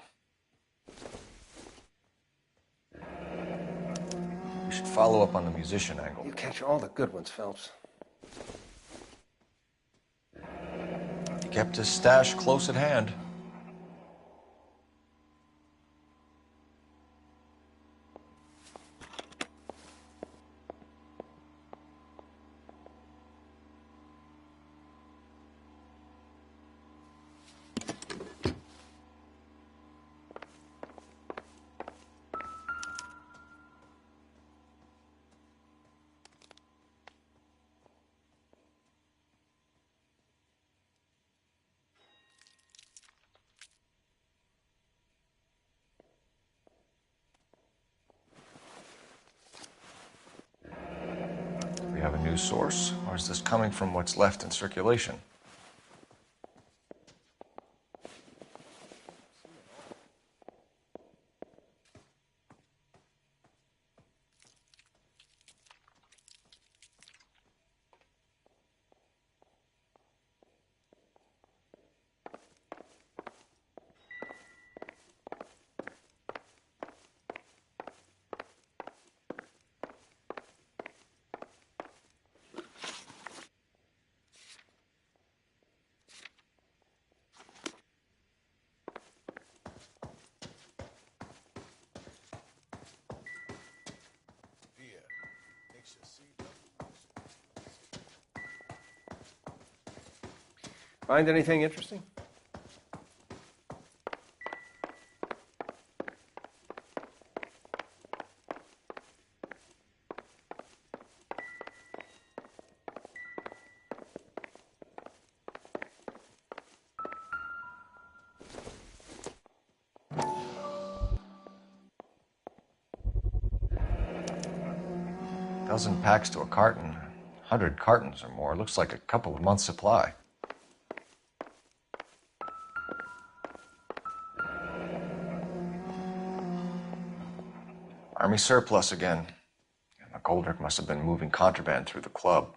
We should follow up on the musician angle. You catch all the good ones, Phelps. He kept his stash close at hand. Do we have a new source, or is this coming from what's left in circulation? Find anything interesting? Dozen packs to a carton. 100 cartons or more. Looks like a couple of months' supply. Army surplus again. McGoldrick must have been moving contraband through the club.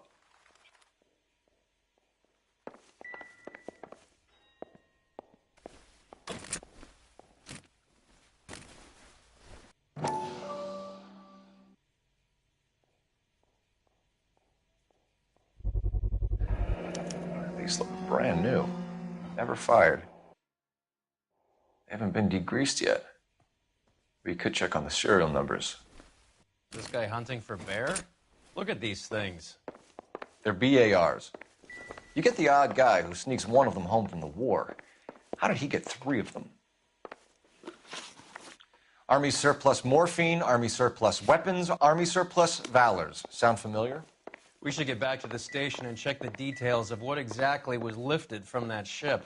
These look brand new. Never fired. They haven't been degreased yet. We could check on the serial numbers. This guy hunting for bear? Look at these things. They're BARs. You get the odd guy who sneaks one of them home from the war. How did he get 3 of them? Army surplus morphine, Army surplus weapons, Army surplus valors. Sound familiar? We should get back to the station and check the details of what exactly was lifted from that ship.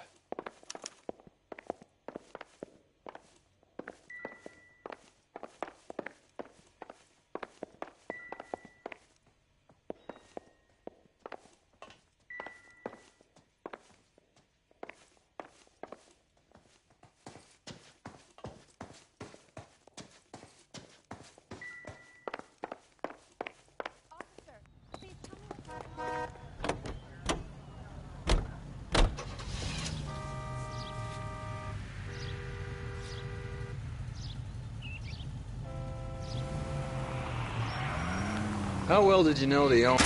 How well did you know the owner?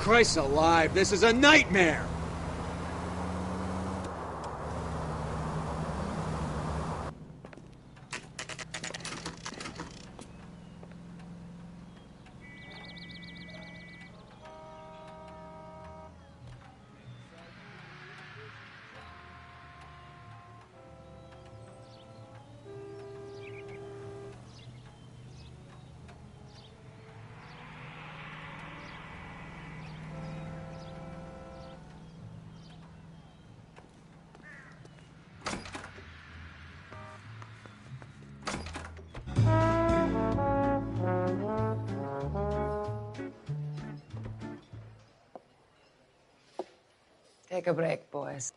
Christ alive, this is a nightmare! Take a break, boys.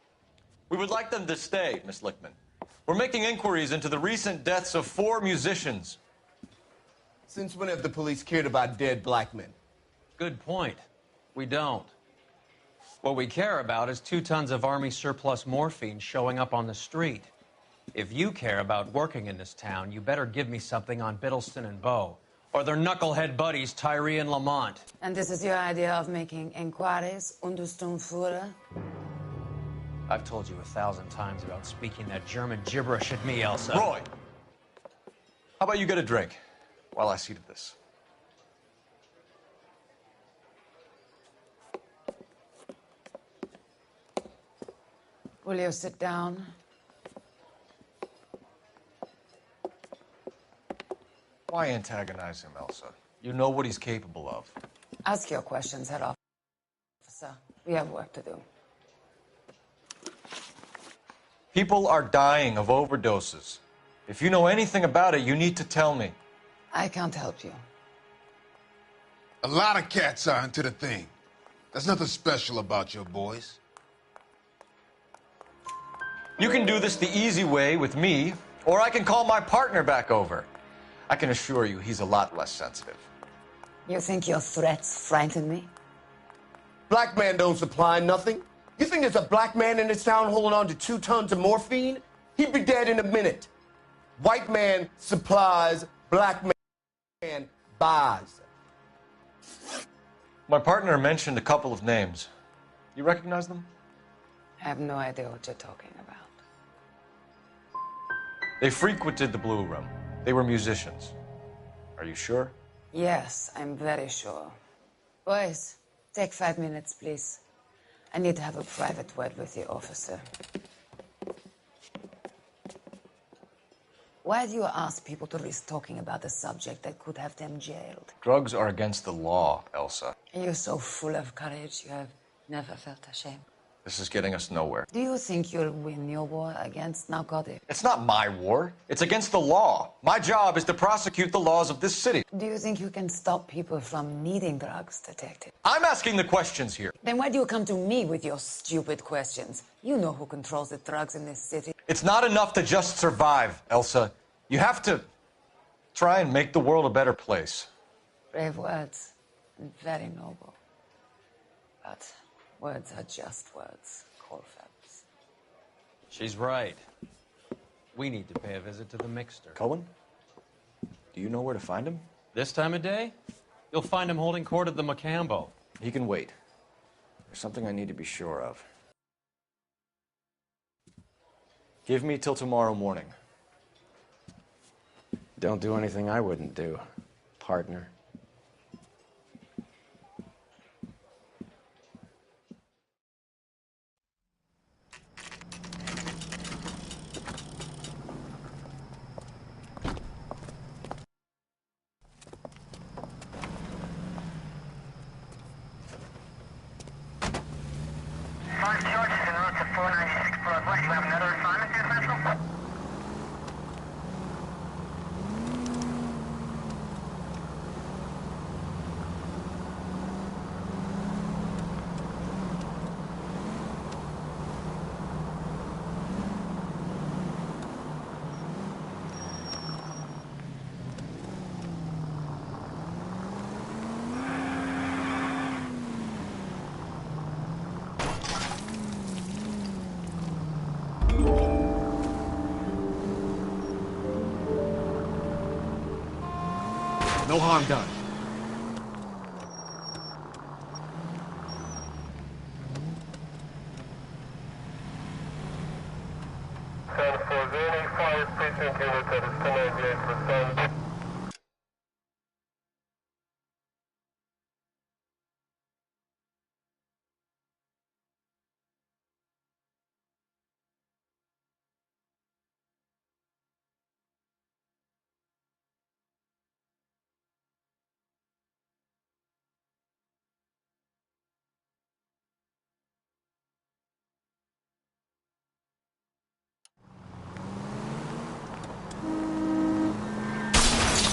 We would like them to stay, Miss Lickman. We're making inquiries into the recent deaths of 4 musicians. Since when have the police cared about dead black men? Good point. We don't. What we care about is 2 tons of Army surplus morphine showing up on the street. If you care about working in this town, you better give me something on Biddleston and Bow, or their knucklehead buddies Tyree and Lamont. And this is your idea of making inquiries, Untersturmführer? I've told you 1,000 times about speaking that German gibberish at me, Elsa. Roy, how about you get a drink while I see to this? Will you sit down? Why antagonize him, Elsa? You know what he's capable of. Ask your questions, head officer. We have work to do. People are dying of overdoses. If you know anything about it, you need to tell me. I can't help you. A lot of cats are into the thing. There's nothing special about your boys. You can do this the easy way with me, or I can call my partner back over. I can assure you he's a lot less sensitive. You think your threats frighten me? Black man don't supply nothing. You think there's a black man in this town holding on to 2 tons of morphine? He'd be dead in a minute. White man supplies, black man buys. My partner mentioned a couple of names. You recognize them? I have no idea what you're talking about. They frequented the Blue Room. They were musicians. Are you sure? Yes, I'm very sure. Boys, take 5 minutes, please. I need to have a private word with you, officer. Why do you ask people to risk talking about a subject that could have them jailed? Drugs are against the law, Elsa. And you're so full of courage, you have never felt ashamed. This is getting us nowhere. Do you think you'll win your war against narcotics? It's not my war. It's against the law. My job is to prosecute the laws of this city. Do you think you can stop people from needing drugs, detective? I'm asking the questions here. Then why do you come to me with your stupid questions? You know who controls the drugs in this city. It's not enough to just survive, Elsa. You have to try and make the world a better place. Brave words, and very noble. But words are just words, Colfax. She's right. We need to pay a visit to the mixer. Cohen? Do you know where to find him? This time of day? You'll find him holding court at the Macambo. He can wait. There's something I need to be sure of. Give me till tomorrow morning. Don't do anything I wouldn't do, partner. No harm done.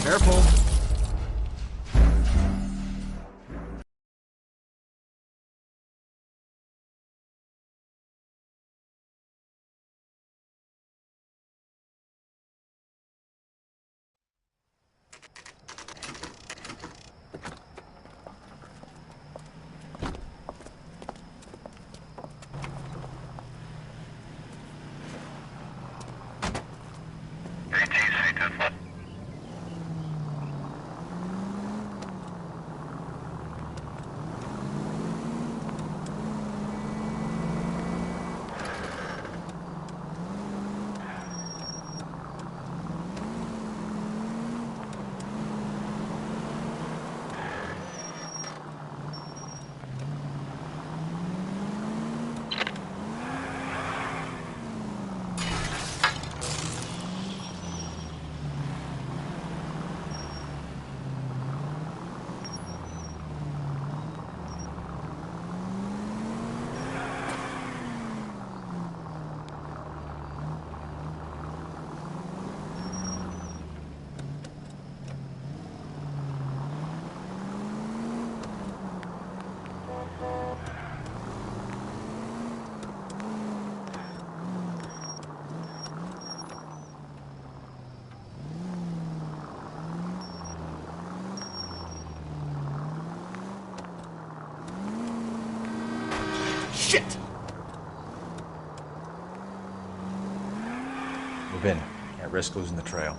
Careful. Shit! Move in. Can't risk losing the trail.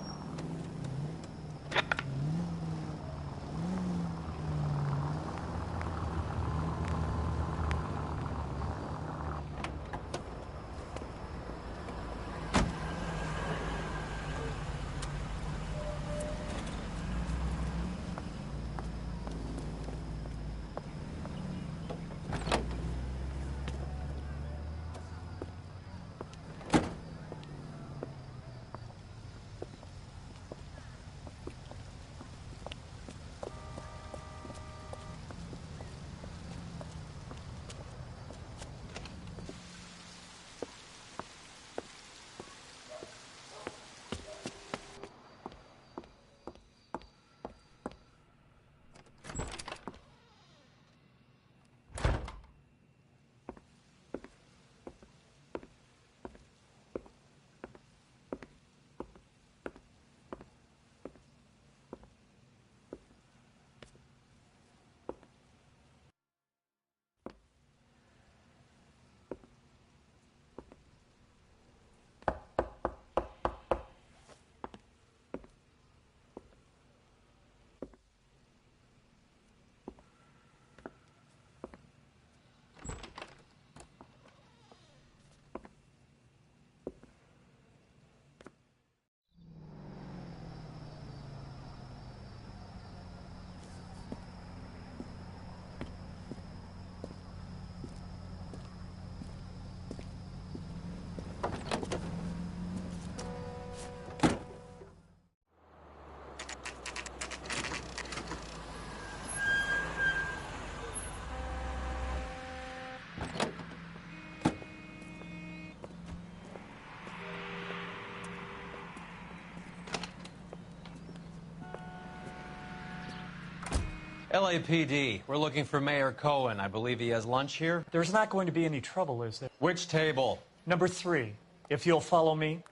LAPD, we're looking for Mayor Cohen. I believe he has lunch here. There's not going to be any trouble, is there? Which table? Number 3, if you'll follow me.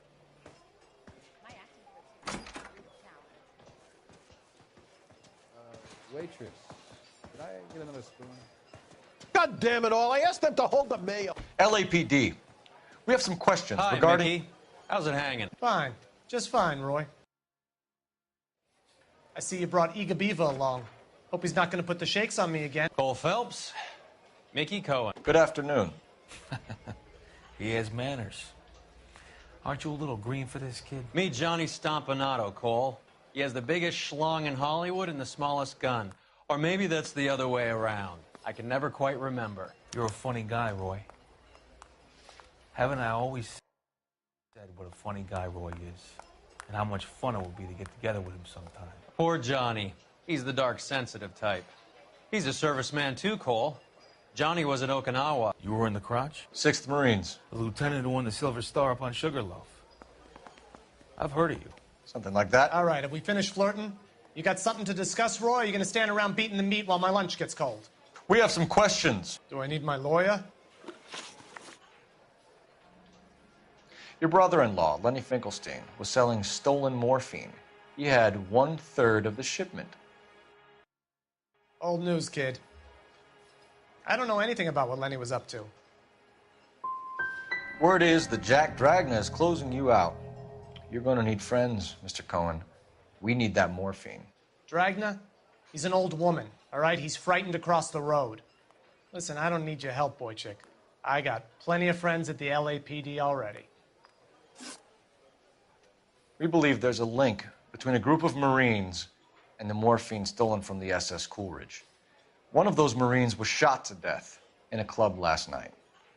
Waitress, could I get another spoon? God damn it all, I asked them to hold the mail. LAPD, we have some questions Hi, regarding... Mickey. How's it hanging? Fine. Just fine, Roy. I see you brought Eager Beaver along. Hope he's not going to put the shakes on me again. Cole Phelps, Mickey Cohen. Good afternoon. He has manners. Aren't you a little green for this kid? Meet Johnny Stompanato, Cole. He has the biggest schlong in Hollywood and the smallest gun. Or maybe that's the other way around. I can never quite remember. You're a funny guy, Roy. Haven't I always said what a funny guy Roy is? And how much fun it would be to get together with him sometime. Poor Johnny. He's the dark, sensitive type. He's a serviceman too, Cole. Johnny was at Okinawa. You were in the crotch? 6th Marines. The lieutenant who won the Silver Star up on Sugarloaf. I've heard of you. Something like that. All right, have we finished flirting? You got something to discuss, Roy, or are you going to stand around beating the meat while my lunch gets cold? We have some questions. Do I need my lawyer? Your brother-in-law, Lenny Finkelstein, was selling stolen morphine. He had 1/3 of the shipment. Old news, kid. I don't know anything about what Lenny was up to. Word is that Jack Dragna is closing you out. You're going to need friends, Mr. Cohen. We need that morphine. Dragna? He's an old woman, all right? He's frightened to cross the road. Listen, I don't need your help, boy chick. I got plenty of friends at the LAPD already. We believe there's a link between a group of Marines and the morphine stolen from the SS Coolidge. One of those Marines was shot to death in a club last night.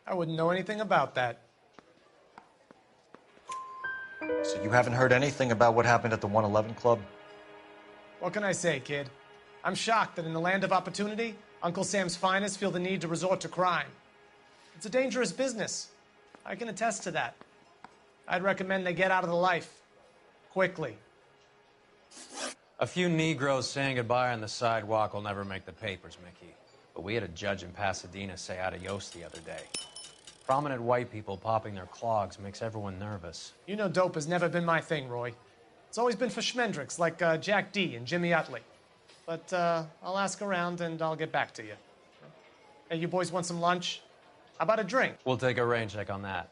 I wouldn't know anything about that. So you haven't heard anything about what happened at the 111 Club? What can I say, kid? I'm shocked that in the land of opportunity, Uncle Sam's finest feel the need to resort to crime. It's a dangerous business. I can attest to that. I'd recommend they get out of the life. Quickly. A few Negroes saying goodbye on the sidewalk will never make the papers, Mickey. But we had a judge in Pasadena say adios the other day. Prominent white people popping their clogs makes everyone nervous. You know dope has never been my thing, Roy. It's always been for schmendricks like Jack D. and Jimmy Utley. But I'll ask around and I'll get back to you. Hey, you boys want some lunch? How about a drink? We'll take a rain check on that.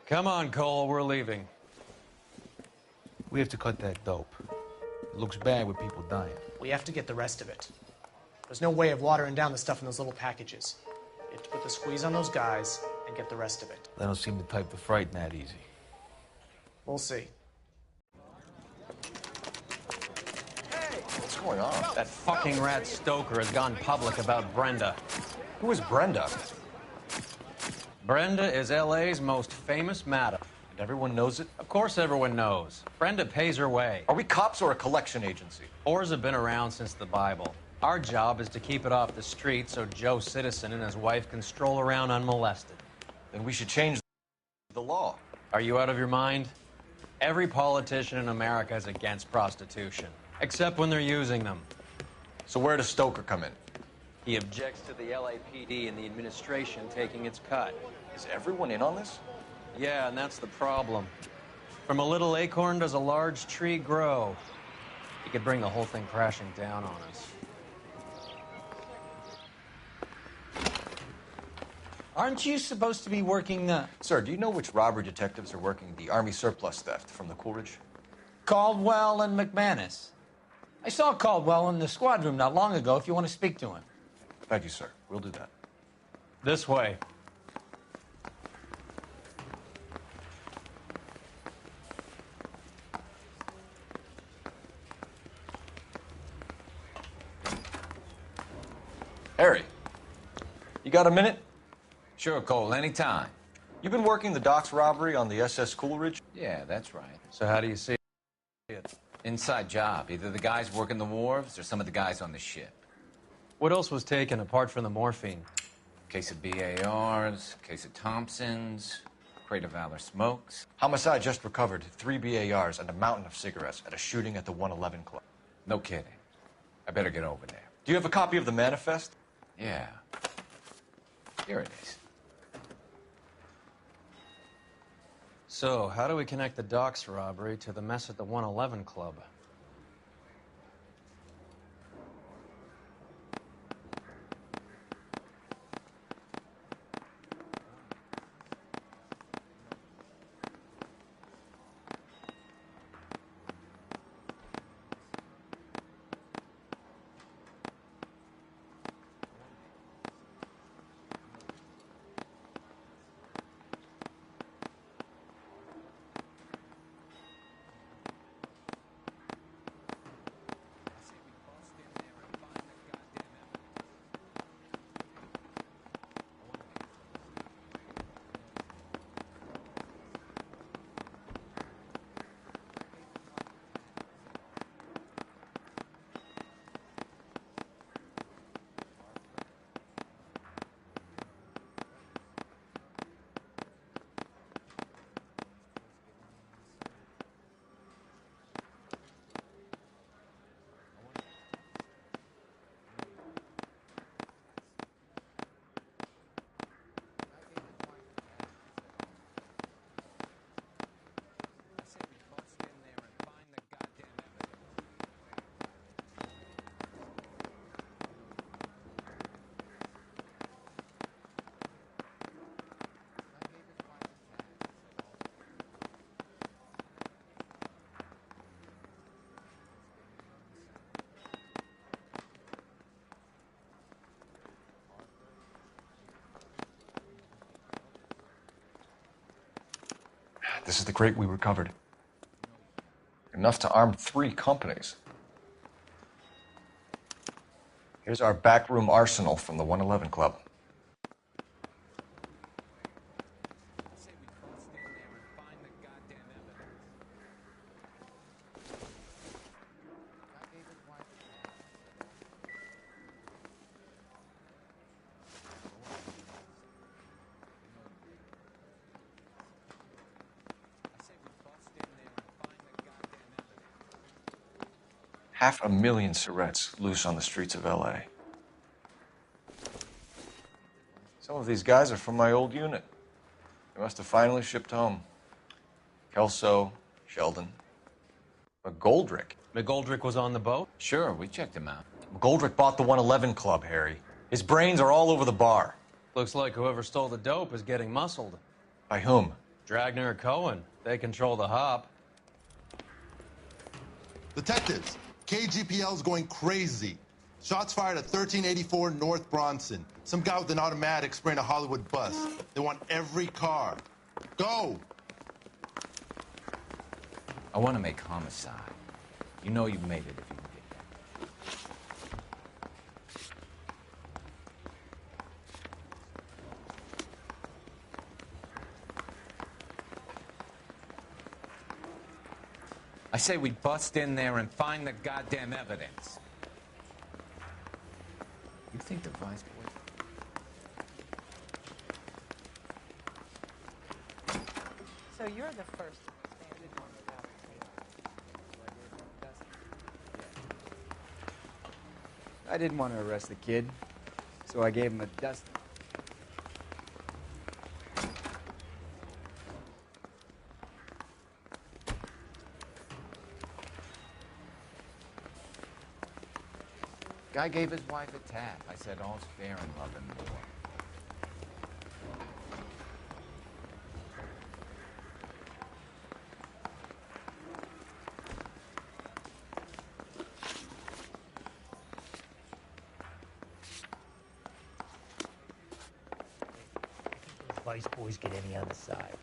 Come on, Cole, we're leaving. We have to cut that dope. It looks bad with people dying. We have to get the rest of it. There's no way of watering down the stuff in those little packages. You have to put the squeeze on those guys and get the rest of it. They don't seem the type to frighten that easy. We'll see. What's going on? That fucking rat Stoker has gone public about Brenda. Who is Brenda? Brenda is L.A.'s most famous madam. And everyone knows it? Of course everyone knows. Brenda pays her way. Are we cops or a collection agency? Whores have been around since the Bible. Our job is to keep it off the street so Joe Citizen and his wife can stroll around unmolested. Then we should change the law. Are you out of your mind? Every politician in America is against prostitution, except when they're using them. So where does Stoker come in? He objects to the LAPD and the administration taking its cut. Is everyone in on this? Yeah, and that's the problem. From a little acorn does a large tree grow. He could bring the whole thing crashing down on us. Aren't you supposed to be working, Sir, do you know which robbery detectives are working the Army surplus theft from the Coolidge? Caldwell and McManus? I saw Caldwell in the squad room not long ago if you want to speak to him. Thank you, sir. We'll do that. This way. Harry, you got a minute? Sure, Cole, anytime. You've been working the docks robbery on the SS Coolidge? Yeah, that's right. So how do you see it? Inside job. Either the guys working the wharves or some of the guys on the ship. What else was taken apart from the morphine? Case of BARs, case of Thompsons, crate of Valor smokes. Homicide just recovered 3 BARs and a mountain of cigarettes at a shooting at the 111 Club. No kidding. I better get over there. Do you have a copy of the manifest? Yeah. Here it is. So, how do we connect the docks robbery to the mess at the 111 Club? This is the crate we recovered. Enough to arm 3 companies. Here's our backroom arsenal from the 111 Club. $500,000 cigarettes loose on the streets of L.A. Some of these guys are from my old unit. They must have finally shipped home. Kelso, Sheldon. McGoldrick. McGoldrick was on the boat? Sure, we checked him out. McGoldrick bought the 111 Club, Harry. His brains are all over the bar. Looks like whoever stole the dope is getting muscled. By whom? Dragner or Cohen. They control the hop. Detectives, KGPL's going crazy. Shots fired at 1384 North Bronson. Some guy with an automatic spraying a Hollywood bus. They want every car. Go! I want to make homicide. You know you've made it if you can get that. I say we bust in there and find the goddamn evidence. You think the vice boy... So you're the first. I didn't want to arrest the kid, so I gave him a dust. Guy gave his wife a tap. I said all's fair in love and war. Vice boys get any on the side.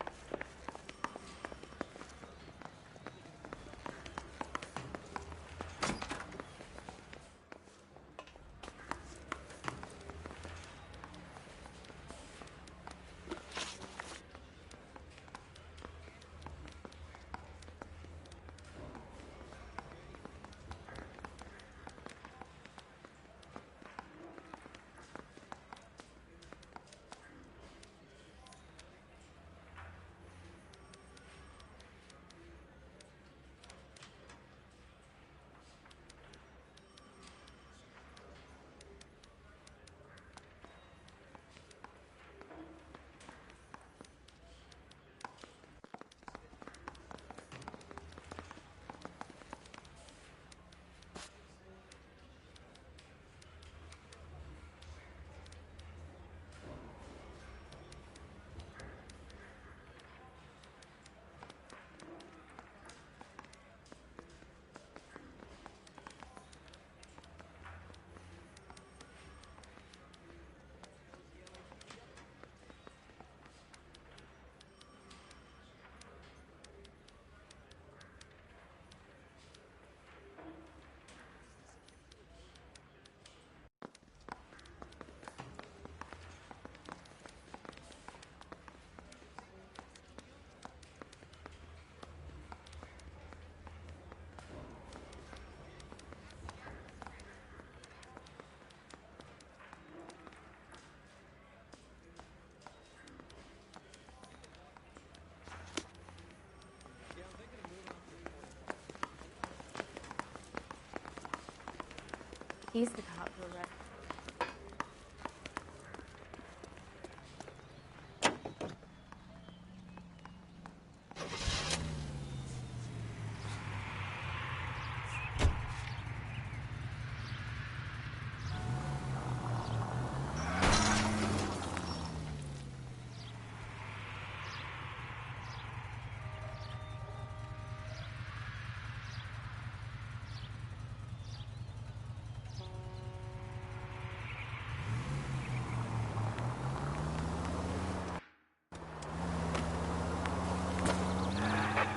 He's the cop who arrested.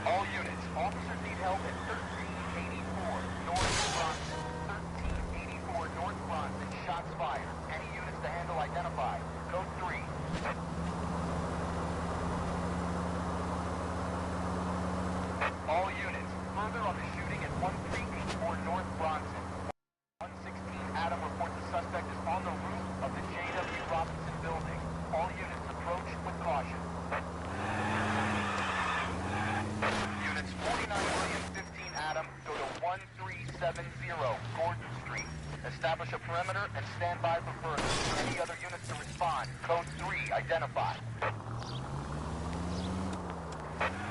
All units, officers need help at 1384 North Bronson. 1384 North Bronson, shots fired. Any units to handle identified. Code 3. All units, further on the shooting at 1384 North Bronson. 116 Adam reports the suspect is on the roof of the J.W. Robinson building. All units approach with caution. Units 49 William, 15 Adam, go to 1370 Gordon Street. Establish a perimeter and stand by for further. Any other units to respond. Code 3, identify.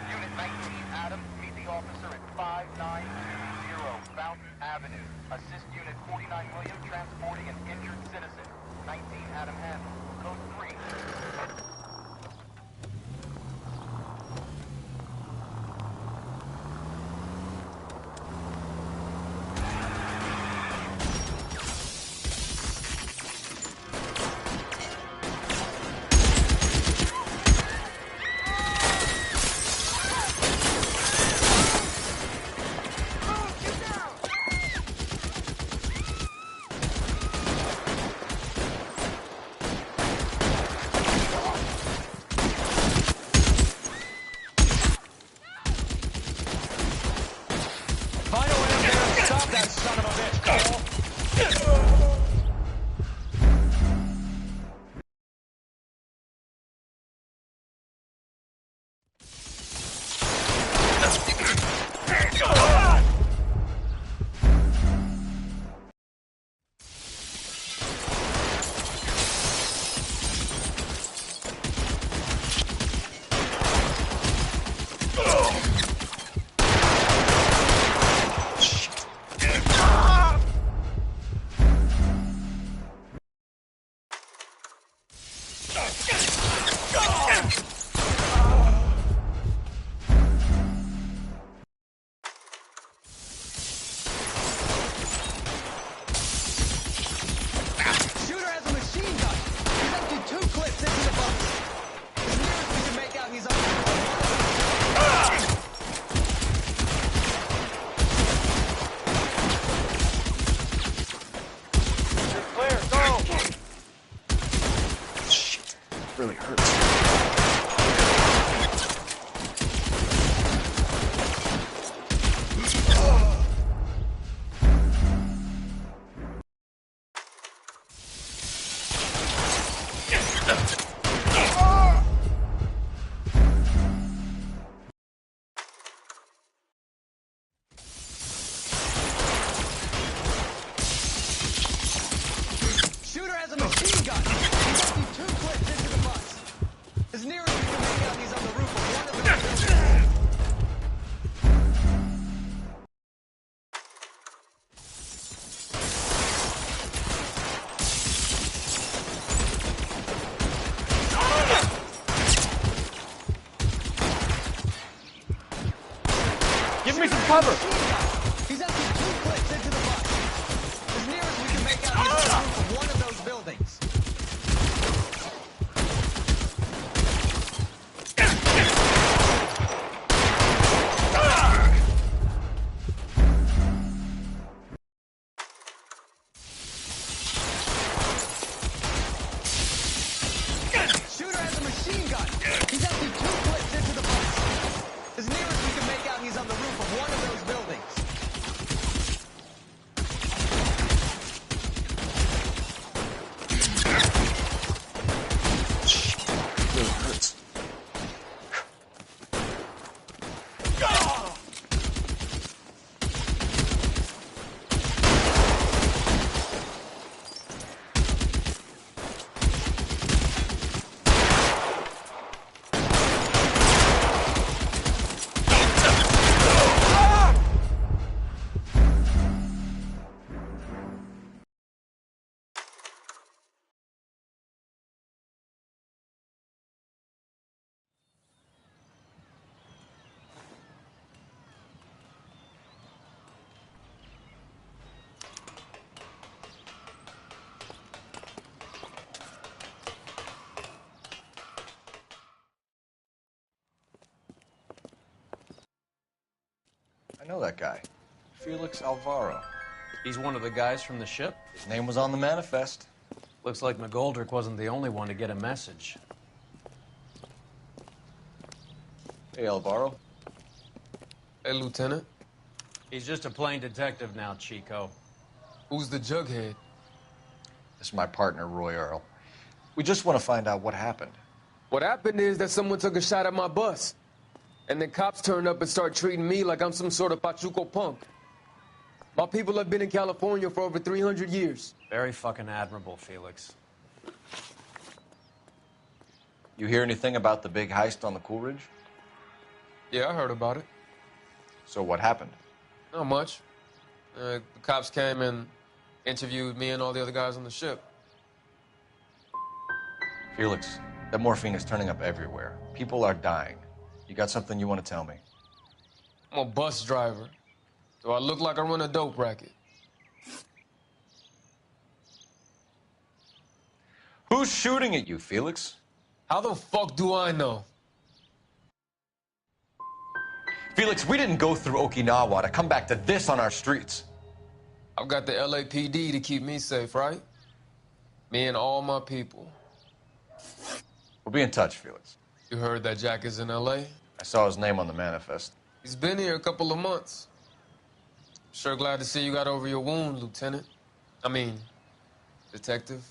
Unit 19 Adam, meet the officer at 5920 Fountain Avenue. Assist Unit 49 William transporting an injured citizen. 19 Adam handle. Code 3. Find a way up there and stop that son of a bitch, Cole! Shooter has a machine gun. He's emptied 2 clips into the bus. As near as we can make out, he's on the You're clear, go! Shit, really hurts. Shooter has a machine gun. He's emptied 2 clips into the bus. As near as we can make out, he's on the roof of one of the buildings. Give me some cover! He's emptied 2 clips into the bus. As near as we can make out, he's on the roof of one of those buildings. Shooter has a machine gun. He's emptied 2 clips into the bus. As near as we can make out, he's on the roof of one of those buildings. know that guy. Felix Alvaro. He's one of the guys from the ship? His name was on the manifest. Looks like McGoldrick wasn't the only one to get a message. Hey, Alvaro. Hey, Lieutenant. He's just a plain detective now, Chico. Who's the jughead? This is my partner, Roy Earl. We just want to find out what happened. What happened is that someone took a shot at my bus. And then cops turned up and started treating me like I'm some sort of Pachuco punk. My people have been in California for over 300 years. Very fucking admirable, Felix. You hear anything about the big heist on the Coolidge? Yeah, I heard about it. So what happened? Not much. The cops came and interviewed me and all the other guys on the ship. Felix, that morphine is turning up everywhere. People are dying. You got something you want to tell me? I'm a bus driver. Do I look like I run a dope racket? Who's shooting at you, Felix? How the fuck do I know? Felix, we didn't go through Okinawa to come back to this on our streets. I've got the LAPD to keep me safe, right? Me and all my people. We'll be in touch, Felix. You heard that Jack is in L.A.? I saw his name on the manifest. He's been here a couple of months. Sure glad to see you got over your wound, Lieutenant. I mean, Detective.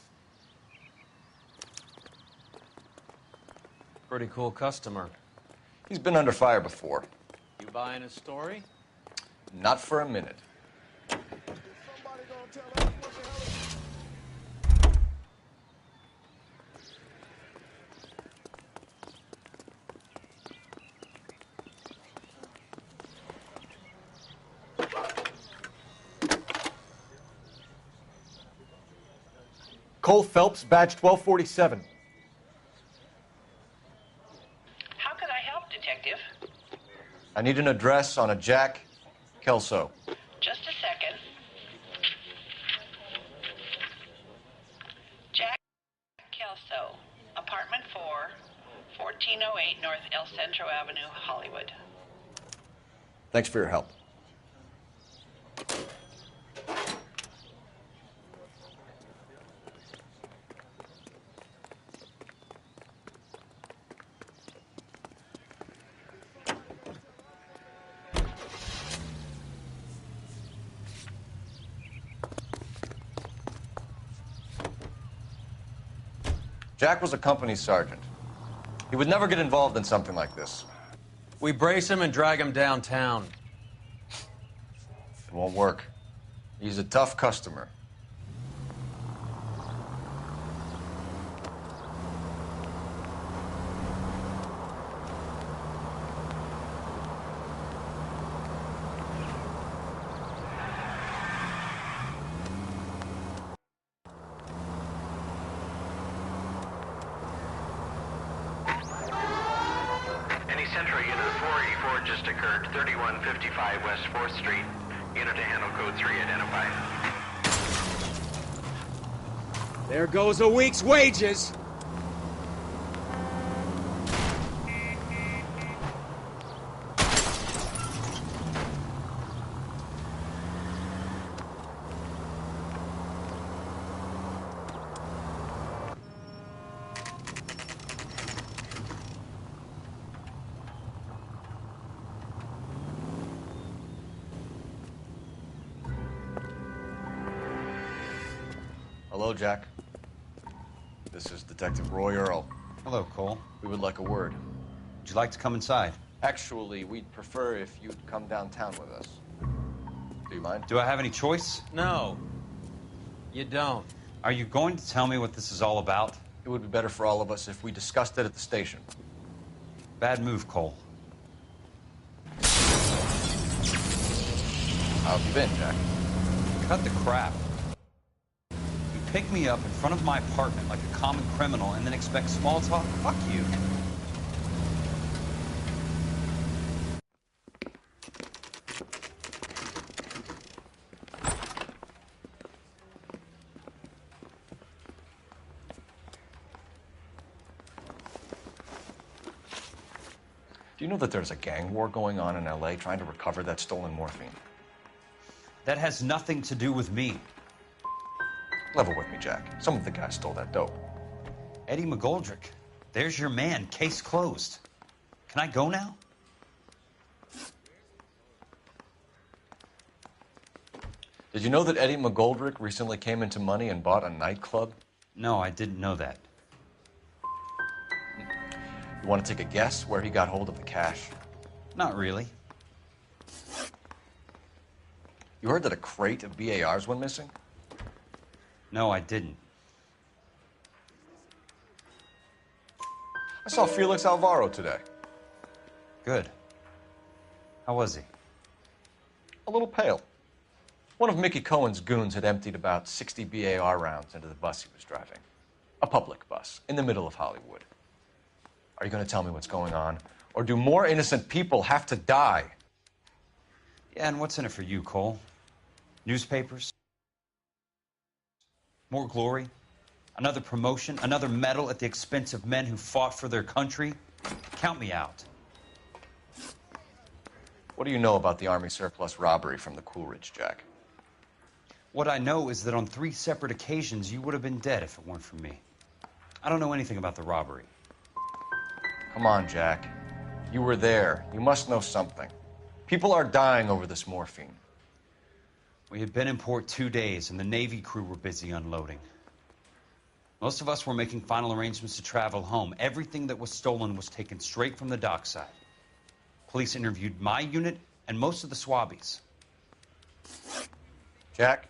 Pretty cool customer. He's been under fire before. You buying his story? Not for a minute. Cole Phelps, badge 1247. How can I help, Detective? I need an address on a Jack Kelso. Just a second. Jack Kelso, apartment 4, 1408 North El Centro Avenue, Hollywood. Thanks for your help. Jack was a company sergeant. He would never get involved in something like this. We brace him and drag him downtown. It won't work. He's a tough customer. Central Unit 484 just occurred, 3155 West 4th Street. Unit to handle code 3 identified. There goes a week's wages. Hello, Jack. This is Detective Roy Earl. Hello, Cole. We would like a word. Would you like to come inside? Actually, we'd prefer if you'd come downtown with us. Do you mind? Do I have any choice? No. You don't. Are you going to tell me what this is all about? It would be better for all of us if we discussed it at the station. Bad move, Cole. How have you been, Jack? Cut the crap. You pick me up in front of my apartment like a common criminal and then expect small talk? Fuck you. Do you know that there's a gang war going on in L.A. trying to recover that stolen morphine? That has nothing to do with me. Level with me, Jack. Some of the guys stole that dope. Eddie McGoldrick. There's your man. Case closed. Can I go now? Did you know that Eddie McGoldrick recently came into money and bought a nightclub? No, I didn't know that. You want to take a guess where he got hold of the cash? Not really. You heard that a crate of BARs went missing? No, I didn't. I saw Felix Alvaro today. Good. How was he? A little pale. One of Mickey Cohen's goons had emptied about 60 BAR rounds into the bus he was driving. A public bus, in the middle of Hollywood. Are you going to tell me what's going on? Or do more innocent people have to die? Yeah, and what's in it for you, Cole? Newspapers? More glory? Another promotion? Another medal at the expense of men who fought for their country? Count me out. What do you know about the Army surplus robbery from the Coolidge, Jack? What I know is that on 3 separate occasions, you would have been dead if it weren't for me. I don't know anything about the robbery. Come on, Jack. You were there. You must know something. People are dying over this morphine. We had been in port 2 days, and the Navy crew were busy unloading. Most of us were making final arrangements to travel home. Everything that was stolen was taken straight from the dockside. Police interviewed my unit and most of the swabbies. Jack,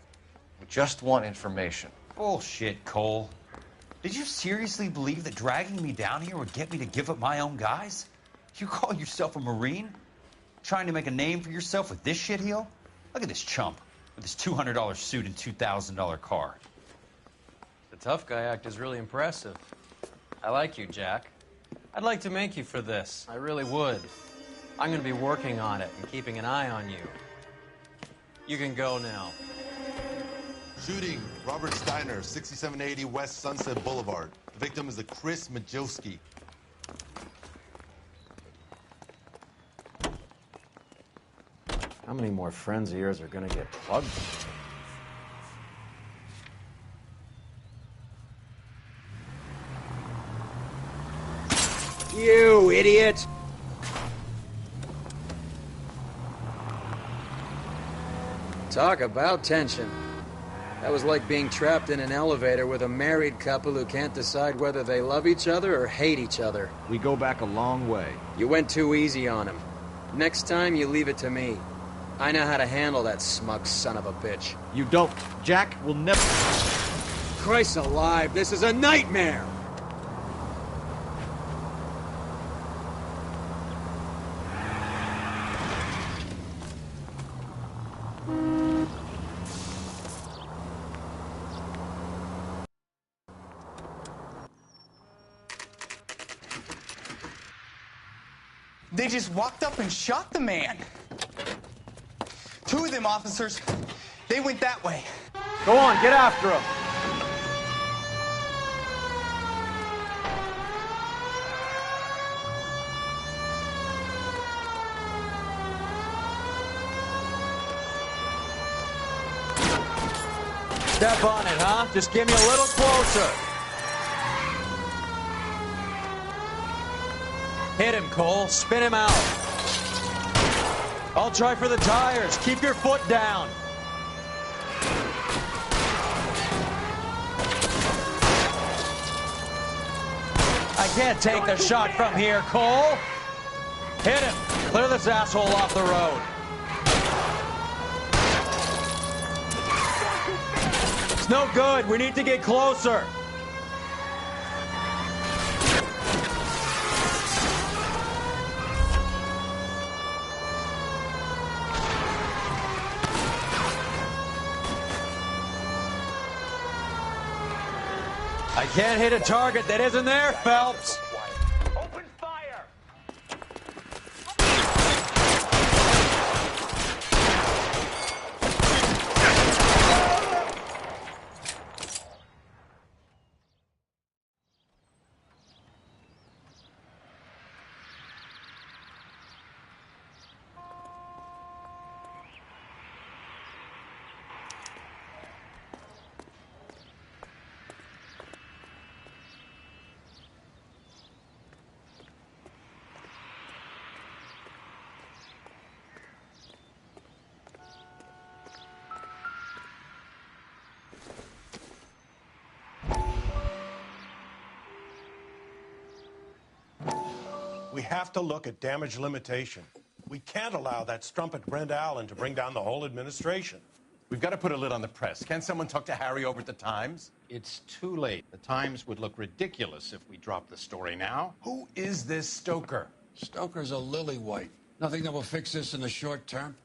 we just want information. Bullshit, Cole. Did you seriously believe that dragging me down here would get me to give up my own guys? You call yourself a Marine? Trying to make a name for yourself with this shitheel? Look at this chump with his $200 suit and $2,000 car. The tough guy act is really impressive. I like you, Jack. I'd like to make you for this. I really would. I'm going to be working on it and keeping an eye on you. You can go now. Shooting, Robert Steiner, 6780 West Sunset Boulevard. The victim is a Chris Majowski. How many more friends of yours are going to get plugged? You idiot! Talk about tension. That was like being trapped in an elevator with a married couple who can't decide whether they love each other or hate each other. We go back a long way. You went too easy on him. Next time, you leave it to me. I know how to handle that smug son of a bitch. You don't. Jack will never... Christ alive, this is a nightmare! They just walked up and shot the man. 2 of them officers, they went that way. Go on, get after him. Step on it, huh? Just give me a little closer. Hit him, Cole. Spin him out. I'll try for the tires. Keep your foot down. I can't take the shot from here, Cole. Hit him. Clear this asshole off the road. It's no good. We need to get closer. I can't hit a target that isn't there, Phelps. Open fire! We have to look at damage limitation. We can't allow that strumpet Brenda Allen to bring down the whole administration. We've got to put a lid on the press. Can't someone talk to Harry over at the Times? It's too late. The Times would look ridiculous if we dropped the story now. Who is this Stoker? Stoker's a lily-white. Nothing that will fix this in the short term.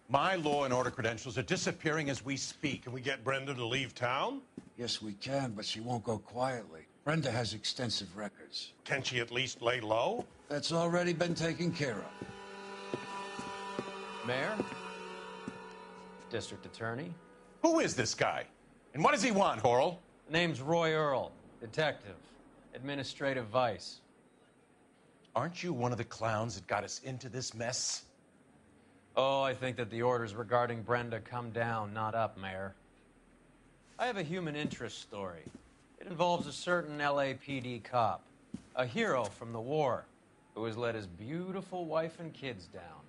My law and order credentials are disappearing as we speak. Can we get Brenda to leave town? Yes, we can, but she won't go quietly. Brenda has extensive records. Can she at least lay low? That's already been taken care of. Mayor? District Attorney? Who is this guy? And what does he want, Horrell? Name's Roy Earl, detective, administrative vice. Aren't you one of the clowns that got us into this mess? Oh, I think that the orders regarding Brenda come down, not up, Mayor. I have a human interest story. It involves a certain LAPD cop, a hero from the war, who has let his beautiful wife and kids down,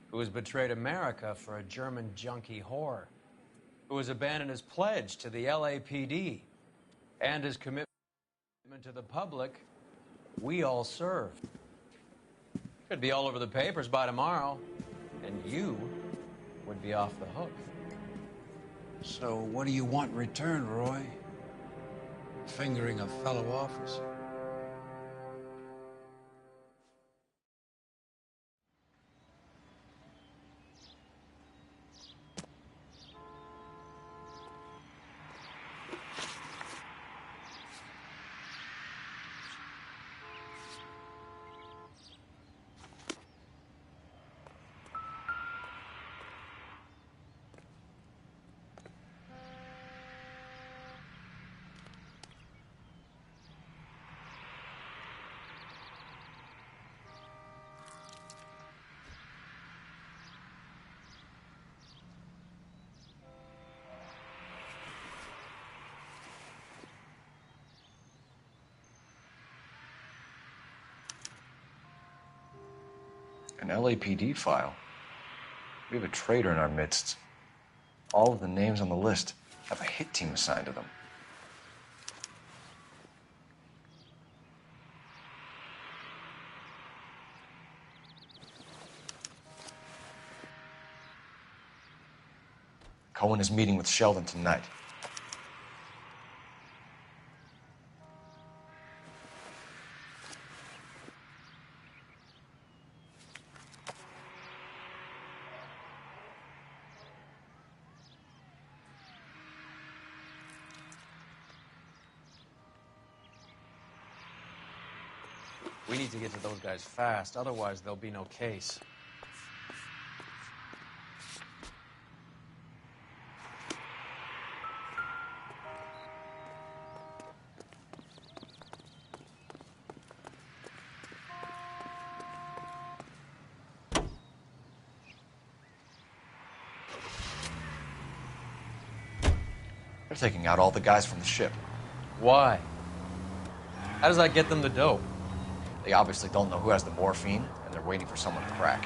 who has betrayed America for a German junkie whore, who has abandoned his pledge to the LAPD and his commitment to the public we all serve. Could be all over the papers by tomorrow, and you would be off the hook. So what do you want in return, Roy? Fingering a fellow officer? An LAPD file? We have a traitor in our midst. All of the names on the list have a hit team assigned to them. Cohen is meeting with Sheldon tonight. We need to get to those guys fast, otherwise there'll be no case. They're taking out all the guys from the ship. Why? How does that get them the dope? They obviously don't know who has the morphine, and they're waiting for someone to crack.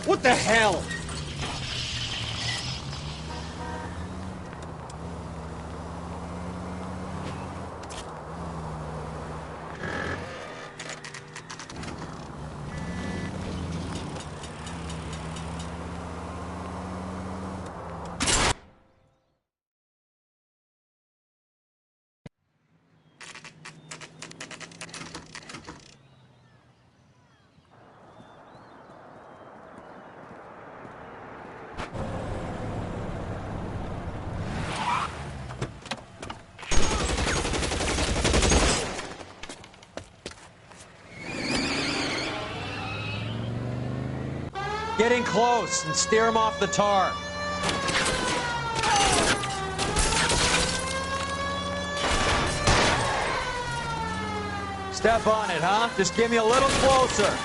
What the hell? Get in close and steer him off the tar. Step on it, huh? Just give me a little closer.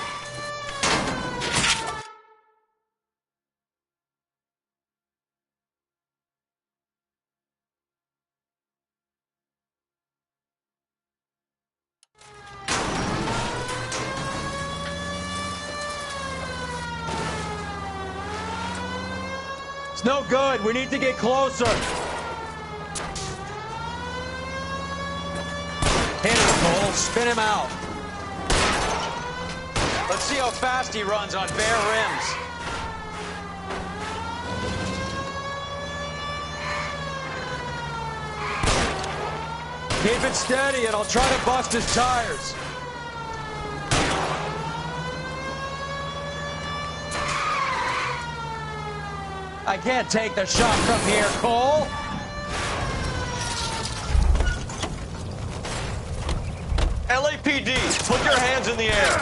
It's no good. We need to get closer. Hit him, Cole. Spin him out. Let's see how fast he runs on bare rims. Keep it steady and I'll try to bust his tires. I can't take the shot from here, Cole. LAPD, put your hands in the air.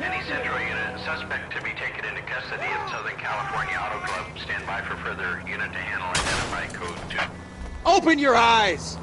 Any Central unit, suspect to be taken into custody at Southern California Auto Club. Stand by for further unit to handle identify code 2. Open your eyes!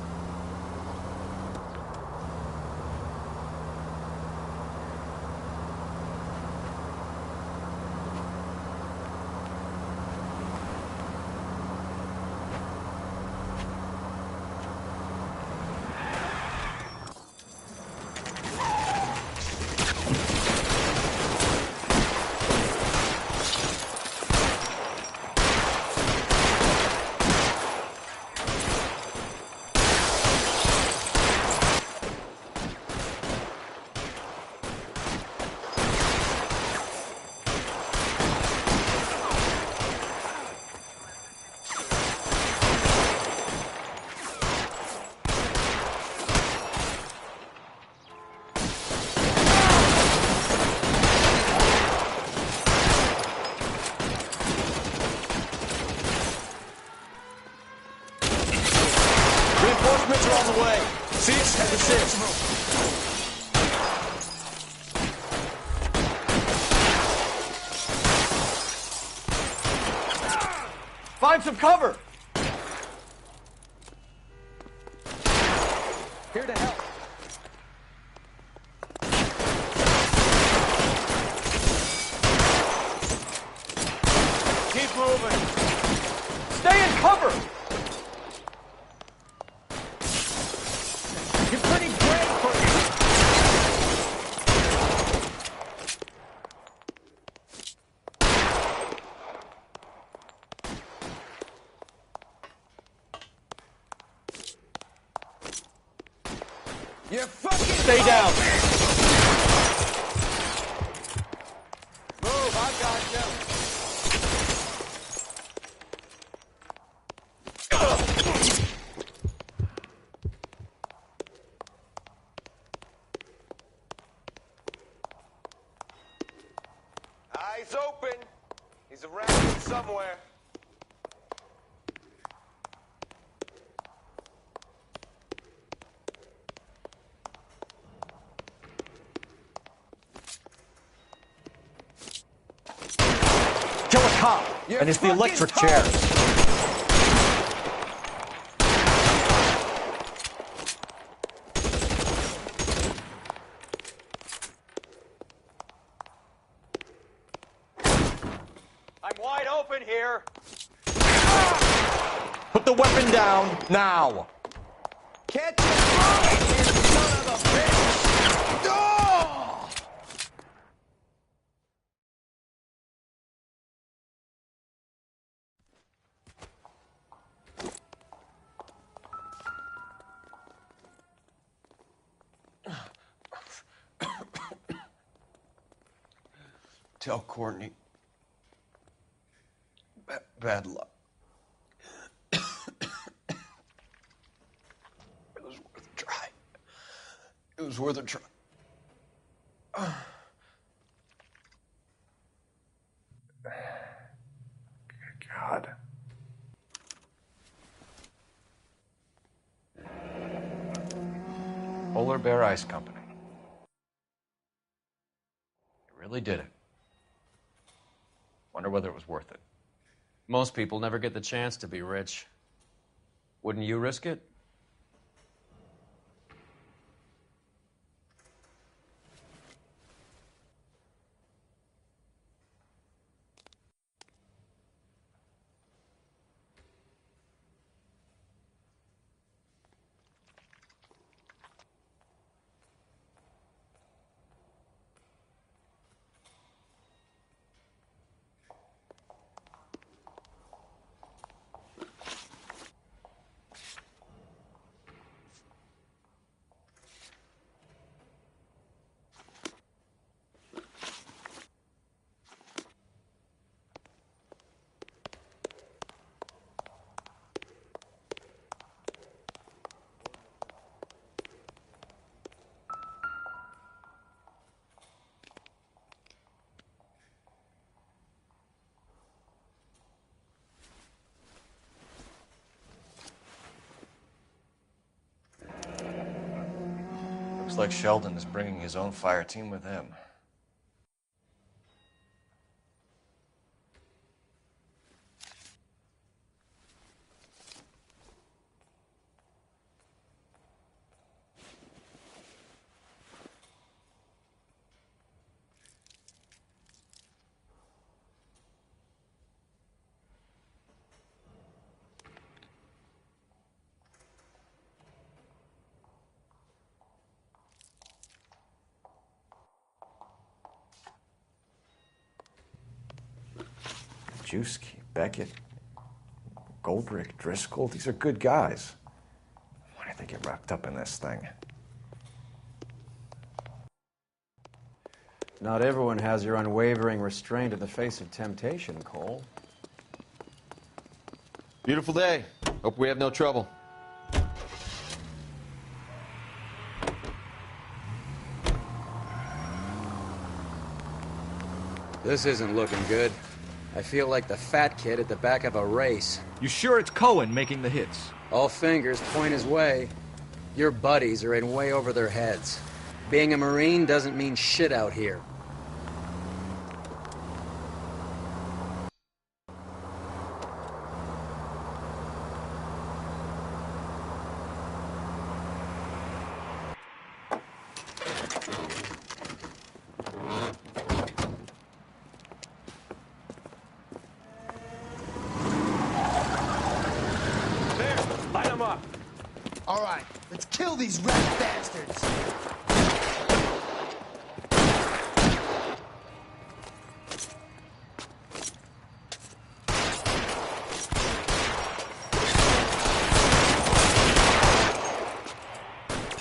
Reinforcements are on the way. Seats at the 6. Find some cover. Here to help. Keep moving. Stay in cover. You're pretty great for you. You're fucking. Stay down. Move, I got you. Eyes open. He's around here somewhere. Kill a cop, and it's the electric chair. I'm wide open here. Put the weapon down now. Catch it, you son of a bitch! Oh! Tell Courtney. Bad luck. was worth a try. God. Polar Bear Ice Company. You really did it. Wonder whether it was worth it. Most people never get the chance to be rich. Wouldn't you risk it? Looks like Sheldon is bringing his own fire team with him. Juski, Beckett, Goldrick, Driscoll, these are good guys. Why did they get wrapped up in this thing? Not everyone has your unwavering restraint in the face of temptation, Cole. Beautiful day. Hope we have no trouble. This isn't looking good. I feel like the fat kid at the back of a race. You sure it's Cohen making the hits? All fingers point his way. Your buddies are in way over their heads. Being a Marine doesn't mean shit out here. All right, let's kill these rat bastards.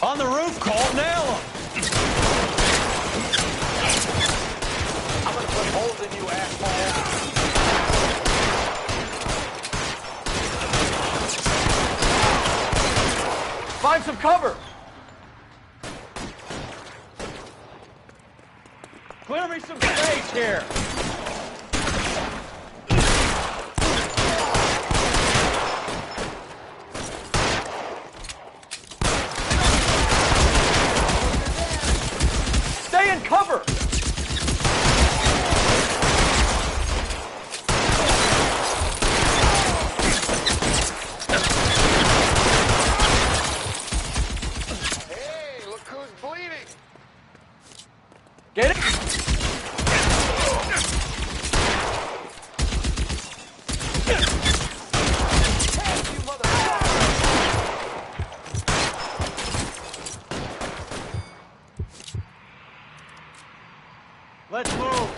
On the roof, Cole, nail him! I'm gonna put holes in you, asshole! Find some cover! Clear me some space here! Stay in cover! Get it? Let's move.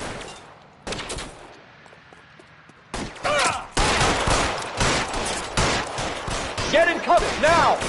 Get in cover now.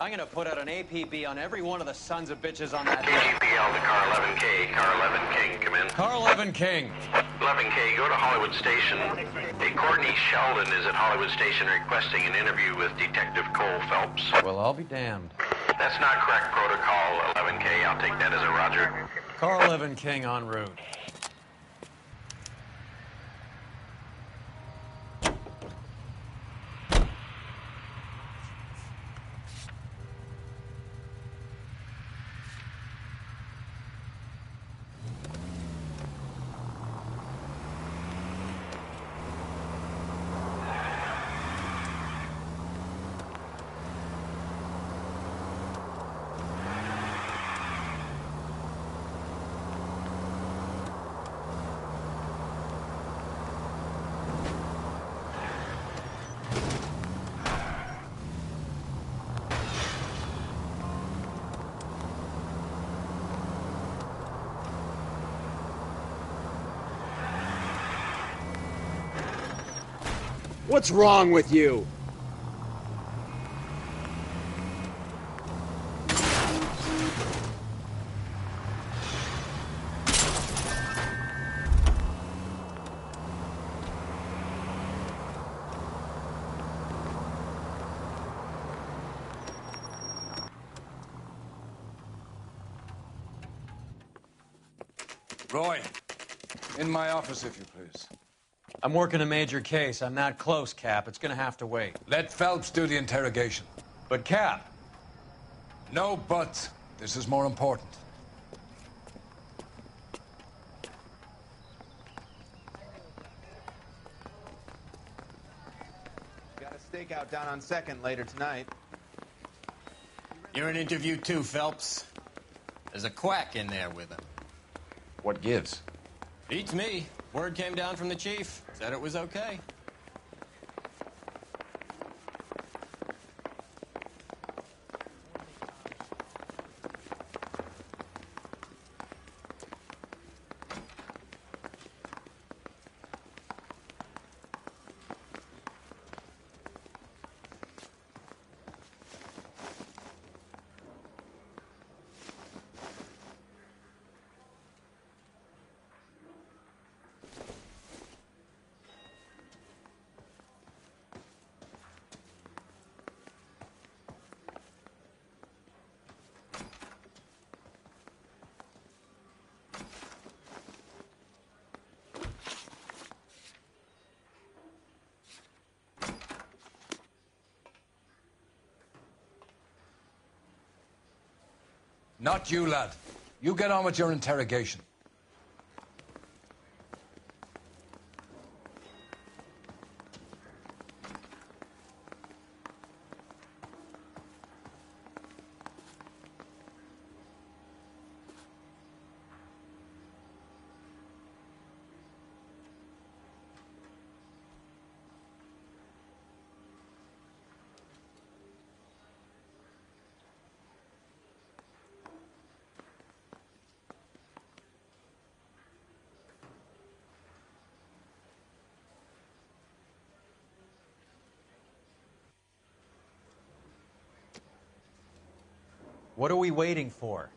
I'm gonna put out an APB on every one of the sons of bitches on that. KGPL to car 11K. Car 11 King, come in. Car 11 King. 11K, go to Hollywood Station. Hey, Courtney Sheldon is at Hollywood Station requesting an interview with Detective Cole Phelps. Well, I'll be damned. That's not correct protocol, 11K. I'll take that as a roger. Car 11 King en route. What's wrong with you? Roy, in my office, if you please. I'm working a major case. I'm not close, Cap. It's gonna have to wait. Let Phelps do the interrogation. But, Cap. No buts. This is more important. Got a stakeout down on 2nd later tonight. You're in interview too, Phelps. There's a quack in there with him. What gives? Beats me. Word came down from the chief. Said it was okay. Not you, lad. You get on with your interrogation. What are we waiting for?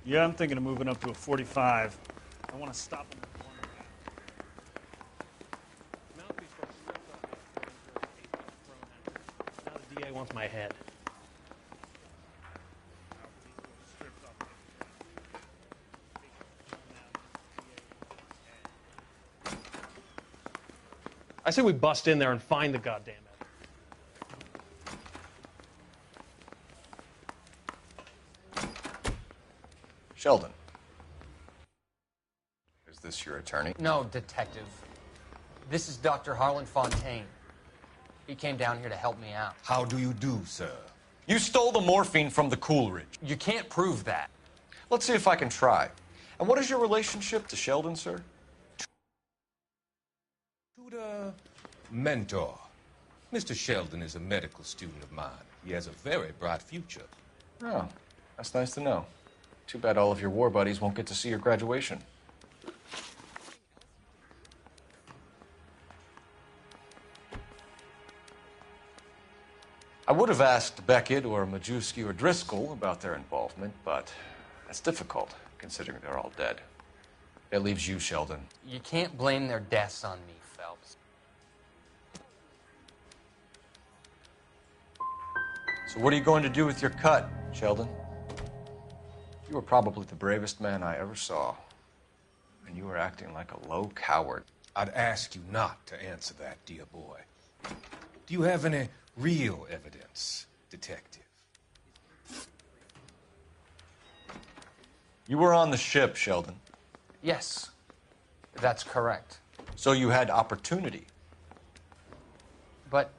Yeah, I'm thinking of moving up to a 45. I want to stop him. Now the DA wants my head. I say we bust in there and find the goddamn head. Sheldon. Is this your attorney? No, detective. This is Dr. Harlan Fontaine. He came down here to help me out. How do you do, sir? You stole the morphine from the Coolidge. You can't prove that. Let's see if I can try. And what is your relationship to Sheldon, sir? Tutor, mentor. Mr. Sheldon is a medical student of mine. He has a very bright future. Oh, that's nice to know. Too bad all of your war buddies won't get to see your graduation. I would have asked Beckett or Majewski or Driscoll about their involvement, but that's difficult, considering they're all dead. It leaves you, Sheldon. You can't blame their deaths on me, Phelps. So what are you going to do with your cut, Sheldon? You were probably the bravest man I ever saw, and you were acting like a low coward. I'd ask you not to answer that, dear boy. Do you have any real evidence, detective? You were on the ship, Sheldon. Yes, that's correct. So you had opportunity. But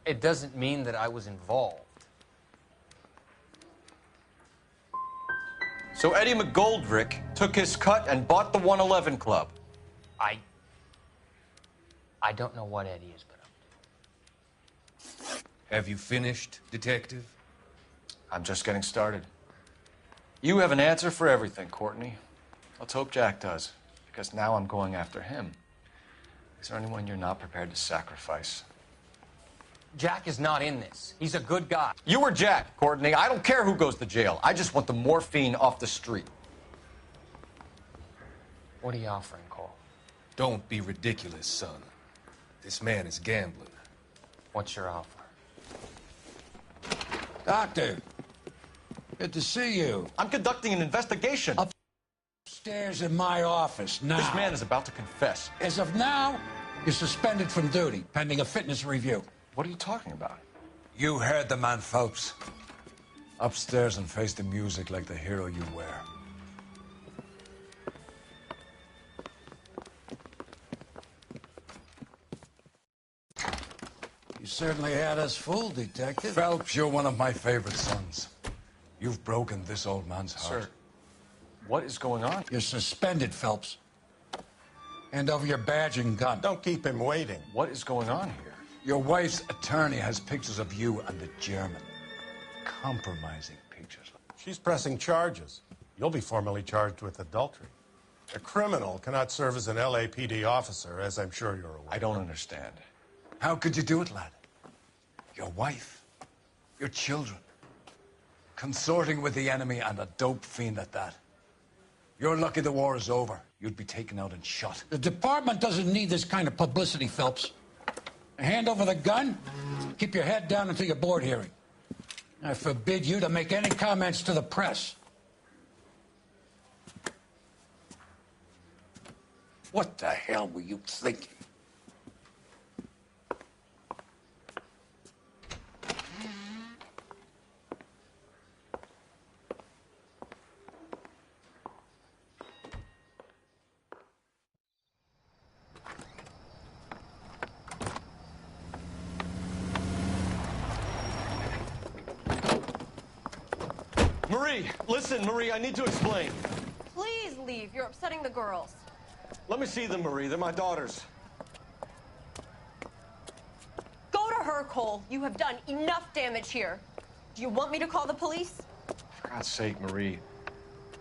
it doesn't mean that I was involved. So Eddie McGoldrick took his cut and bought the 111 Club. I don't know what Eddie has been up to. Have you finished, detective? I'm just getting started. You have an answer for everything, Courtney. Let's hope Jack does, because now I'm going after him. Is there anyone you're not prepared to sacrifice? Jack is not in this. He's a good guy. You were Jack, Courtney. I don't care who goes to jail. I just want the morphine off the street. What are you offering, Cole? Don't be ridiculous, son. This man is gambling. What's your offer? Doctor, good to see you. I'm conducting an investigation. Upstairs in my office now. This man is about to confess. As of now, you're suspended from duty, pending a fitness review. What are you talking about? You heard the man, Phelps. Upstairs and face the music like the hero you were. You certainly had us fooled, Detective. Phelps, you're one of my favorite sons. You've broken this old man's heart. Sir, what is going on? You're suspended, Phelps. Hand over your badge and gun. Don't keep him waiting. What is going on here? Your wife's attorney has pictures of you and the German. Compromising pictures. She's pressing charges. You'll be formally charged with adultery. A criminal cannot serve as an LAPD officer, as I'm sure you're aware. I don't understand. How could you do it, lad? Your wife, your children, consorting with the enemy and a dope fiend at that. You're lucky the war is over. You'd be taken out and shot. The department doesn't need this kind of publicity, Phelps. Hand over the gun, keep your head down until your board hearing. I forbid you to make any comments to the press. What the hell were you thinking? Marie, listen, Marie, I need to explain. Please leave. You're upsetting the girls. Let me see them, Marie. They're my daughters. Go to her, Cole. You have done enough damage here. Do you want me to call the police? For God's sake, Marie,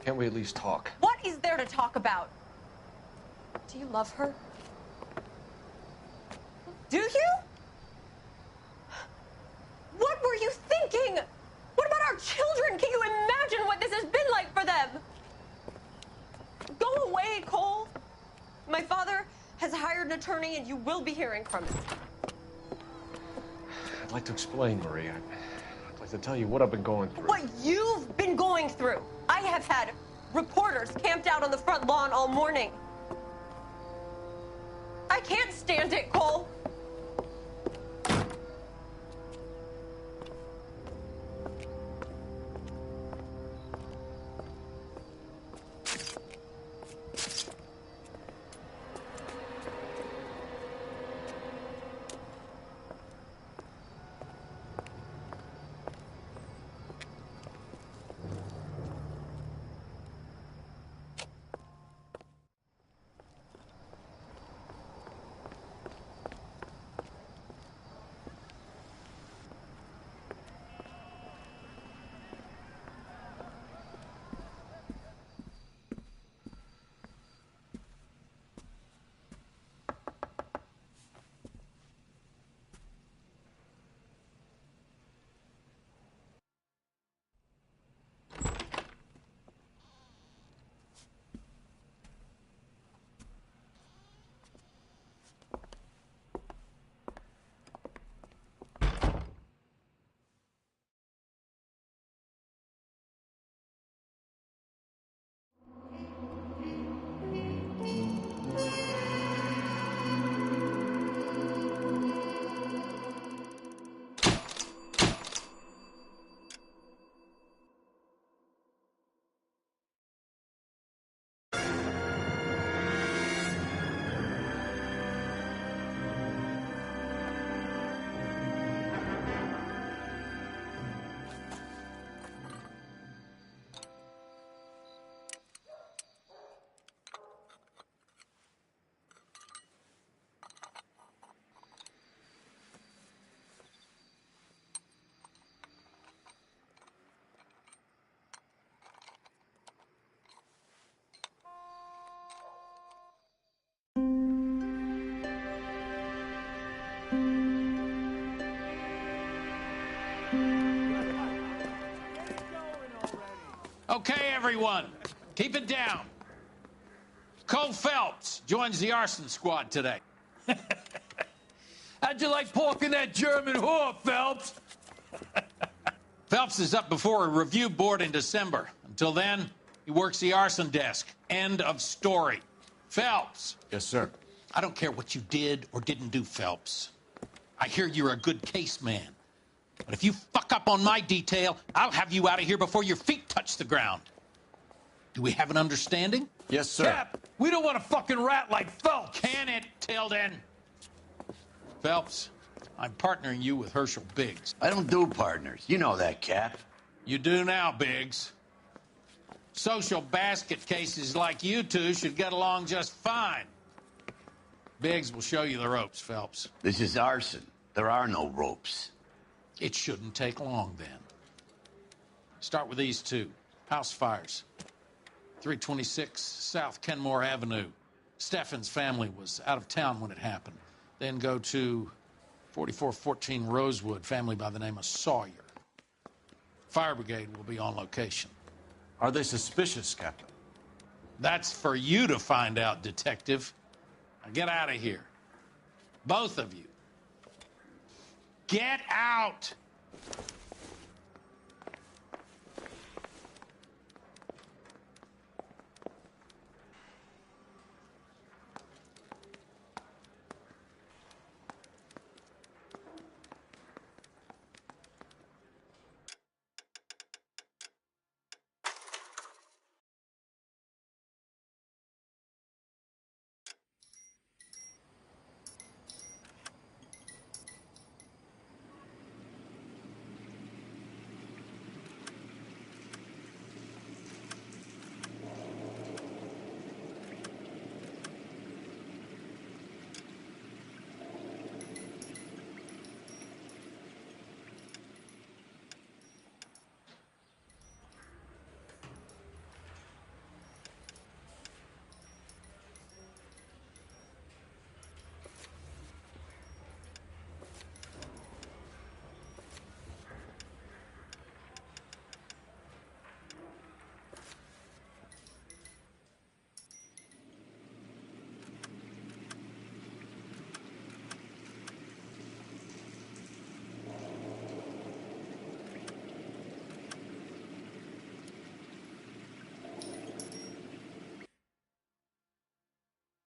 can't we at least talk? What is there to talk about? Do you love her? Do you? What were you thinking? What about our children? Can you imagine what this has been like for them? Go away, Cole. My father has hired an attorney, and you will be hearing from him. I'd like to explain, Marie. I'd like to tell you what I've been going through. What you've been going through. I have had reporters camped out on the front lawn all morning. I can't stand it, Cole. Okay, everyone, keep it down. Cole Phelps joins the arson squad today. How'd you like pork in that German whore, Phelps? Phelps is up before a review board in December. Until then, he works the arson desk. End of story. Phelps. Yes, sir. I don't care what you did or didn't do, Phelps. I hear you're a good case man. But if you fuck up on my detail, I'll have you out of here before your feet touch the ground. Do we have an understanding? Yes, sir. Cap, we don't want a fucking rat like Phelps. Can it, Tilden? Phelps, I'm partnering you with Herschel Biggs. I don't do partners. You know that, Cap. You do now, Biggs. Social basket cases like you two should get along just fine. Biggs will show you the ropes, Phelps. This is arson. There are no ropes. It shouldn't take long, then. Start with these two. House fires. 326 South Kenmore Avenue. Steffen's family was out of town when it happened. Then go to 4414 Rosewood, family by the name of Sawyer. Fire brigade will be on location. Are they suspicious, Captain? That's for you to find out, Detective. Now get out of here. Both of you. Get out!